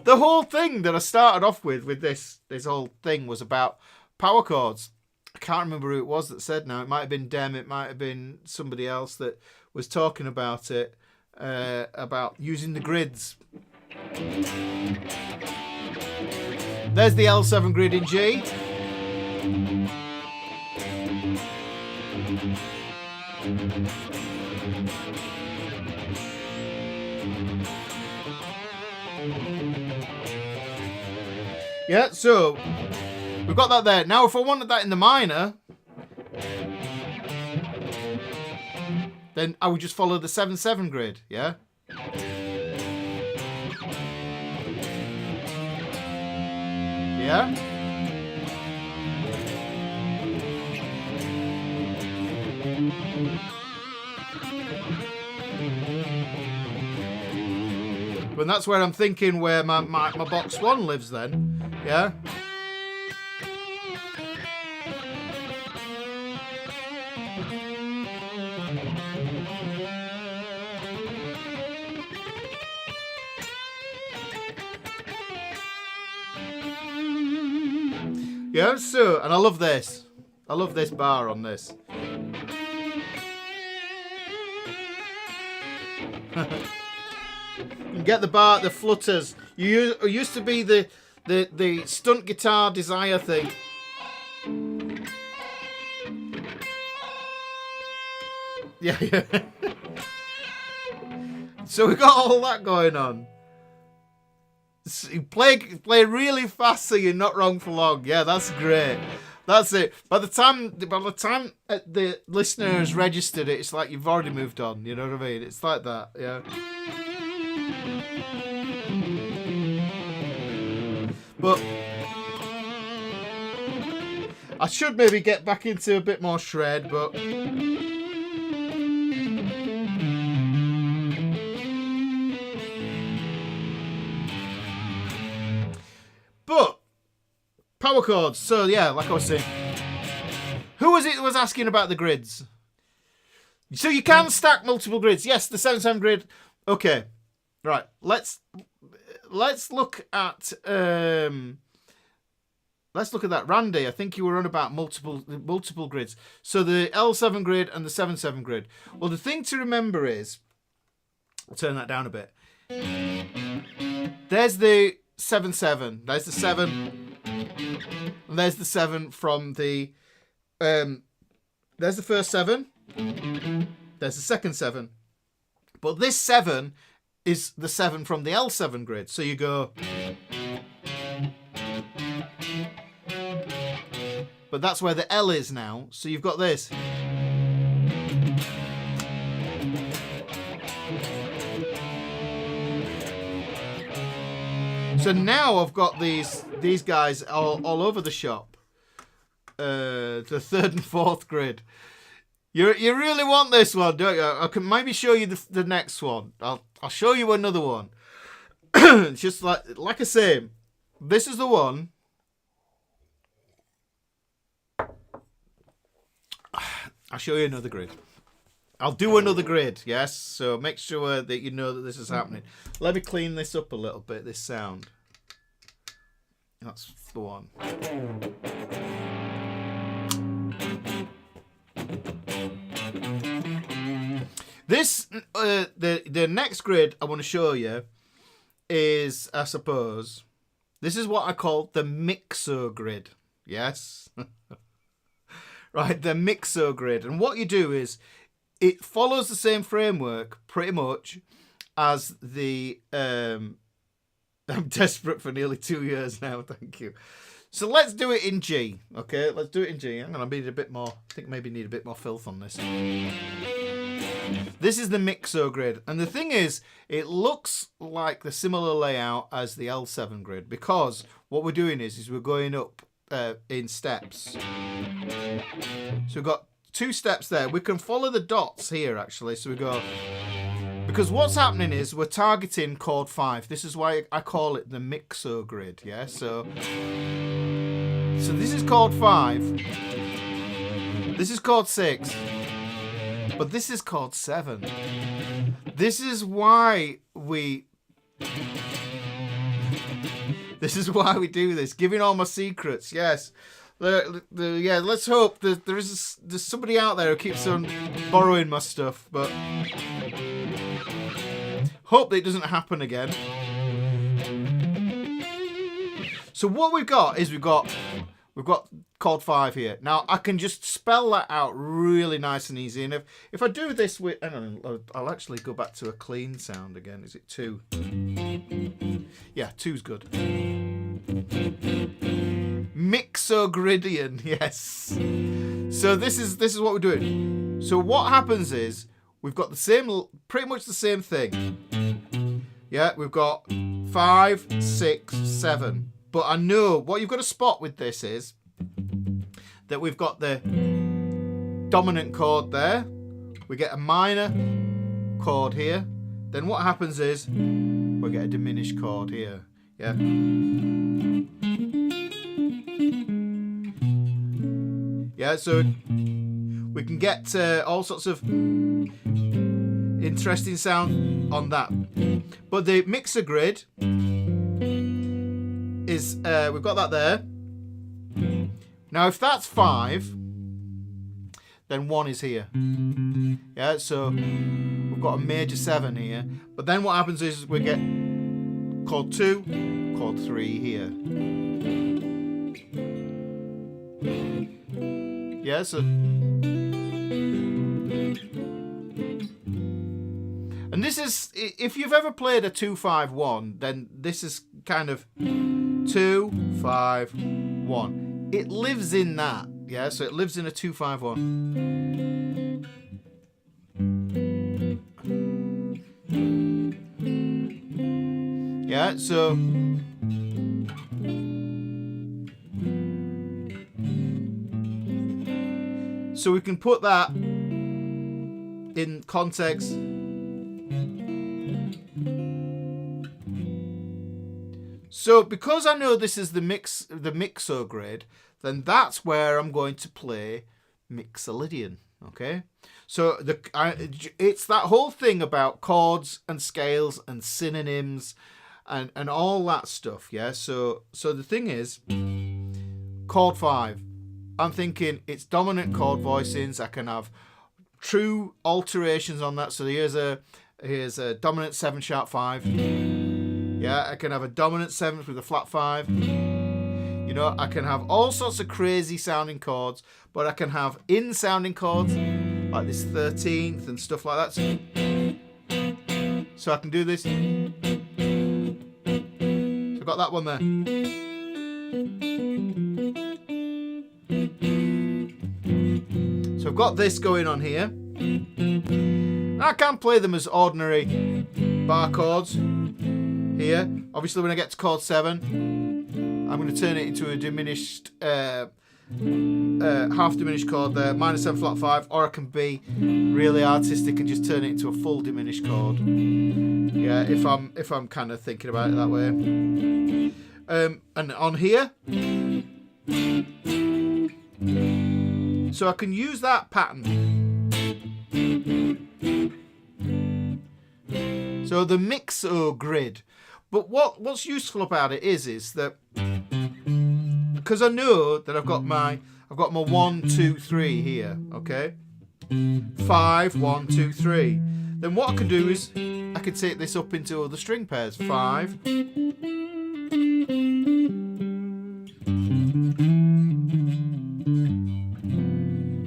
the whole thing that I started off with this whole thing was about power chords. I can't remember who it was that said now. It might have been Dem. It might have been somebody else that was talking about it. About using the grids. There's the L7 grid in G. Yeah, so we've got that there. Now if I wanted that in the minor, then I would just follow the 7/7 grid, yeah? Yeah? But that's where I'm thinking where my box 1 lives then, yeah? Yeah, so, and I love this. I love this bar on this. You get the bar, the flutters. It used to be the stunt guitar desire thing. Yeah, yeah. So we got all that going on. Play really fast so you're not wrong for long. Yeah, that's great. That's it. By the time the listener has registered it, it's like you've already moved on. You know what I mean? It's like that. Yeah. But I should maybe get back into a bit more shred, but. But power chords. So yeah, like I was saying, who was it that was asking about the grids? So you can stack multiple grids. Yes, the 7/7 grid. Okay, right. Let's look at that, Randy. I think you were on about multiple grids. So the L7 grid and the 7/7 grid. Well, the thing to remember is, I'll turn that down a bit. There's the 7/7. There's the 7. And there's the 7 from the. There's the first 7. There's the second 7. But this 7 is the 7 from the L7 grid. So you go... But that's where the L is now. So you've got this. So now I've got these guys all over the shop. The 3rd and 4th grid. You really want this one, don't you? I can maybe show you the next one. I'll show you another one. It's just like I say, this is the one. I'll show you another grid. I'll do another grid, yes? So make sure that you know that this is happening. Let me clean this up a little bit, this sound. That's the one. This, the next grid I want to show you is, I suppose, this is what I call the Mixo grid. Yes? Right, the Mixo grid. And what you do is, it follows the same framework pretty much as the... I'm desperate for nearly 2 years now, thank you. So let's do it in G, okay? Let's do it in G. I'm going to need a bit more, I think maybe need a bit more filth on this. This is the Mixo grid. And the thing is, it looks like the similar layout as the L7 grid, because what we're doing is we're going up in steps. So we've got 2 steps there. We can follow the dots here, actually. So we go... Because what's happening is we're targeting chord 5. This is why I call it the Mixo grid, yeah? So this is chord 5. This is chord 6. But this is chord 7. This is why we... This is why we do this. Giving all my secrets, yes. Yeah, let's hope that there's somebody out there who keeps on borrowing my stuff, but hope that it doesn't happen again. So what we've got is we've got chord 5 here. Now I can just spell that out really nice and easy. And if I do this with, hang on, I'll actually go back to a clean sound again. Is it 2? Yeah, 2's good. Mixolydian, yes. So this is what we're doing. So what happens is we've got the same, pretty much the same thing. Yeah, we've got 5, 6, 7. But I know what you've got to spot with this is that we've got the dominant chord there. We get a minor chord here. Then what happens is we get a diminished chord here. Yeah. Yeah, so we can get all sorts of interesting sound on that. But the mixer grid is, we've got that there. Now if that's 5, then 1 is here. Yeah, so we've got a major 7 here. But then what happens is we get chord 2, chord 3 here. Yeah, so... And this is, if you've ever played a 2-5-1, then this is kind of 2, 5, 1. It lives in that, yeah. So it lives in a 2-5-1. Yeah, so we can put that in context. So because I know this is the Mixo grid, then that's where I'm going to play Mixolydian. Okay, so it's that whole thing about chords and scales and synonyms and all that stuff. Yeah. So the thing is, chord 5. I'm thinking it's dominant chord voicings. I can have true alterations on that. So here's a dominant 7 sharp 5. Yeah, I can have a dominant 7th with a flat 5. You know, I can have all sorts of crazy sounding chords, but I can have in sounding chords like this 13th and stuff like that. So I can do this. So I've got that one there. So I've got this going on here. I can play them as ordinary bar chords here. Obviously when I get to chord 7, I'm going to turn it into a diminished, half diminished chord there, minor 7 flat 5, or I can be really artistic and just turn it into a full diminished chord. Yeah, if I'm kind of thinking about it that way. And on here, so I can use that pattern. So the Mixo grid. But what's useful about it is that because I know that I've got my 1, 2, 3 here, okay? 5, 1, 2, 3. Then what I can do is I can take this up into other string pairs. 5.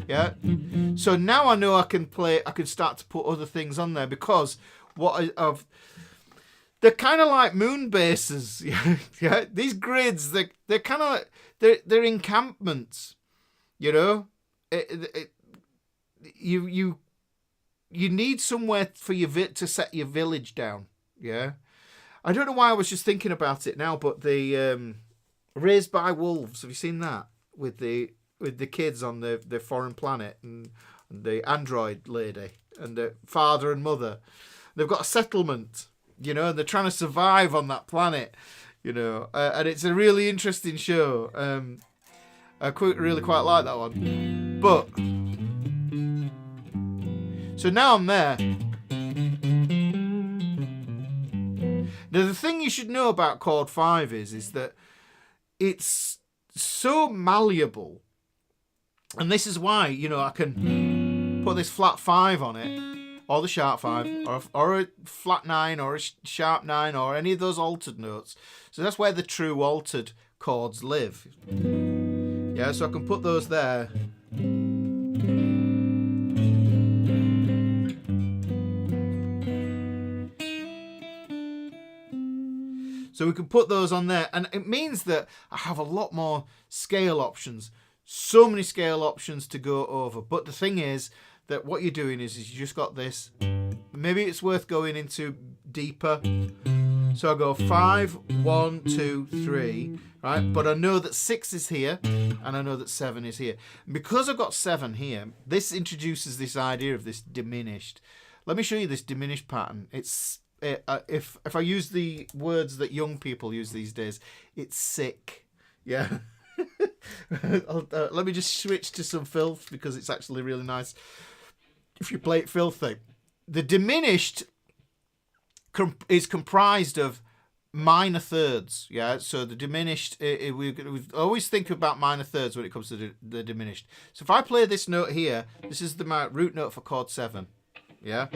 Yeah. So now I know I can start to put other things on there because they're kind of like moon bases. Yeah. These grids, they're kind of they're encampments. You know, you need somewhere for to set your village down. Yeah. I don't know why I was just thinking about it now, but the Raised by Wolves. Have you seen that with the kids on the foreign planet and the android lady and the father and mother? They've got a settlement, you know, and they're trying to survive on that planet, you know, and it's a really interesting show. I really quite like that one. But so now I'm there. Now the thing you should know about chord 5 is that it's so malleable. And this is why, you know, I can put this flat 5 on it, or the sharp 5, or a flat 9, or a sharp 9, or any of those altered notes. So that's where the true altered chords live. Yeah, so I can put those there. So we can put those on there, and it means that I have a lot more scale options. So many scale options to go over. But the thing is that what you're doing is you just got this. Maybe it's worth going into deeper. So I go 5, 1, 2, 3, right? But I know that 6 is here, and I know that 7 is here. And because I've got 7 here, this introduces this idea of this diminished. Let me show you this diminished pattern. It's if I use the words that young people use these days, it's sick. Yeah. Let me just switch to some filth because it's actually really nice if you play it filthy. The diminished is comprised of minor thirds. Yeah, so the diminished, we always think about minor thirds when it comes to the diminished. So if I play this note here, this is my root note for chord 7. Yeah,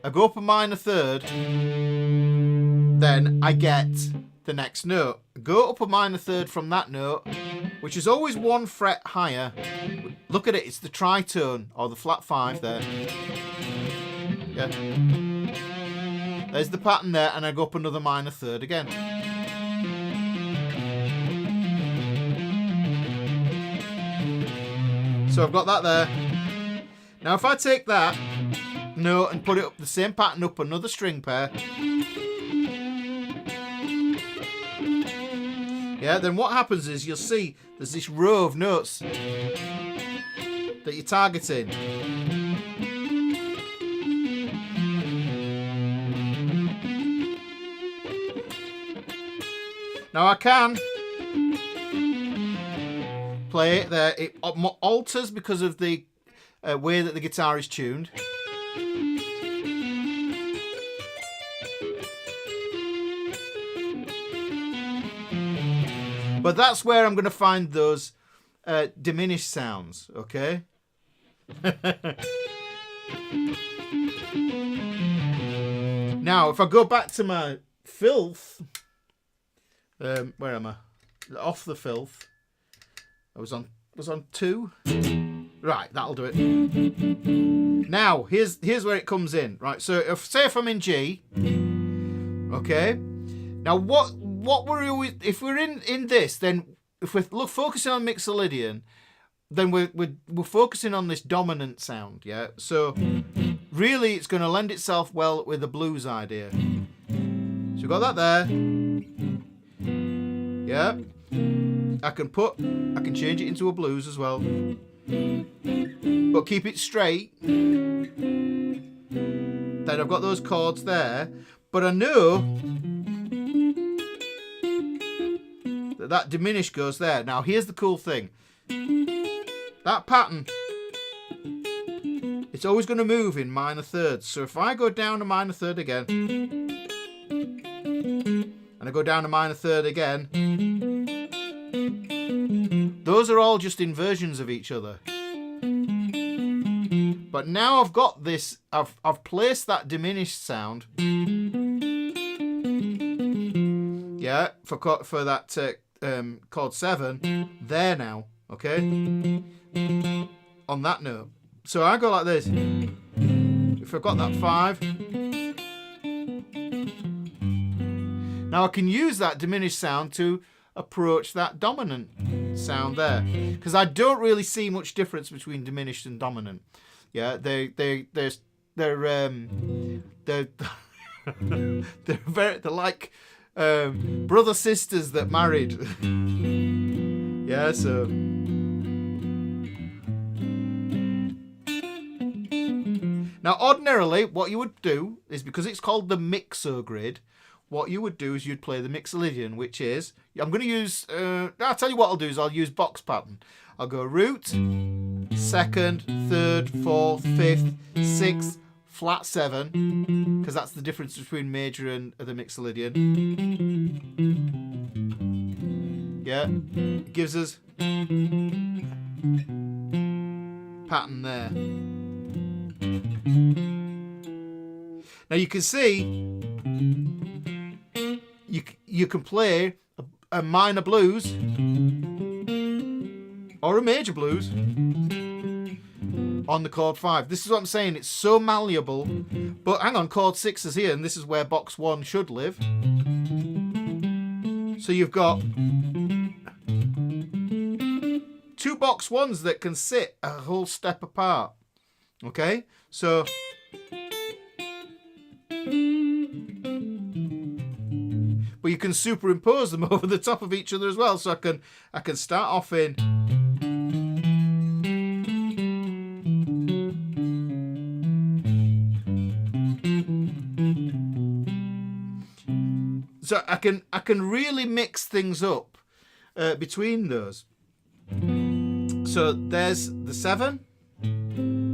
I go up a minor third, then I get the next note. Go up a minor third from that note, which is always 1 fret higher. Look at it, it's the tritone, or the flat 5 there. Yeah. There's the pattern there, and I go up another minor third again. So I've got that there. Now if I take that note and put it up the same pattern up another string pair, yeah, then what happens is you'll see there's this row of notes that you're targeting. Now I can play it there. It alters because of the way that the guitar is tuned. But that's where I'm going to find those diminished sounds, okay? Now, if I go back to my filth, where am I? Off the filth. I was on 2. Right, that'll do it. Now, here's where it comes in. Right, so if I'm in G, okay. Now, if we're in this, then if we're focusing on Mixolydian, then we're focusing on this dominant sound, yeah. So really, it's going to lend itself well with the blues idea. So we've got that there, yeah. I can change it into a blues as well, but keep it straight. Then I've got those chords there, but I know that diminished goes there. Now here's the cool thing. That pattern, it's always going to move in minor thirds. So if I go down a minor third again, and I go down a minor third again, those are all just inversions of each other. But now I've got this, I've placed that diminished sound, yeah, for that chord 7 there now, okay, on that note. So I go like this. If I've got that 5, now I can use that diminished sound to approach that dominant sound there, because I don't really see much difference between diminished and dominant. Yeah, they're like brother sisters that married. Yeah, so now ordinarily what you would do is, because it's called the mixo grid, what you would do is you'd play the Mixolydian, which is, I'm going to use, I'll tell you what I'll do is I'll use box pattern. I'll go root, 2nd, 3rd, 4th, 5th, 6th, flat 7, because that's the difference between major and the Mixolydian. Yeah, it gives us pattern there. Now you can see, you can play a minor blues or a major blues on the chord 5. This is what I'm saying, it's so malleable. But hang on, chord 6 is here, and this is where box 1 should live. So you've got 2 box 1s that can sit a whole step apart. Okay, so but you can superimpose them over the top of each other as well. So I can start off in, so I can really mix things up between those. So there's the 7,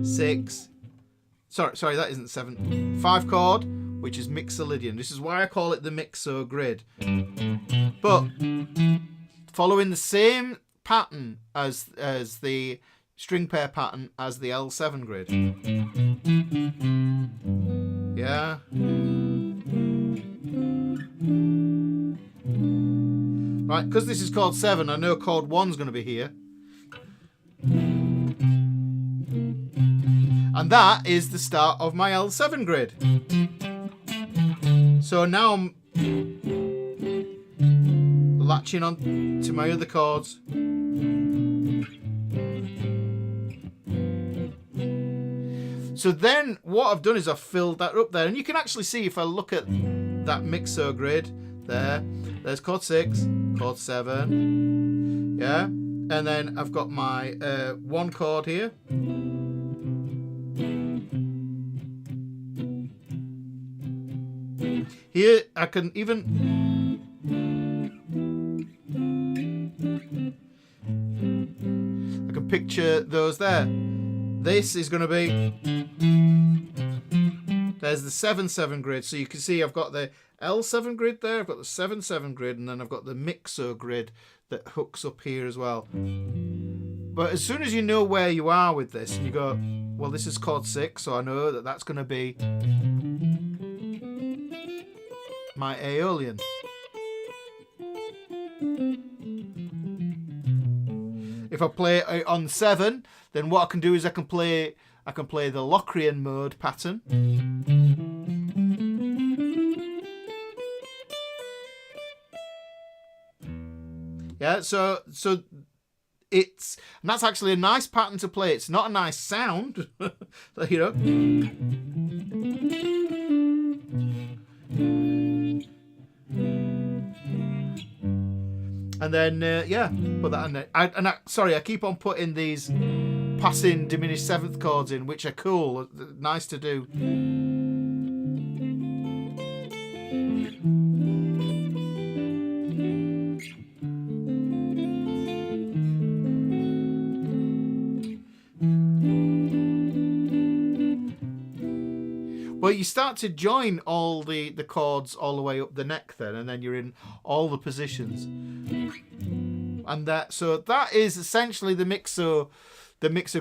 6. Sorry, that isn't 7. 5 chord, which is Mixolydian. This is why I call it the Mixo grid. But following the same pattern as the string pair pattern as the L7 grid. Yeah. Right, because this is chord 7, I know chord 1's going to be here. And that is the start of my L7 grid. So now I'm latching on to my other chords. So then what I've done is I've filled that up there. And you can actually see, if I look at that mixo grid there, there's chord 6, chord 7, yeah, and then I've got my 1 chord here. Here I can even picture those there. This is going to be, there's the 7/7 grid, so you can see I've got the L7 grid there, I've got the 7/7 grid, and then I've got the mixo grid that hooks up here as well. But as soon as you know where you are with this, and you go, well, this is chord 6, so I know that that's going to be my Aeolian. If I play it on 7, then what I can do is I can play the Locrian mode pattern. Yeah, so and that's actually a nice pattern to play. It's not a nice sound, you know. And then put that in there. Sorry, I keep on putting these passing diminished 7th chords in, which are cool, nice to do. Well, you start to join all the chords all the way up the neck then, and then you're in all the positions. And that is essentially the mixo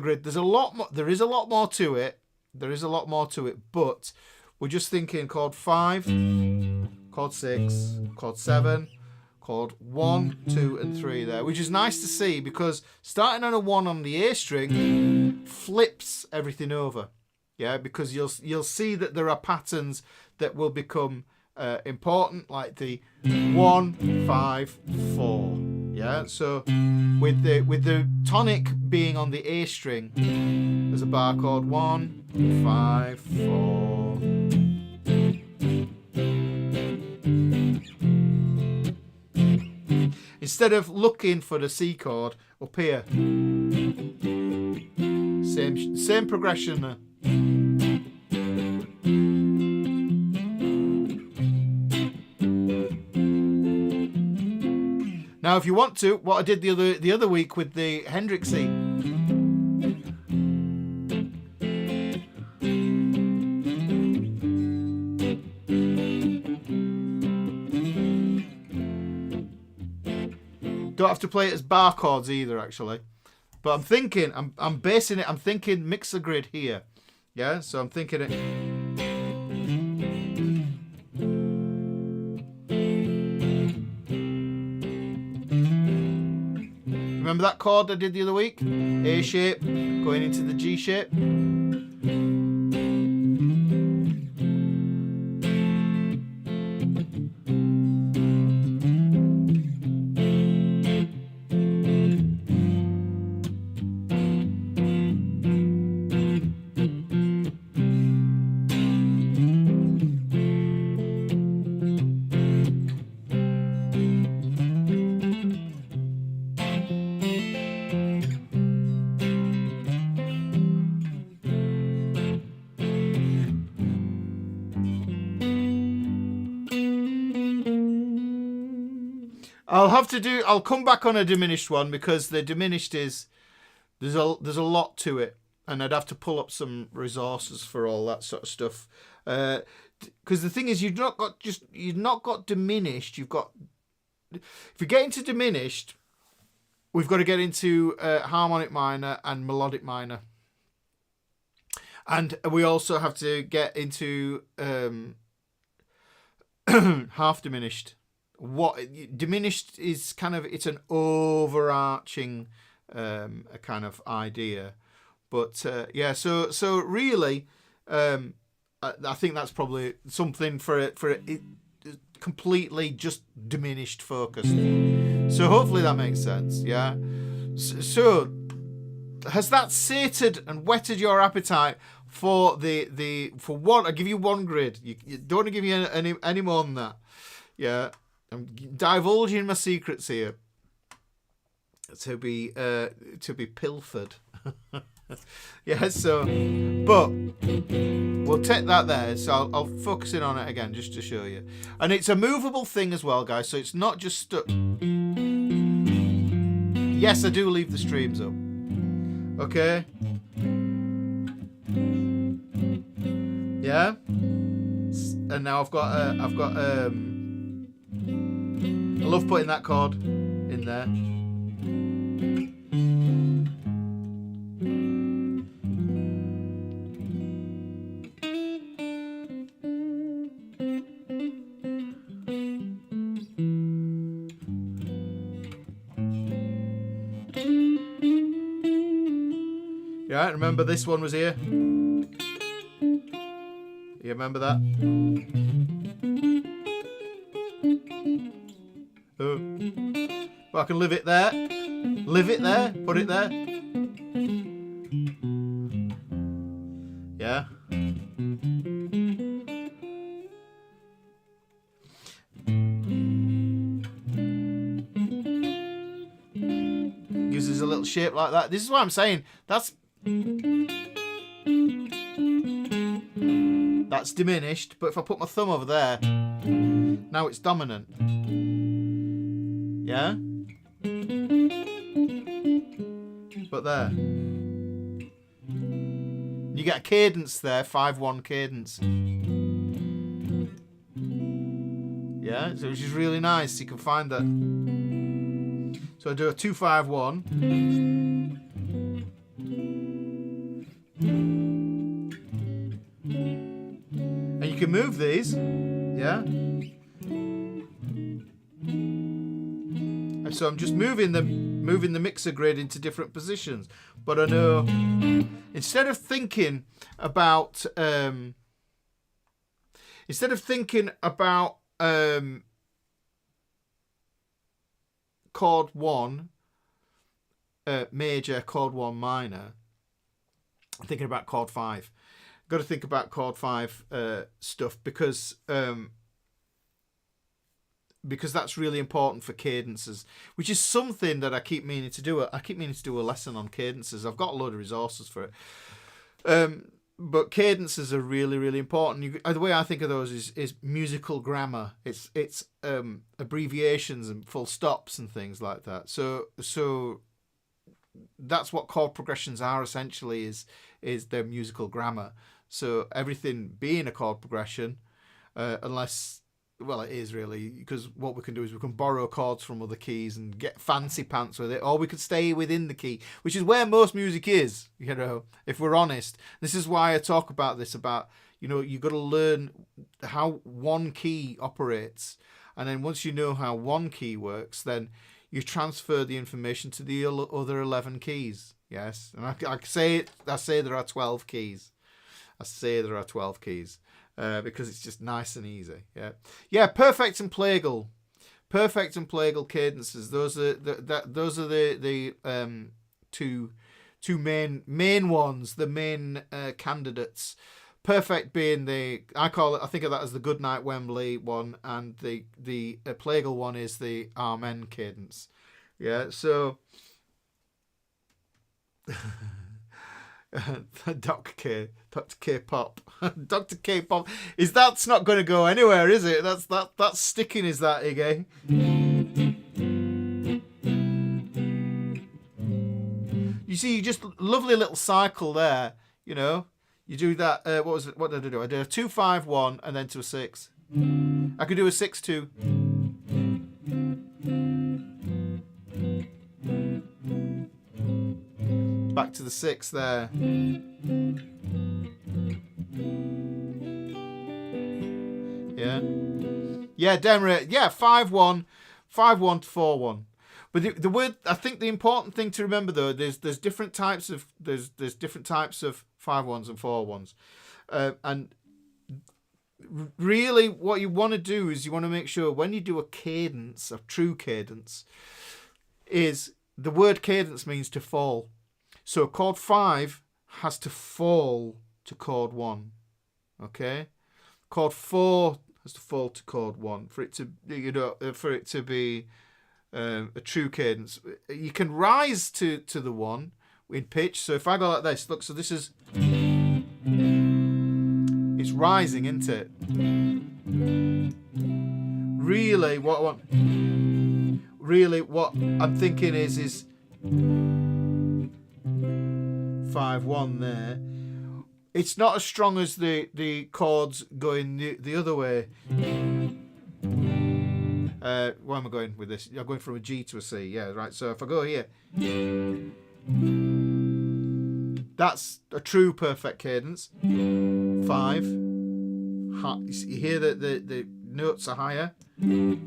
grid. There is a lot more to it. But we're just thinking chord 5, chord 6, chord 7, chord 1, 2, and 3 there, which is nice to see because starting on a 1 on the A string flips everything over. Yeah, because you'll see that there are patterns that will become important, like the 1, 5, 4. Yeah, so with the tonic being on the A string, there's a bar chord 1, 5, 4. Instead of looking for the C chord up here, same progression there. Now, if you want to, what I did the other week with the Hendrixy. Don't have to play it as bar chords either, actually. But I'm thinking, I'm basing it, I'm thinking mixer grid here. Yeah, so I'm thinking it. Remember that chord I did the other week? A shape, going into the G shape. I'll come back on a diminished one because the diminished is there's a lot to it, and I'd have to pull up some resources for all that sort of stuff. Because the thing is, you've not got diminished. You've got, if you get into diminished, we've got to get into harmonic minor and melodic minor, and we also have to get into half diminished. What diminished is kind of, it's an overarching a kind of idea, but yeah. So really, I think that's probably something for it completely just diminished focus. So hopefully that makes sense. Yeah. So has that sated and whetted your appetite for for one? I give you one grid. You don't want to give you any more than that. Yeah. I'm divulging my secrets here to be pilfered. Yeah, so, but we'll take that there. So I'll focus in on it again just to show you. And it's a movable thing as well, guys. So it's not just stuck. Yes, I do leave the streams up. Okay. Yeah. And now I've got I love putting that chord in there. Yeah, remember this one was here? You remember that? Oh. Well, I can live it there. Live it there. Put it there. Yeah. Gives us a little shape like that. This is what I'm saying. That's diminished, but if I put my thumb over there, now it's dominant. Yeah? But there. You get a cadence there, 5/1 cadence. Yeah, so which is really nice. You can find that. So I do a 2/5/1. And you can move these. Yeah. And so I'm just moving the mixer grid into different positions. But I know instead of thinking about chord 1 major, chord 1 minor, I'm thinking about chord 5. I've got to think about chord 5 stuff because that's really important for cadences, which is something that I keep meaning to do. I keep meaning to do a lesson on cadences. I've got a load of resources for it. But cadences are really, really important. The way I think of those is musical grammar. It's abbreviations and full stops and things like that. So that's what chord progressions are essentially, is their musical grammar. So everything being a chord progression, unless... Well, it is really, because what we can do is we can borrow chords from other keys and get fancy pants with it, or we could stay within the key, which is where most music is, you know, if we're honest. This is why I talk about this, about, you know, you've got to learn how one key operates. And then once you know how one key works, then you transfer the information to the other 11 keys. Yes. And I say there are 12 keys. I say there are 12 keys. Because it's just nice and easy. Yeah. Perfect and Plagal cadences. Those are the two main ones, the main candidates. Perfect being I think of that as the Goodnight Wembley one, and the Plagal one is the Amen cadence. Yeah. So. Dr. K-pop. Dr. K-pop. That's not going to go anywhere, is it? That's sticking, is that, Iggy? You see, you just lovely little cycle there, you know. You do that, what did I do? I did a 2/5/1 and then to a 6. I could do a 6/2. Back to the 6 there. Yeah, Demerit. Yeah, 5/1 to 4/1. But the word, I think the important thing to remember though, there's different types of 5/1s and 4/1s, and really what you want to do is you want to make sure when you do a cadence, a true cadence, is the word cadence means to fall. So chord 5 has to fall to chord 1. Okay? Chord 4 has to fall to chord 1 for it to, be a true cadence. You can rise to the 1 in pitch. So if I go like this, look, so this is, it's rising, isn't it? Really what I'm thinking is 5/1 there. It's not as strong as the chords going the other way. Where am I going with this? I'm going from a G to a C. Yeah, right. So if I go here, that's a true perfect cadence. 5. You hear that the notes are higher, the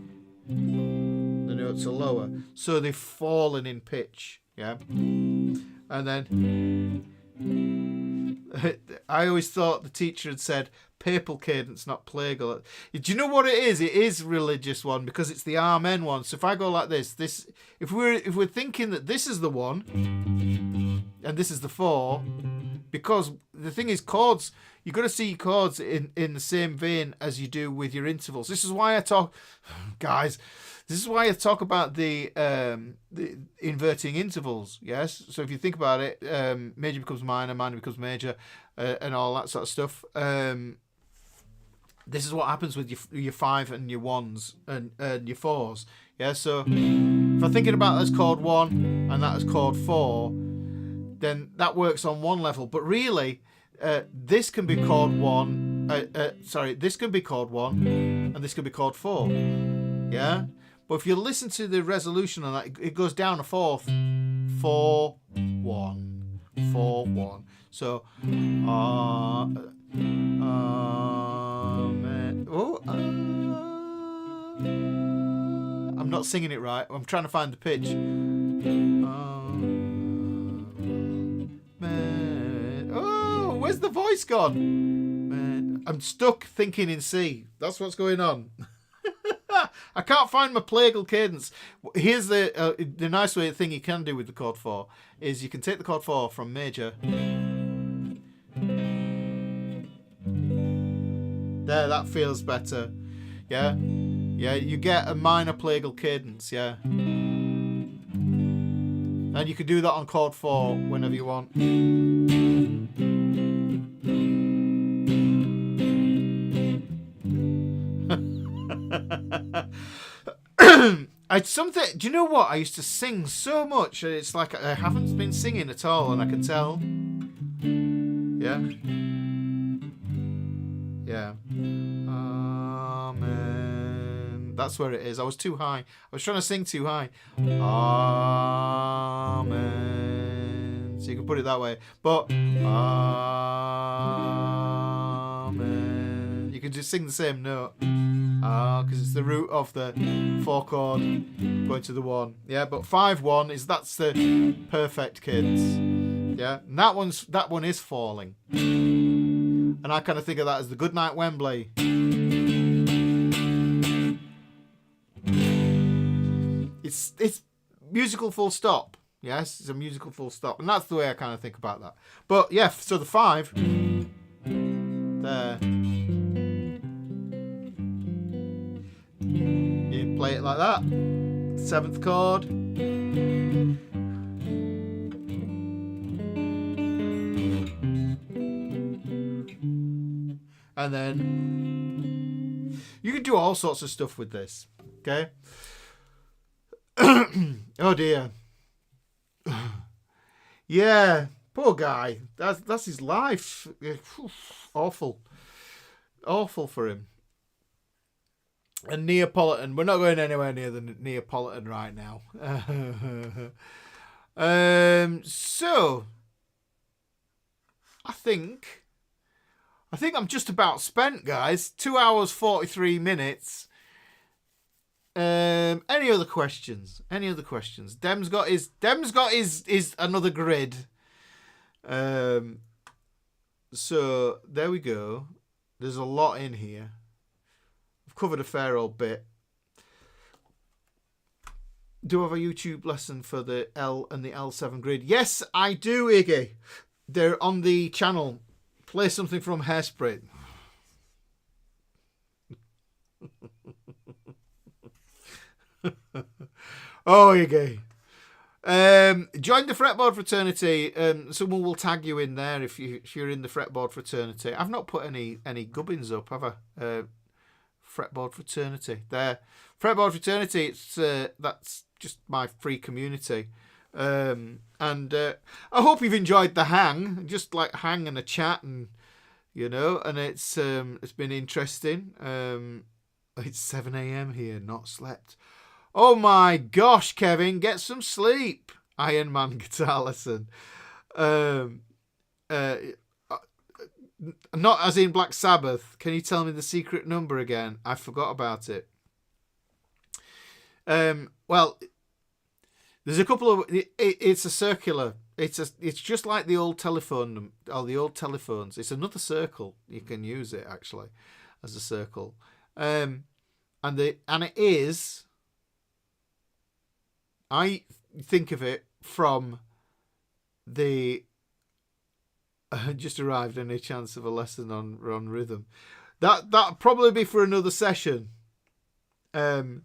notes are lower, so they've fallen in pitch. Yeah. And then I always thought the teacher had said papal cadence, not plagal. Do you know what it is? It is religious one because it's the amen one. So if I go like this, if we're thinking that this is the 1 and this is the 4, because the thing is, chords, you've got to see chords in the same vein as you do with your intervals. This is why I talk, guys. This is why I talk about the inverting intervals. Yes, so if you think about it, major becomes minor, minor becomes major, and all that sort of stuff. This is what happens with your 5 and your 1s and your 4s. Yeah, so if I'm thinking about that as chord 1 and that as chord 4, then that works on one level. But really, this can be chord 1. This can be chord 1, and this can be chord 4. Yeah. But if you listen to the resolution on that, it goes down a fourth. 4, 1, 4, 1. So, I'm not singing it right. I'm trying to find the pitch. Oh, where's the voice gone? I'm stuck thinking in C. That's what's going on. I can't find my plagal cadence. Here's the nice thing you can do with the chord 4 is you can take the chord 4 from major. There, that feels better. Yeah, yeah. You get a minor plagal cadence. Yeah, and you can do that on chord 4 whenever you want. Do you know what? I used to sing so much, and it's like I haven't been singing at all, and I can tell. Yeah. Yeah. Amen. That's where it is. I was too high. I was trying to sing too high. Amen. So you can put it that way. But amen. You can just sing the same note. Because it's the root of the 4 chord going to the 1. Yeah, but 5-1 that's the perfect cadence. Yeah, and that one is falling. And I kind of think of that as the Goodnight Wembley. It's musical full stop. Yes, it's a musical full stop, and that's the way I kind of think about that. But yeah, so the 5 there. You play it like that. 7th chord. And then you can do all sorts of stuff with this. Okay. Oh dear. Yeah, poor guy. That's his life. Awful for him. And Neapolitan. We're not going anywhere near the Neapolitan right now. So I think I'm just about spent, guys. 2 hours 43 minutes. Any other questions? Dem's got his another grid. So there we go. There's a lot in here. I've covered a fair old bit. Do I have a YouTube lesson for the L and the L7 grid? Yes, I do, Iggy. They're on the channel. Play something from Hairspray. Oh, Iggy. Join the fretboard fraternity. Someone will tag you in there if you're in the fretboard fraternity. I've not put any gubbins up, have I? Fretboard fraternity. There. Fretboard fraternity, that's just my free community. And I hope you've enjoyed the hang. Just like hang and a chat, and and it's been interesting. It's 7 a.m. here, not slept. Oh my gosh, Kevin, get some sleep. Iron Man guitar lesson. Not as in Black Sabbath. Can you tell me the secret number again? I forgot about it. Well, There's a couple of. It's a circular. It's just like the old telephone or the old telephones. It's another circle. You can use it actually as a circle, and it is. I think of it from the. Just arrived. Any chance of a lesson on rhythm? That'll probably be for another session. The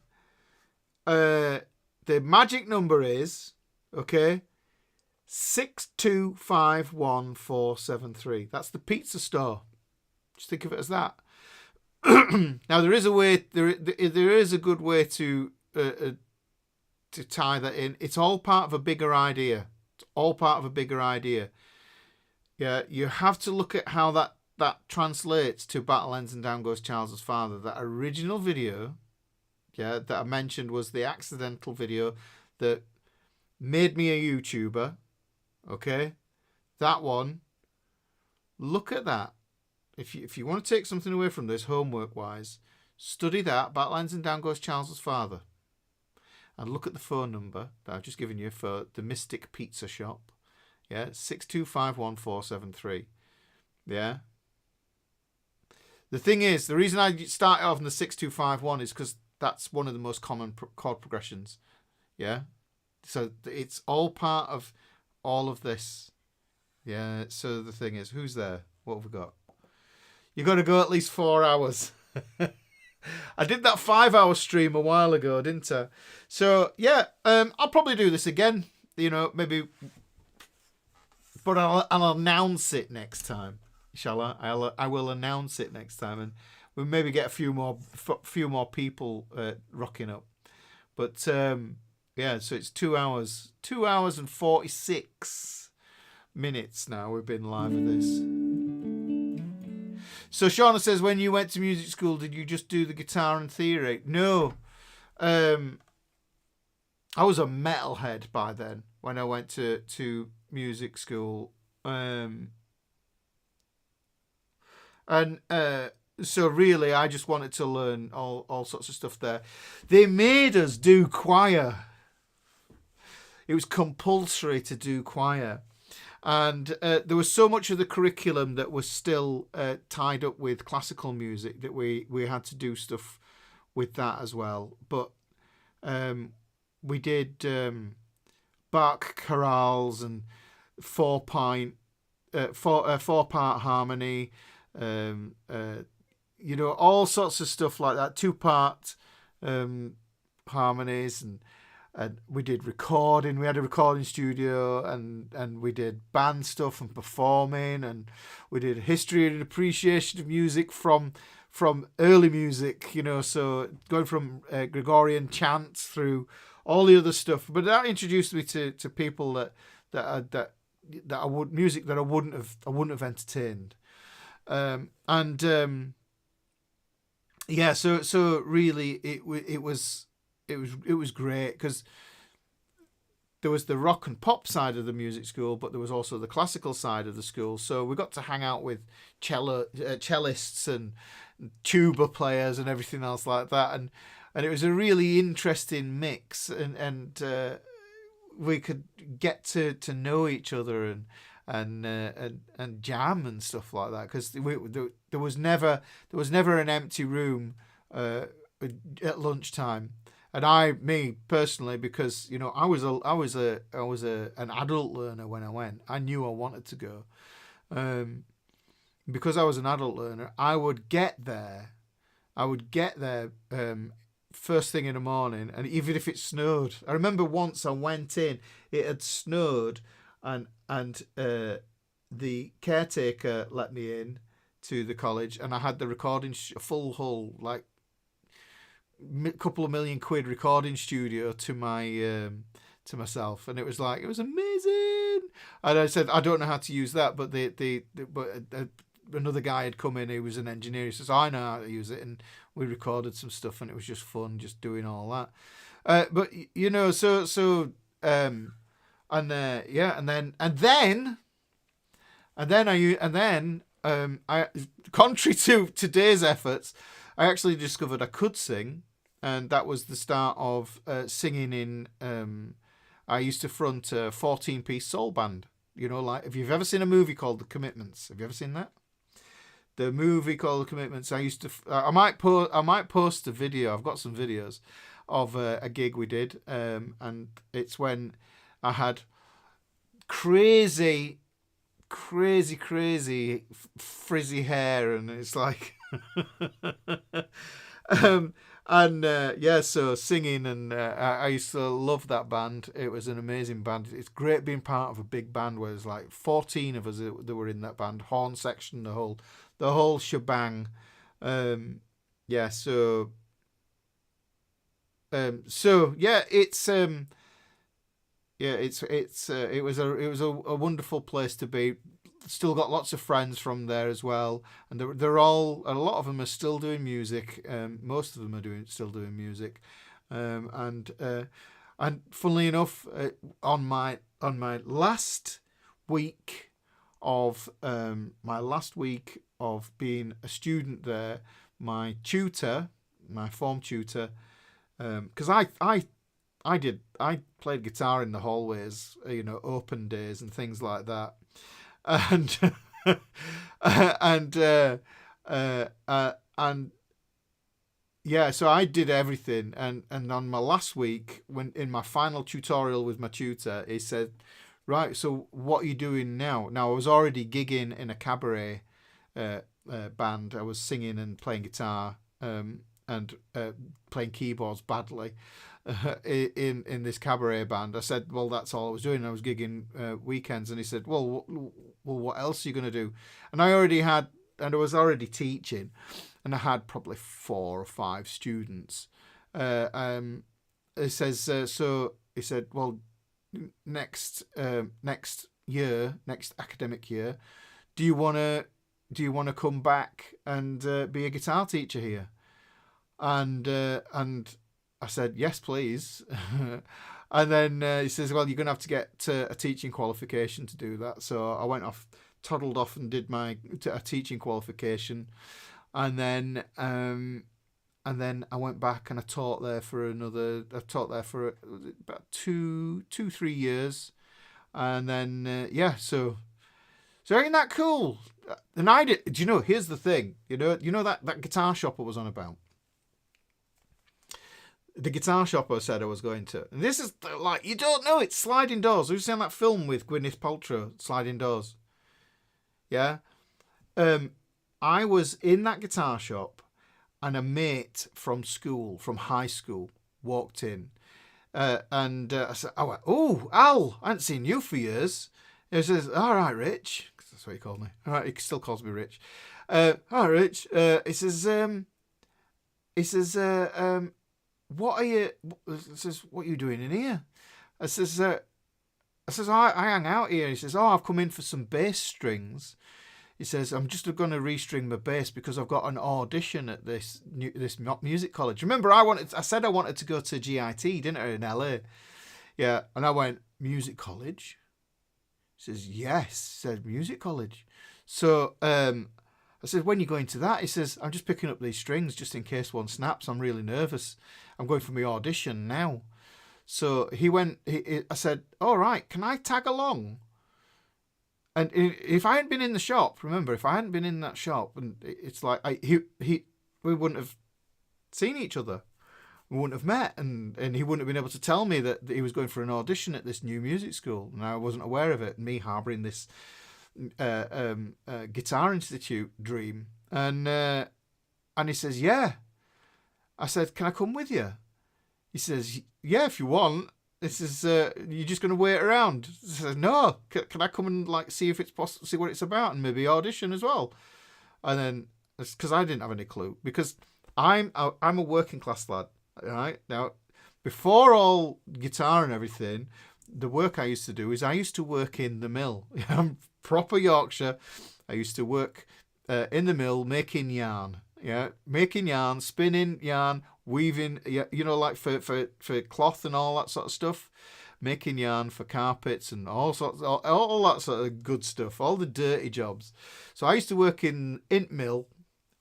magic number is 6251473. That's the pizza store. Just think of it as that. Now there is a way. There is a good way to tie that in. It's all part of a bigger idea. Yeah, you have to look at how that translates to Battle Ends and Down Goes Charles's Father. That original video, that I mentioned was the accidental video that made me a YouTuber. Okay, that one. Look at that. If you want to take something away from this homework wise, study that Battle Ends and Down Goes Charles's Father, and look at the phone number that I've just given you for the Mystic Pizza Shop. Yeah, 6251473. Yeah. The thing is, the reason I started off on the 6251 is because that's one of the most common chord progressions. Yeah. So it's all part of all of this. Yeah. So the thing is, who's there? What have we got? You got to go at least 4 hours. I did that 5-hour stream a while ago, didn't I? So yeah, I'll probably do this again. Maybe. But I'll announce it next time, shall I? I will announce it next time, and we'll maybe get a few more people rocking up. But so it's 2 hours, 2 hours and 46 minutes now. We've been live with this. So Shauna says, when you went to music school, did you just do the guitar and theory? No, I was a metalhead by then when I went to music school, so really I just wanted to learn all sorts of stuff there. They made us do choir. It was compulsory to do choir, and there was so much of the curriculum that was still tied up with classical music that we had to do stuff with that as well. But we did Bach chorales and four-part harmony, all sorts of stuff like that. 2-part harmonies, and we did recording. We had a recording studio, and we did band stuff and performing, and we did history and appreciation of music from early music. So going from Gregorian chants through all the other stuff. But that introduced me to people that I would music that I wouldn't have entertained. So really it was great, because there was the rock and pop side of the music school, but there was also the classical side of the school. So we got to hang out with cellists and tuba players and everything else like that, and it was a really interesting mix, and we could get to know each other and jam and stuff like that, because there was never an empty room at lunchtime. And me personally, because I was an adult learner when I went. I knew I wanted to go, because I was an adult learner. I would get there first thing in the morning, and even if it snowed. I remember once I went in, it had snowed, and the caretaker let me in to the college, and I had the recording full hull, like couple of £1 million recording studio to myself, and it was amazing. And I said, I don't know how to use that, but another guy had come in. He was an engineer. He says, I know how to use it, and we recorded some stuff, and it was just fun, just doing all that. But I, contrary to today's efforts, I actually discovered I could sing, and that was the start of singing in. I used to front a 14-piece soul band. Like, if you've ever seen a movie called The Commitments, have you ever seen that? The movie called The Commitments. I might post a video. I've got some videos of a gig we did, and it's when I had crazy frizzy hair, and it's like so singing, and I used to love that band. It was an amazing band. It's great being part of a big band where there's like 14 of us that were in that band, horn section, the whole shebang. It was a wonderful place to be. Still got lots of friends from there as well, and they're all, a lot of them are still doing music. Most of them are still doing music, and funnily enough, on my last week of being a student there, my form tutor, because I played guitar in the hallways, open days and things like that, and so I did everything, and on my last week, when in my final tutorial with my tutor, he said, right, so what are you doing now? Now, I was already gigging in a cabaret band. I was singing and playing guitar, and playing keyboards badly in this cabaret band. I said, well, that's all I was doing. I was gigging weekends. And he said, well, what else are you going to do? And I was already teaching, and I had probably 4 or 5 students. He said, well, next academic year, do you want to come back and be a guitar teacher here? And I said, yes, please. And then he says, well, you're going to have to get a teaching qualification to do that. So I toddled off and did a teaching qualification. And then I went back and I taught there for about 2-3 years. And then, so ain't that cool? And I did, here's the thing, that guitar shop I was on about. The guitar shop I said I was going to. And this is like, you don't know, it's Sliding Doors. Have you seen that film with Gwyneth Paltrow, Sliding Doors? Yeah. I was in that guitar shop, and a mate from high school, walked in. I went, oh, Al, I haven't seen you for years. He says, all right, Rich. That's what he called me. All right, he still calls me Rich. All right, Rich. He says, what are you doing in here? I says, I hang out here. He says, oh, I've come in for some bass strings. He says, I'm just going to restring my bass because I've got an audition at this music college. Remember, I said I wanted to go to GIT, didn't I, in LA? Yeah, and I went, music college? He says, yes. He said, music college. So I said, when are you going to that? He says, I'm just picking up these strings just in case one snaps. I'm really nervous. I'm going for my audition now. So he went, I said, all right, can I tag along? And if I hadn't been in the shop, remember, if I hadn't been in that shop, and it's like, we wouldn't have seen each other. We wouldn't have met, and he wouldn't have been able to tell me that he was going for an audition at this new music school, and I wasn't aware of it, and me harbouring this Guitar Institute dream. And he says, yeah. I said, can I come with you? He says, yeah, if you want. This is you're just going to wait around. He says, no, can I come and see if it's possible, see what it's about, and maybe audition as well? And then, because I didn't have any clue, because I'm a working class lad, right? Now, before all guitar and everything, the work I used to do is I used to work in the mill. I'm proper Yorkshire. I used to work in the mill making yarn. Yeah, making yarn, spinning yarn, weaving, for cloth and all that sort of stuff. Making yarn for carpets and all that sort of good stuff, all the dirty jobs. So I used to work in mill,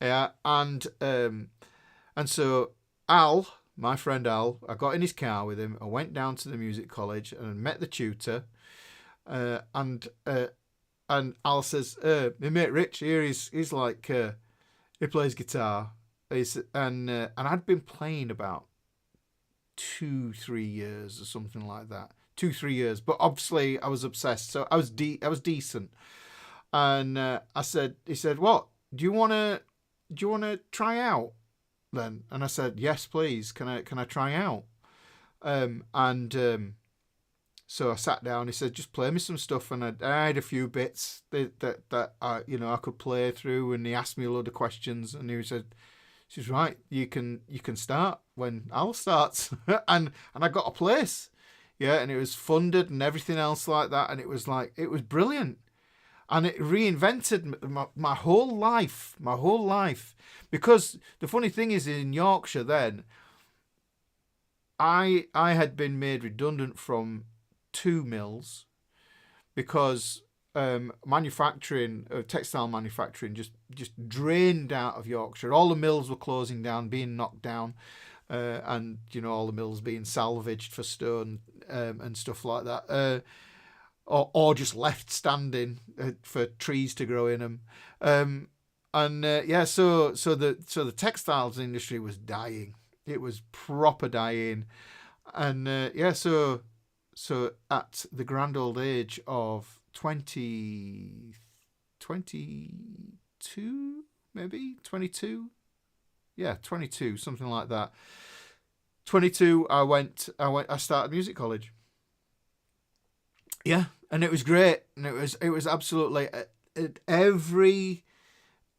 yeah, and so Al, my friend Al, I got in his car with him. I went down to the music college and met the tutor. And Al says, my mate Rich here, he's like, he plays guitar. And I'd been playing about 2-3 years or something like that. 2-3 years, but obviously I was obsessed, so I was decent. And he said, what? Do you wanna try out then? And I said, yes, please. Can I try out? So I sat down. He said, just play me some stuff, and I had a few bits that I could play through. And he asked me a load of questions, and he said, right, you can start when Al starts, and I got a place, yeah, and it was funded and everything else like that, and it was brilliant. And it reinvented my whole life. Because the funny thing is, in Yorkshire then, I had been made redundant from 2 mills because textile manufacturing just drained out of Yorkshire. All the mills were closing down, being knocked down, and all the mills being salvaged for stone and stuff like that. Or just left standing for trees to grow in them, So the textiles industry was dying. It was proper dying, and So at the grand old age of 22, maybe 22, 22, something like that. 22, I started music college. Yeah, and it was great, and it was absolutely every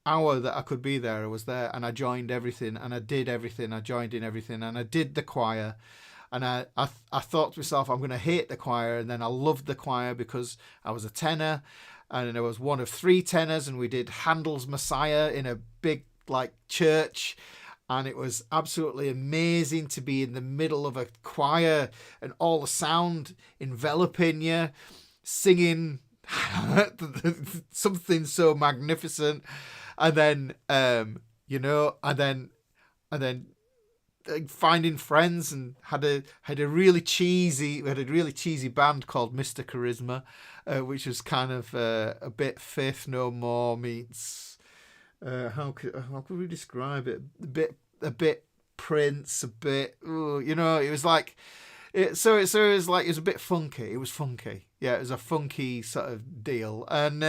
hour that I could be there, I was there, and I joined everything, and I did everything, I joined in everything, and I did the choir, and I thought to myself, I'm going to hate the choir, and then I loved the choir because I was a tenor, and I was one of 3 tenors, and we did Handel's Messiah in a big church. And it was absolutely amazing to be in the middle of a choir and all the sound enveloping you, singing something so magnificent. And then, and then finding friends, and had a really cheesy band called Mr. Charisma, which was kind of a bit Faith No More meets. How could we describe it? A bit Prince, a bit. It was like it. So it was like it was a bit funky. It was funky. Yeah, it was a funky sort of deal, and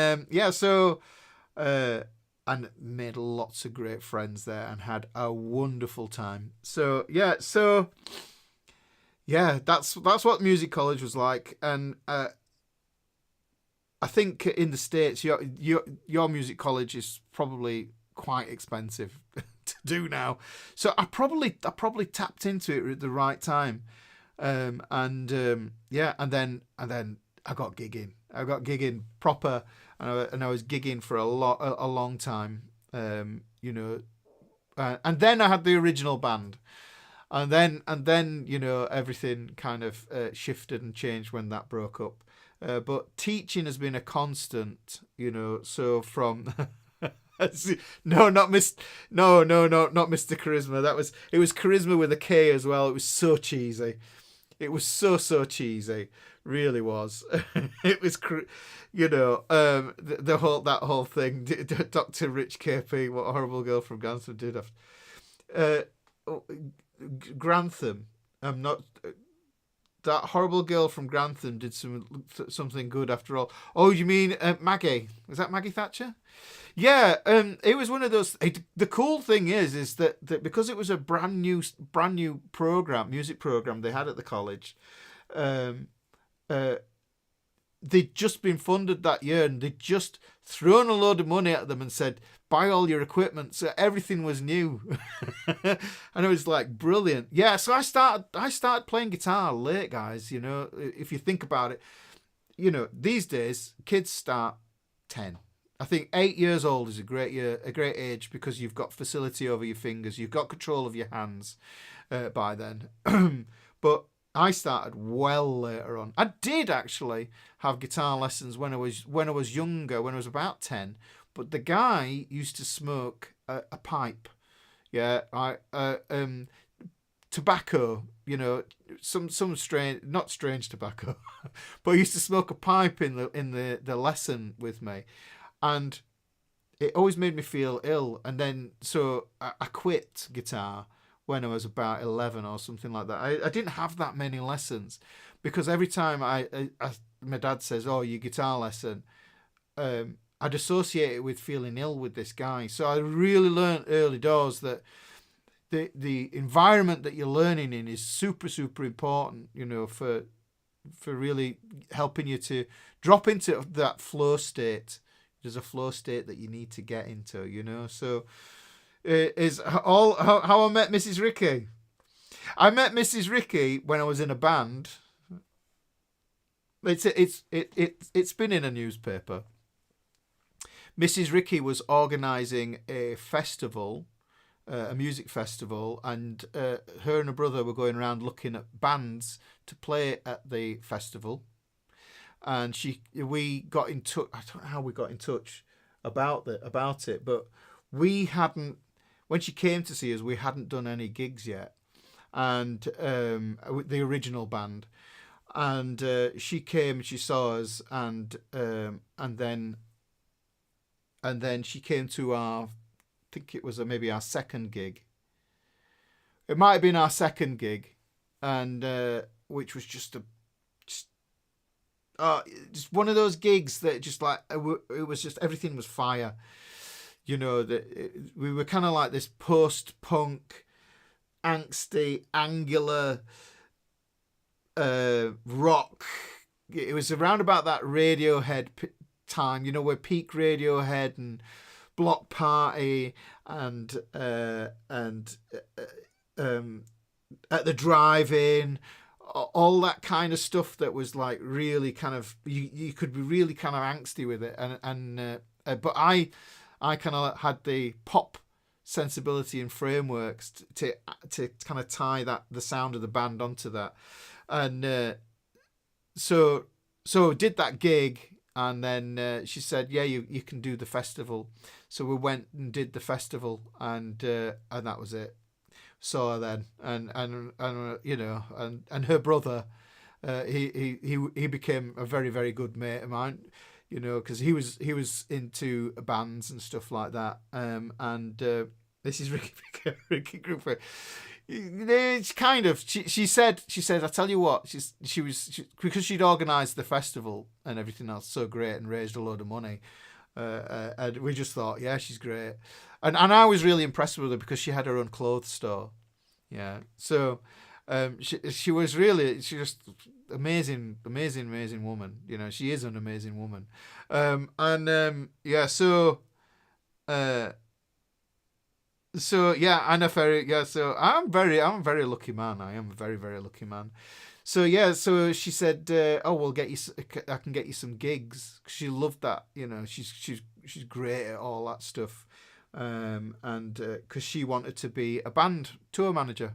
and made lots of great friends there, and had a wonderful time. That's what music college was like, and I think in the States, your music college is probably quite expensive to do now. So I probably tapped into it at the right time, and then I got gigging. I got gigging proper, and I was gigging for a long time. And then I had the original band. And then everything kind of shifted and changed when that broke up. But teaching has been a constant, so from not Mr. Charisma. It was Charisma with a K as well. It was so cheesy. It was so cheesy. Really was. It was, that whole thing. Dr. Rich KP, What a Horrible Girl from Grantham did after. Grantham. I'm not. That horrible girl from Grantham did something good after all. Oh, you mean Maggie? Was that Maggie Thatcher? Yeah, it was one of those. The cool thing is that because it was a brand new music program they had at the college, they'd just been funded that year, and they'd just thrown a load of money at them and said, buy all your equipment. So everything was new. And it was like brilliant. Yeah, so I started playing guitar late, guys. If you think about it, these days kids start 10. I think 8 years old is a great age, because you've got facility over your fingers, you've got control of your hands by then. But I started well later on. I did actually have guitar lessons when I was younger, when I was about 10. But the guy used to smoke a pipe. Yeah, tobacco, some strange, not strange tobacco, but I used to smoke a pipe in the lesson with me, and it always made me feel ill. And then so I quit guitar when I was about 11 or something like that. I didn't have that many lessons because every time my dad says, "Oh, your guitar lesson," I'd associate it with feeling ill with this guy. So I really learned early doors that the environment that you're learning in is super, super important, for really helping you to drop into that flow state. There's a flow state that you need to get into, So is all how I met Mrs. Ricky. I met Mrs. Ricky when I was in a band. It's been in a newspaper. Mrs. Ricky was organising a festival, a music festival, and her and her brother were going around looking at bands to play at the festival. And we got in touch. I don't know how we got in touch about it, but we hadn't. When she came to see us, we hadn't done any gigs yet, and the original band. And she came and she saw us, and then she came to I think it was maybe our second gig. It might have been our second gig, and which was just one of those gigs that just like it was just everything was fire. That we were kind of like this post-punk, angsty, angular rock. It was around about that Radiohead time, where peak Radiohead and Block Party and at the drive-in, all that kind of stuff that was like really kind of you could be really kind of angsty with it, but I kind of had the pop sensibility and frameworks to kind of tie the sound of the band onto that, and so did that gig. And then she said, "Yeah, you can do the festival." So we went and did the festival, and that was it. Saw her then, and her brother, he became a very, very good mate of mine, because he was into bands and stuff like that. And this is Ricky Grouper. It's kind of she said I tell you what, she was because she'd organised the festival and everything else so great and raised a load of money, and we just thought, yeah, she's great, and I was really impressed with her because she had her own clothes store, so she was just amazing woman, she is an amazing woman, So yeah, I'm a very lucky man. I am a very, very lucky man. So yeah, so she said, "Oh, I can get you some gigs." She loved that, she's great at all that stuff, and because she wanted to be a band tour manager,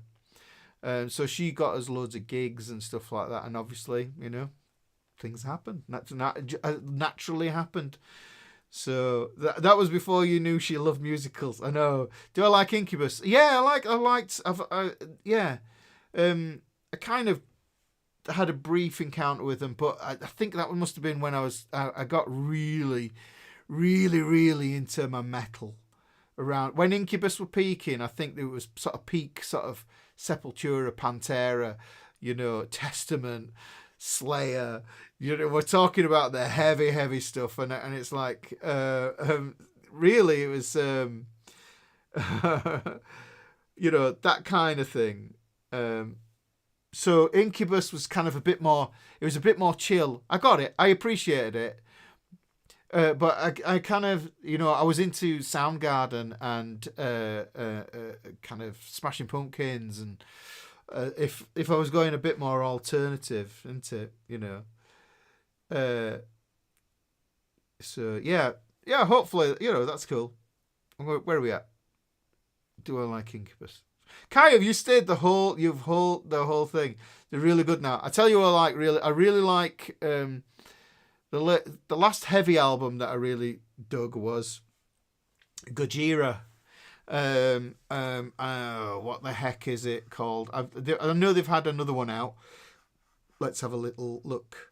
so she got us loads of gigs and stuff like that. And obviously, things happen. Naturally happened. So that was before you knew she loved musicals. I know. Do I like Incubus? Yeah, I kind of had a brief encounter with them, but I think that must have been when I got really, really, really into my metal. Around when Incubus were peaking, I think it was sort of peak, sort of Sepultura, Pantera, Testament, Slayer. We're talking about the heavy, heavy stuff, and it's like, really, it was, that kind of thing. So Incubus was kind of a bit more chill. I got it. I appreciated it. But I kind of, I was into Soundgarden and kind of Smashing Pumpkins, and if I was going a bit more alternative into, so yeah, hopefully, that's cool. Where are we at? Do I like Incubus? Kai, have you stayed the whole thing? They're really good now. I tell you what I really like the last heavy album that I really dug was Gojira. What the heck is it called? I know they've had another one out. Let's have a little look.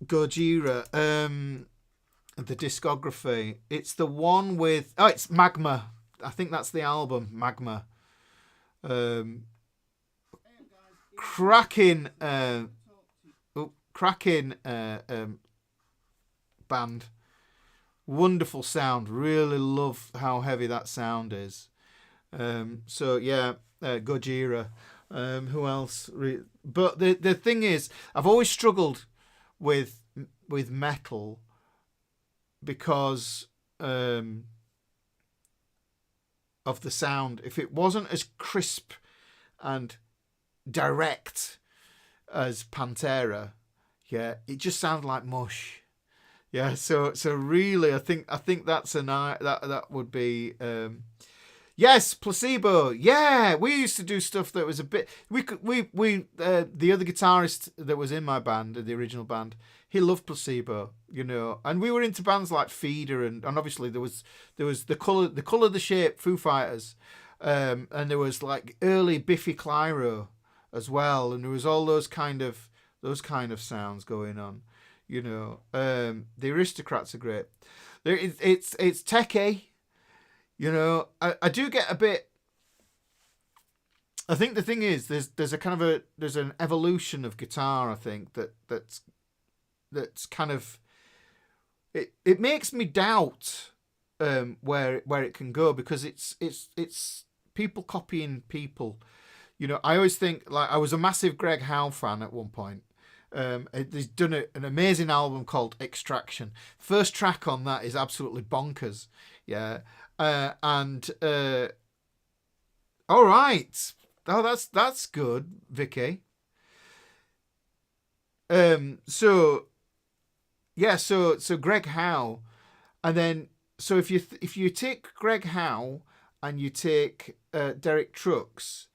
Gojira. The discography. It's the one with. Oh, it's Magma. I think that's the album, Magma. Cracking. Cracking band. Wonderful sound. Really love how heavy that sound is. So yeah, Gojira. Who else? But the thing is, I've always struggled with metal because of the sound. If it wasn't as crisp and direct as Pantera, yeah, it just sounded like mush. Yeah, so really, I think that's that would be. Yes, Placebo. Yeah, we used to do stuff that was a bit. The other guitarist that was in my band, the original band, he loved Placebo, and we were into bands like Feeder, and obviously there was the Colour, the Shape, Foo Fighters, and there was like early Biffy Clyro as well, and there was all those kind of sounds going on, The Aristocrats are great. It's techie. I do get a bit. I think the thing is, there's a kind of there's an evolution of guitar. I think that's kind of it makes me doubt where it can go, because it's people copying people. I always think, like, I was a massive Greg Howe fan at one point. He's done an amazing album called Extraction. First track on that is absolutely bonkers. Yeah. All right. Oh, that's good, Vicky. So Greg Howe, and then so if you take Greg Howe and you take Derek Trucks,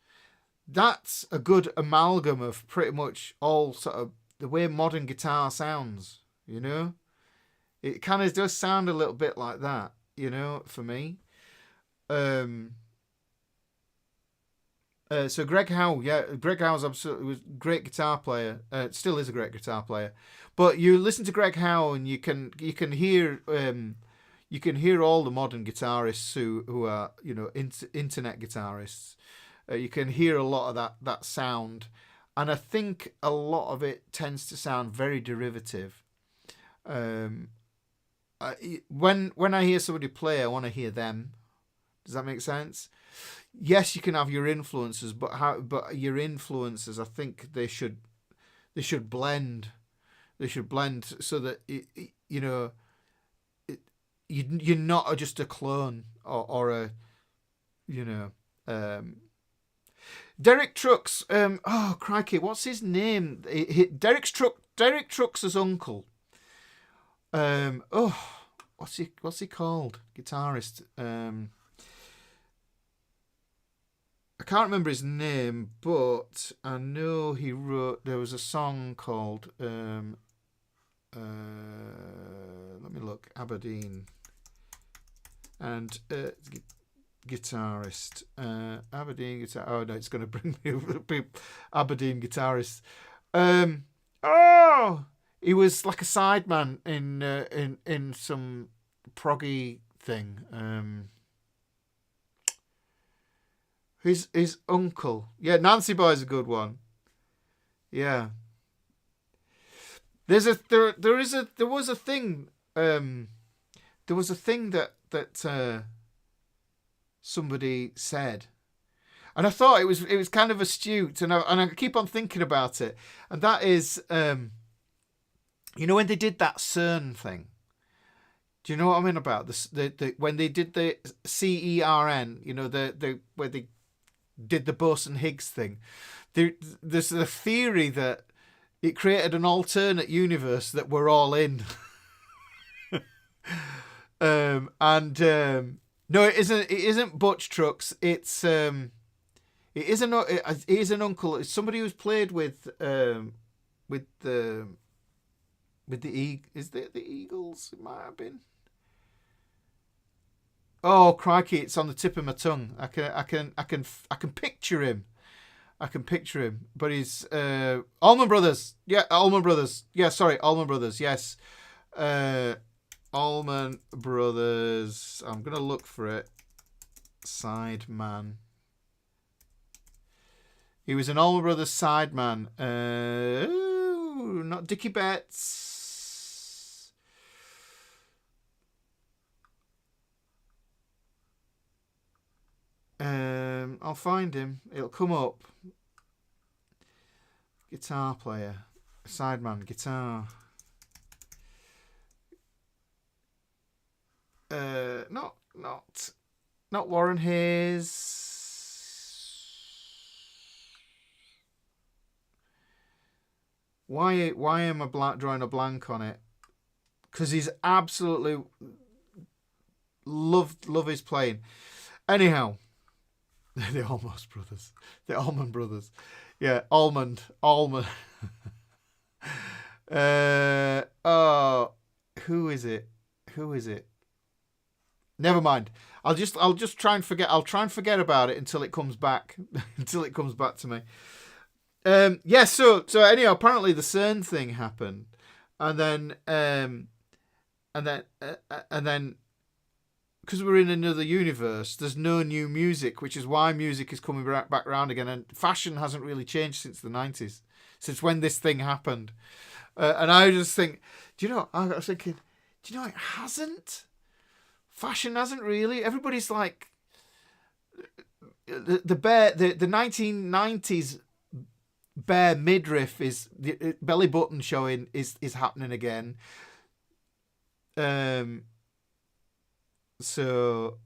that's a good amalgam of pretty much all sort of the way modern guitar sounds. It kind of does sound a little bit like that. For me. So Greg Howe, Greg Howe's absolutely was a great guitar player. Still is a great guitar player. But you listen to Greg Howe and you can hear all the modern guitarists who are internet guitarists. You can hear a lot of that sound, and I think a lot of it tends to sound very derivative. When I hear somebody play, I want to hear them. Does that make sense? Yes, you can have your influences, but your influences, I think they should blend. They should blend so that you're not just a clone or a Derek Trucks. Oh crikey, what's his name? Derek Trucks' uncle. What's he called? Guitarist. I can't remember his name, but I know there was a song called let me look, Aberdeen. And guitarist. Aberdeen guitar. Oh no, it's going to bring me Aberdeen guitarist. He was like a sideman in some proggy thing. His uncle. Yeah, Nancy Boy's a good one. Yeah. There was a thing. There was a thing that somebody said, and I thought it was kind of astute, and I keep on thinking about it, and that is, when they did that CERN thing. Do you know what I mean about this? When they did the CERN, where they did the Boson-Higgs thing. There's a theory that it created an alternate universe that we're all in. No, it isn't. It isn't Butch Trucks. It is an uncle. It's somebody who's played with the Is it the Eagles? It might have been. Oh crikey! It's on the tip of my tongue. I can picture him. I can picture him. But he's Allman Brothers. Yeah, Allman Brothers. Yeah, sorry, Allman Brothers. Yes, Allman Brothers. I'm gonna look for it. Sideman. He was an Allman Brothers sideman. Not Dickie Betts. I'll find him. It'll come up. Guitar player. Sideman. Guitar. Not Warren Hayes. Why am I drawing a blank on it? Because he's absolutely love his playing. Anyhow, the Almost Brothers, the Allman Brothers, yeah, Almond. Oh, who is it? Never mind. I'll just try and forget. I'll try and forget about it until it comes back. Until it comes back to me. Yeah. So anyhow, apparently the CERN thing happened, and then because we're in another universe, there's no new music, which is why music is coming back around again, and fashion hasn't really changed since the 90s, since when this thing happened. And I just think, I was thinking, it hasn't. Fashion hasn't really. Everybody's like the 1990s bare midriff is the belly button showing is happening again. So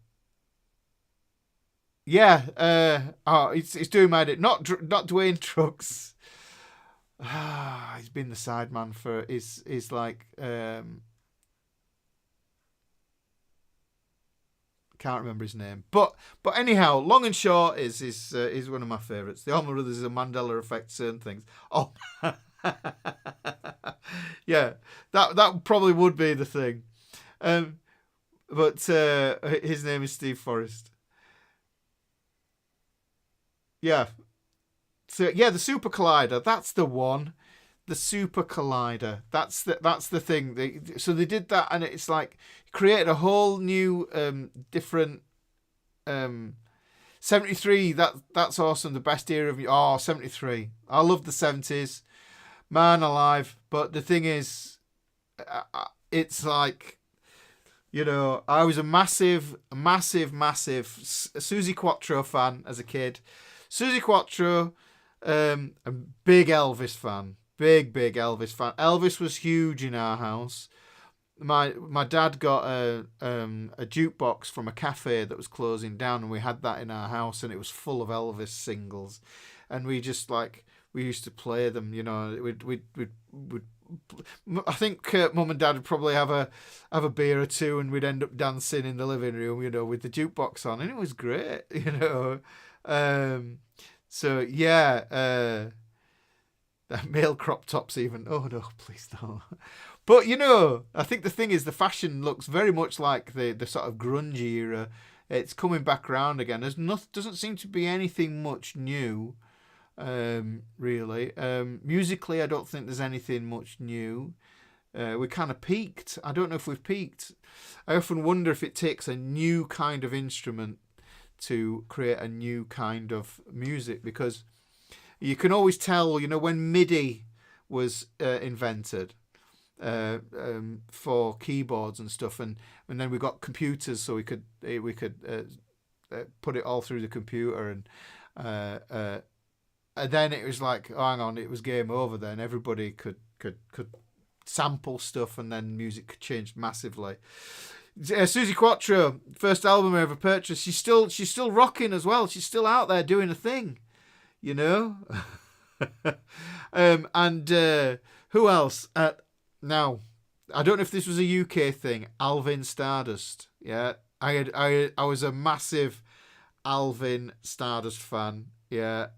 yeah, it's doing my not Dwayne Trucks. He's been the sideman for is like can't remember his name, but anyhow, long and short is one of my favourites. The Allman Brothers is a Mandela effect, certain things. Oh, yeah, that probably would be the thing. But his name is Steve Forrest. Yeah. So yeah, the Super Collider. That's the one. The Super Collider. That's the thing. So they did that, and it's like created a whole new different 73. That's awesome. The best era of 73. I love the 70s. Man alive. But the thing is, it's like, I was a massive Suzi Quatro fan as a kid. Suzi Quatro, a big Elvis fan. Big Elvis fan. Elvis was huge in our house. My dad got a jukebox from a cafe that was closing down, and we had that in our house, and it was full of Elvis singles, and we just we used to play them. We'd I think Mum and Dad would probably have a beer or two, and we'd end up dancing in the living room, with the jukebox on, and it was great, So yeah, male crop tops even. Oh no, please no. But I think the thing is the fashion looks very much like the sort of grunge era. It's coming back around again. Doesn't seem to be anything much new. Really. Musically, I don't think there's anything much new. We kind of peaked. I don't know if we've peaked. I often wonder if it takes a new kind of instrument to create a new kind of music, because you can always tell, when MIDI was invented for keyboards and stuff, and then we got computers, so we could put it all through the computer, and then it was like, oh, hang on, it was game over. Then everybody could sample stuff, and then music changed massively. Suzi Quatro, first album I ever purchased. She's still rocking as well. She's still out there doing a thing, and who else? Now, I don't know if this was a UK thing. Alvin Stardust. Yeah, I was a massive Alvin Stardust fan. Yeah.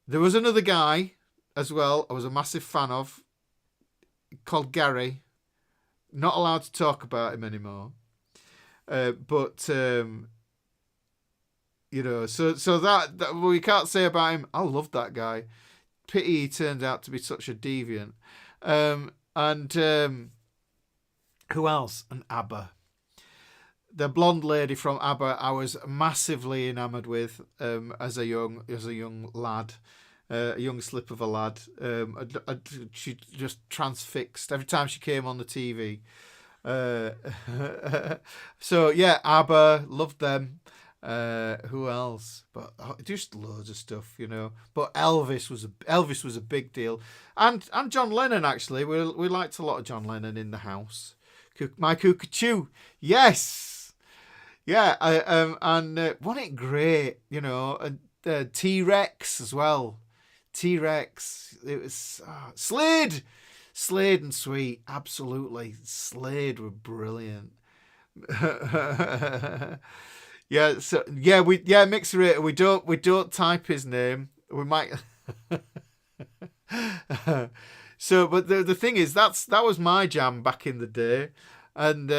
There was another guy as well I was a massive fan of, called Gary. Not allowed to talk about him anymore. But you know, so that we can't say about him. I love that guy. Pity he turned out to be such a deviant. And who else? And ABBA. The blonde lady from ABBA, I was massively enamoured with as a young lad, a young slip of a lad. She just transfixed every time she came on the TV. So yeah, ABBA, loved them. Who else? But just loads of stuff, you know. But Elvis was a big deal, and John Lennon actually. We liked a lot of John Lennon in the house. My Cuckoo, yes, yeah. And wasn't it great? You know, and T-Rex as well. T-Rex. It was Slade and Sweet. Absolutely, Slade were brilliant. Yeah, so Mixolydian. We don't type his name. We might. So, but the thing is, that was my jam back in the day, and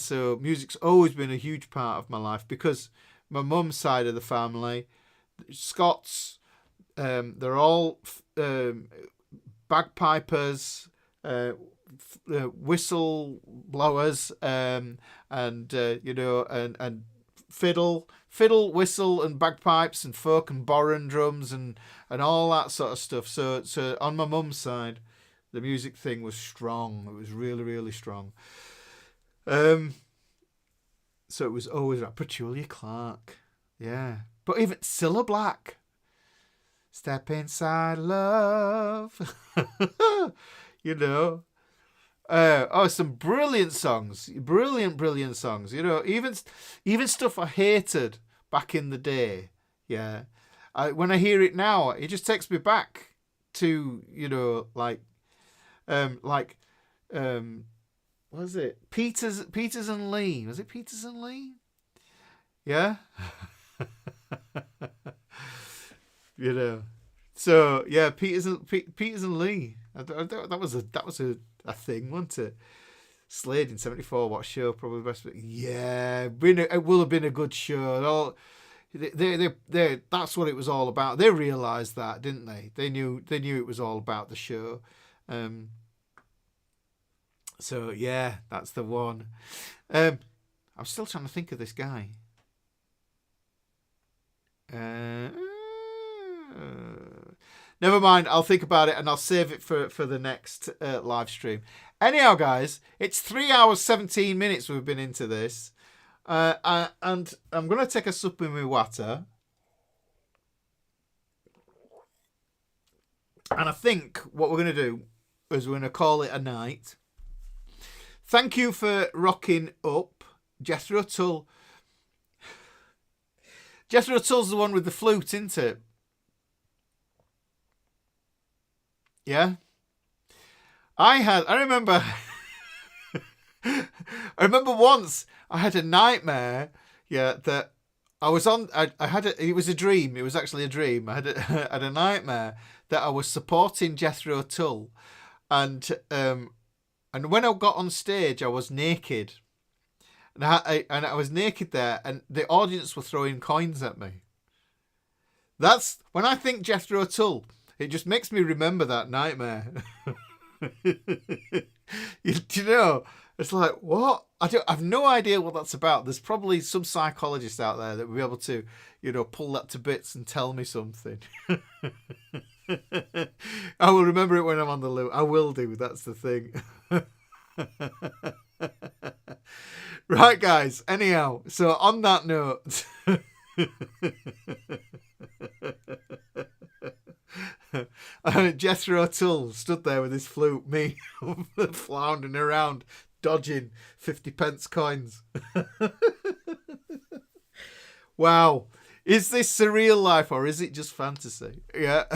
so music's always been a huge part of my life because my mum's side of the family, Scots, they're all bagpipers, whistle blowers, and you know, and fiddle, whistle, and bagpipes, and folk and boron drums, and all that sort of stuff. So on my mum's side, the music thing was strong. It was really, really strong. So it was always like Petula Clark, yeah. But even Cilla Black, Step Inside Love, you know. Some brilliant songs, brilliant songs. You know, even stuff I hated back in the day. Yeah, when I hear it now, it just takes me back to, you know, like what was it? Peters and Lee. Was it Peters and Lee? Yeah. You know. So yeah, Peters and Lee. That was a thing, wasn't it? Slade in '74. What show? Probably the best. Yeah, it will have been a good show. They that's what it was all about. They realised that, didn't they? They knew it was all about the show. So yeah, that's the one. I'm still trying to think of this guy. Never mind, I'll think about it and I'll save it for the next live stream. Anyhow, guys, it's 3 hours 17 minutes we've been into this. And I'm going to take a sup with my water. And I think what we're going to do is we're going to call it a night. Thank you for rocking up. Jethro Tull. Jethro Tull's the one with the flute, isn't it? Yeah. I remember once I had a nightmare, that I was on, it was a dream. It was actually a dream. I had a nightmare that I was supporting Jethro Tull, and when I got on stage, I was naked. And I was naked there, and the audience were throwing coins at me. That's when I think Jethro Tull. It just makes me remember that nightmare. you know, it's like, what? I've no idea what that's about. There's probably some psychologist out there that will be able to, you know, pull that to bits and tell me something. I will remember it when I'm on the loo. I will do. That's the thing. Right, guys. Anyhow, so on that note, Jethro Tull stood there with his flute, me floundering around, dodging 50p coins. Wow. Is this surreal life or is it just fantasy? Yeah.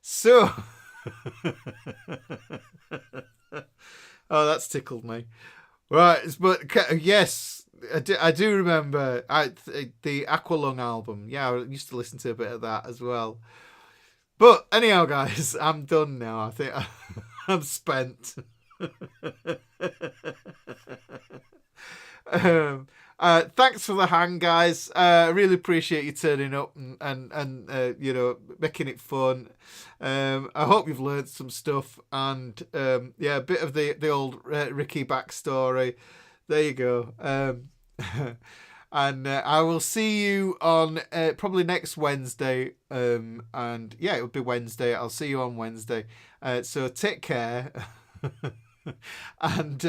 So. Oh, that's tickled me. Right, but yes, I do remember the Aqualung album. Yeah, I used to listen to a bit of that as well. But anyhow, guys, I'm done now. I think I'm spent. Thanks for the hang, guys. I really appreciate you turning up and you know, making it fun. I hope you've learned some stuff, and yeah, a bit of the old Ricky backstory. There you go. And I will see you on probably next Wednesday. And yeah, it'll be Wednesday. I'll see you on Wednesday. So take care. And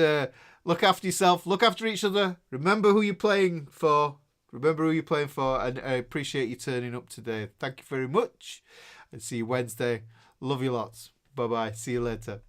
look after yourself. Look after each other. Remember who you're playing for. And I appreciate you turning up today. Thank you very much. And see you Wednesday. Love you lots. Bye-bye. See you later.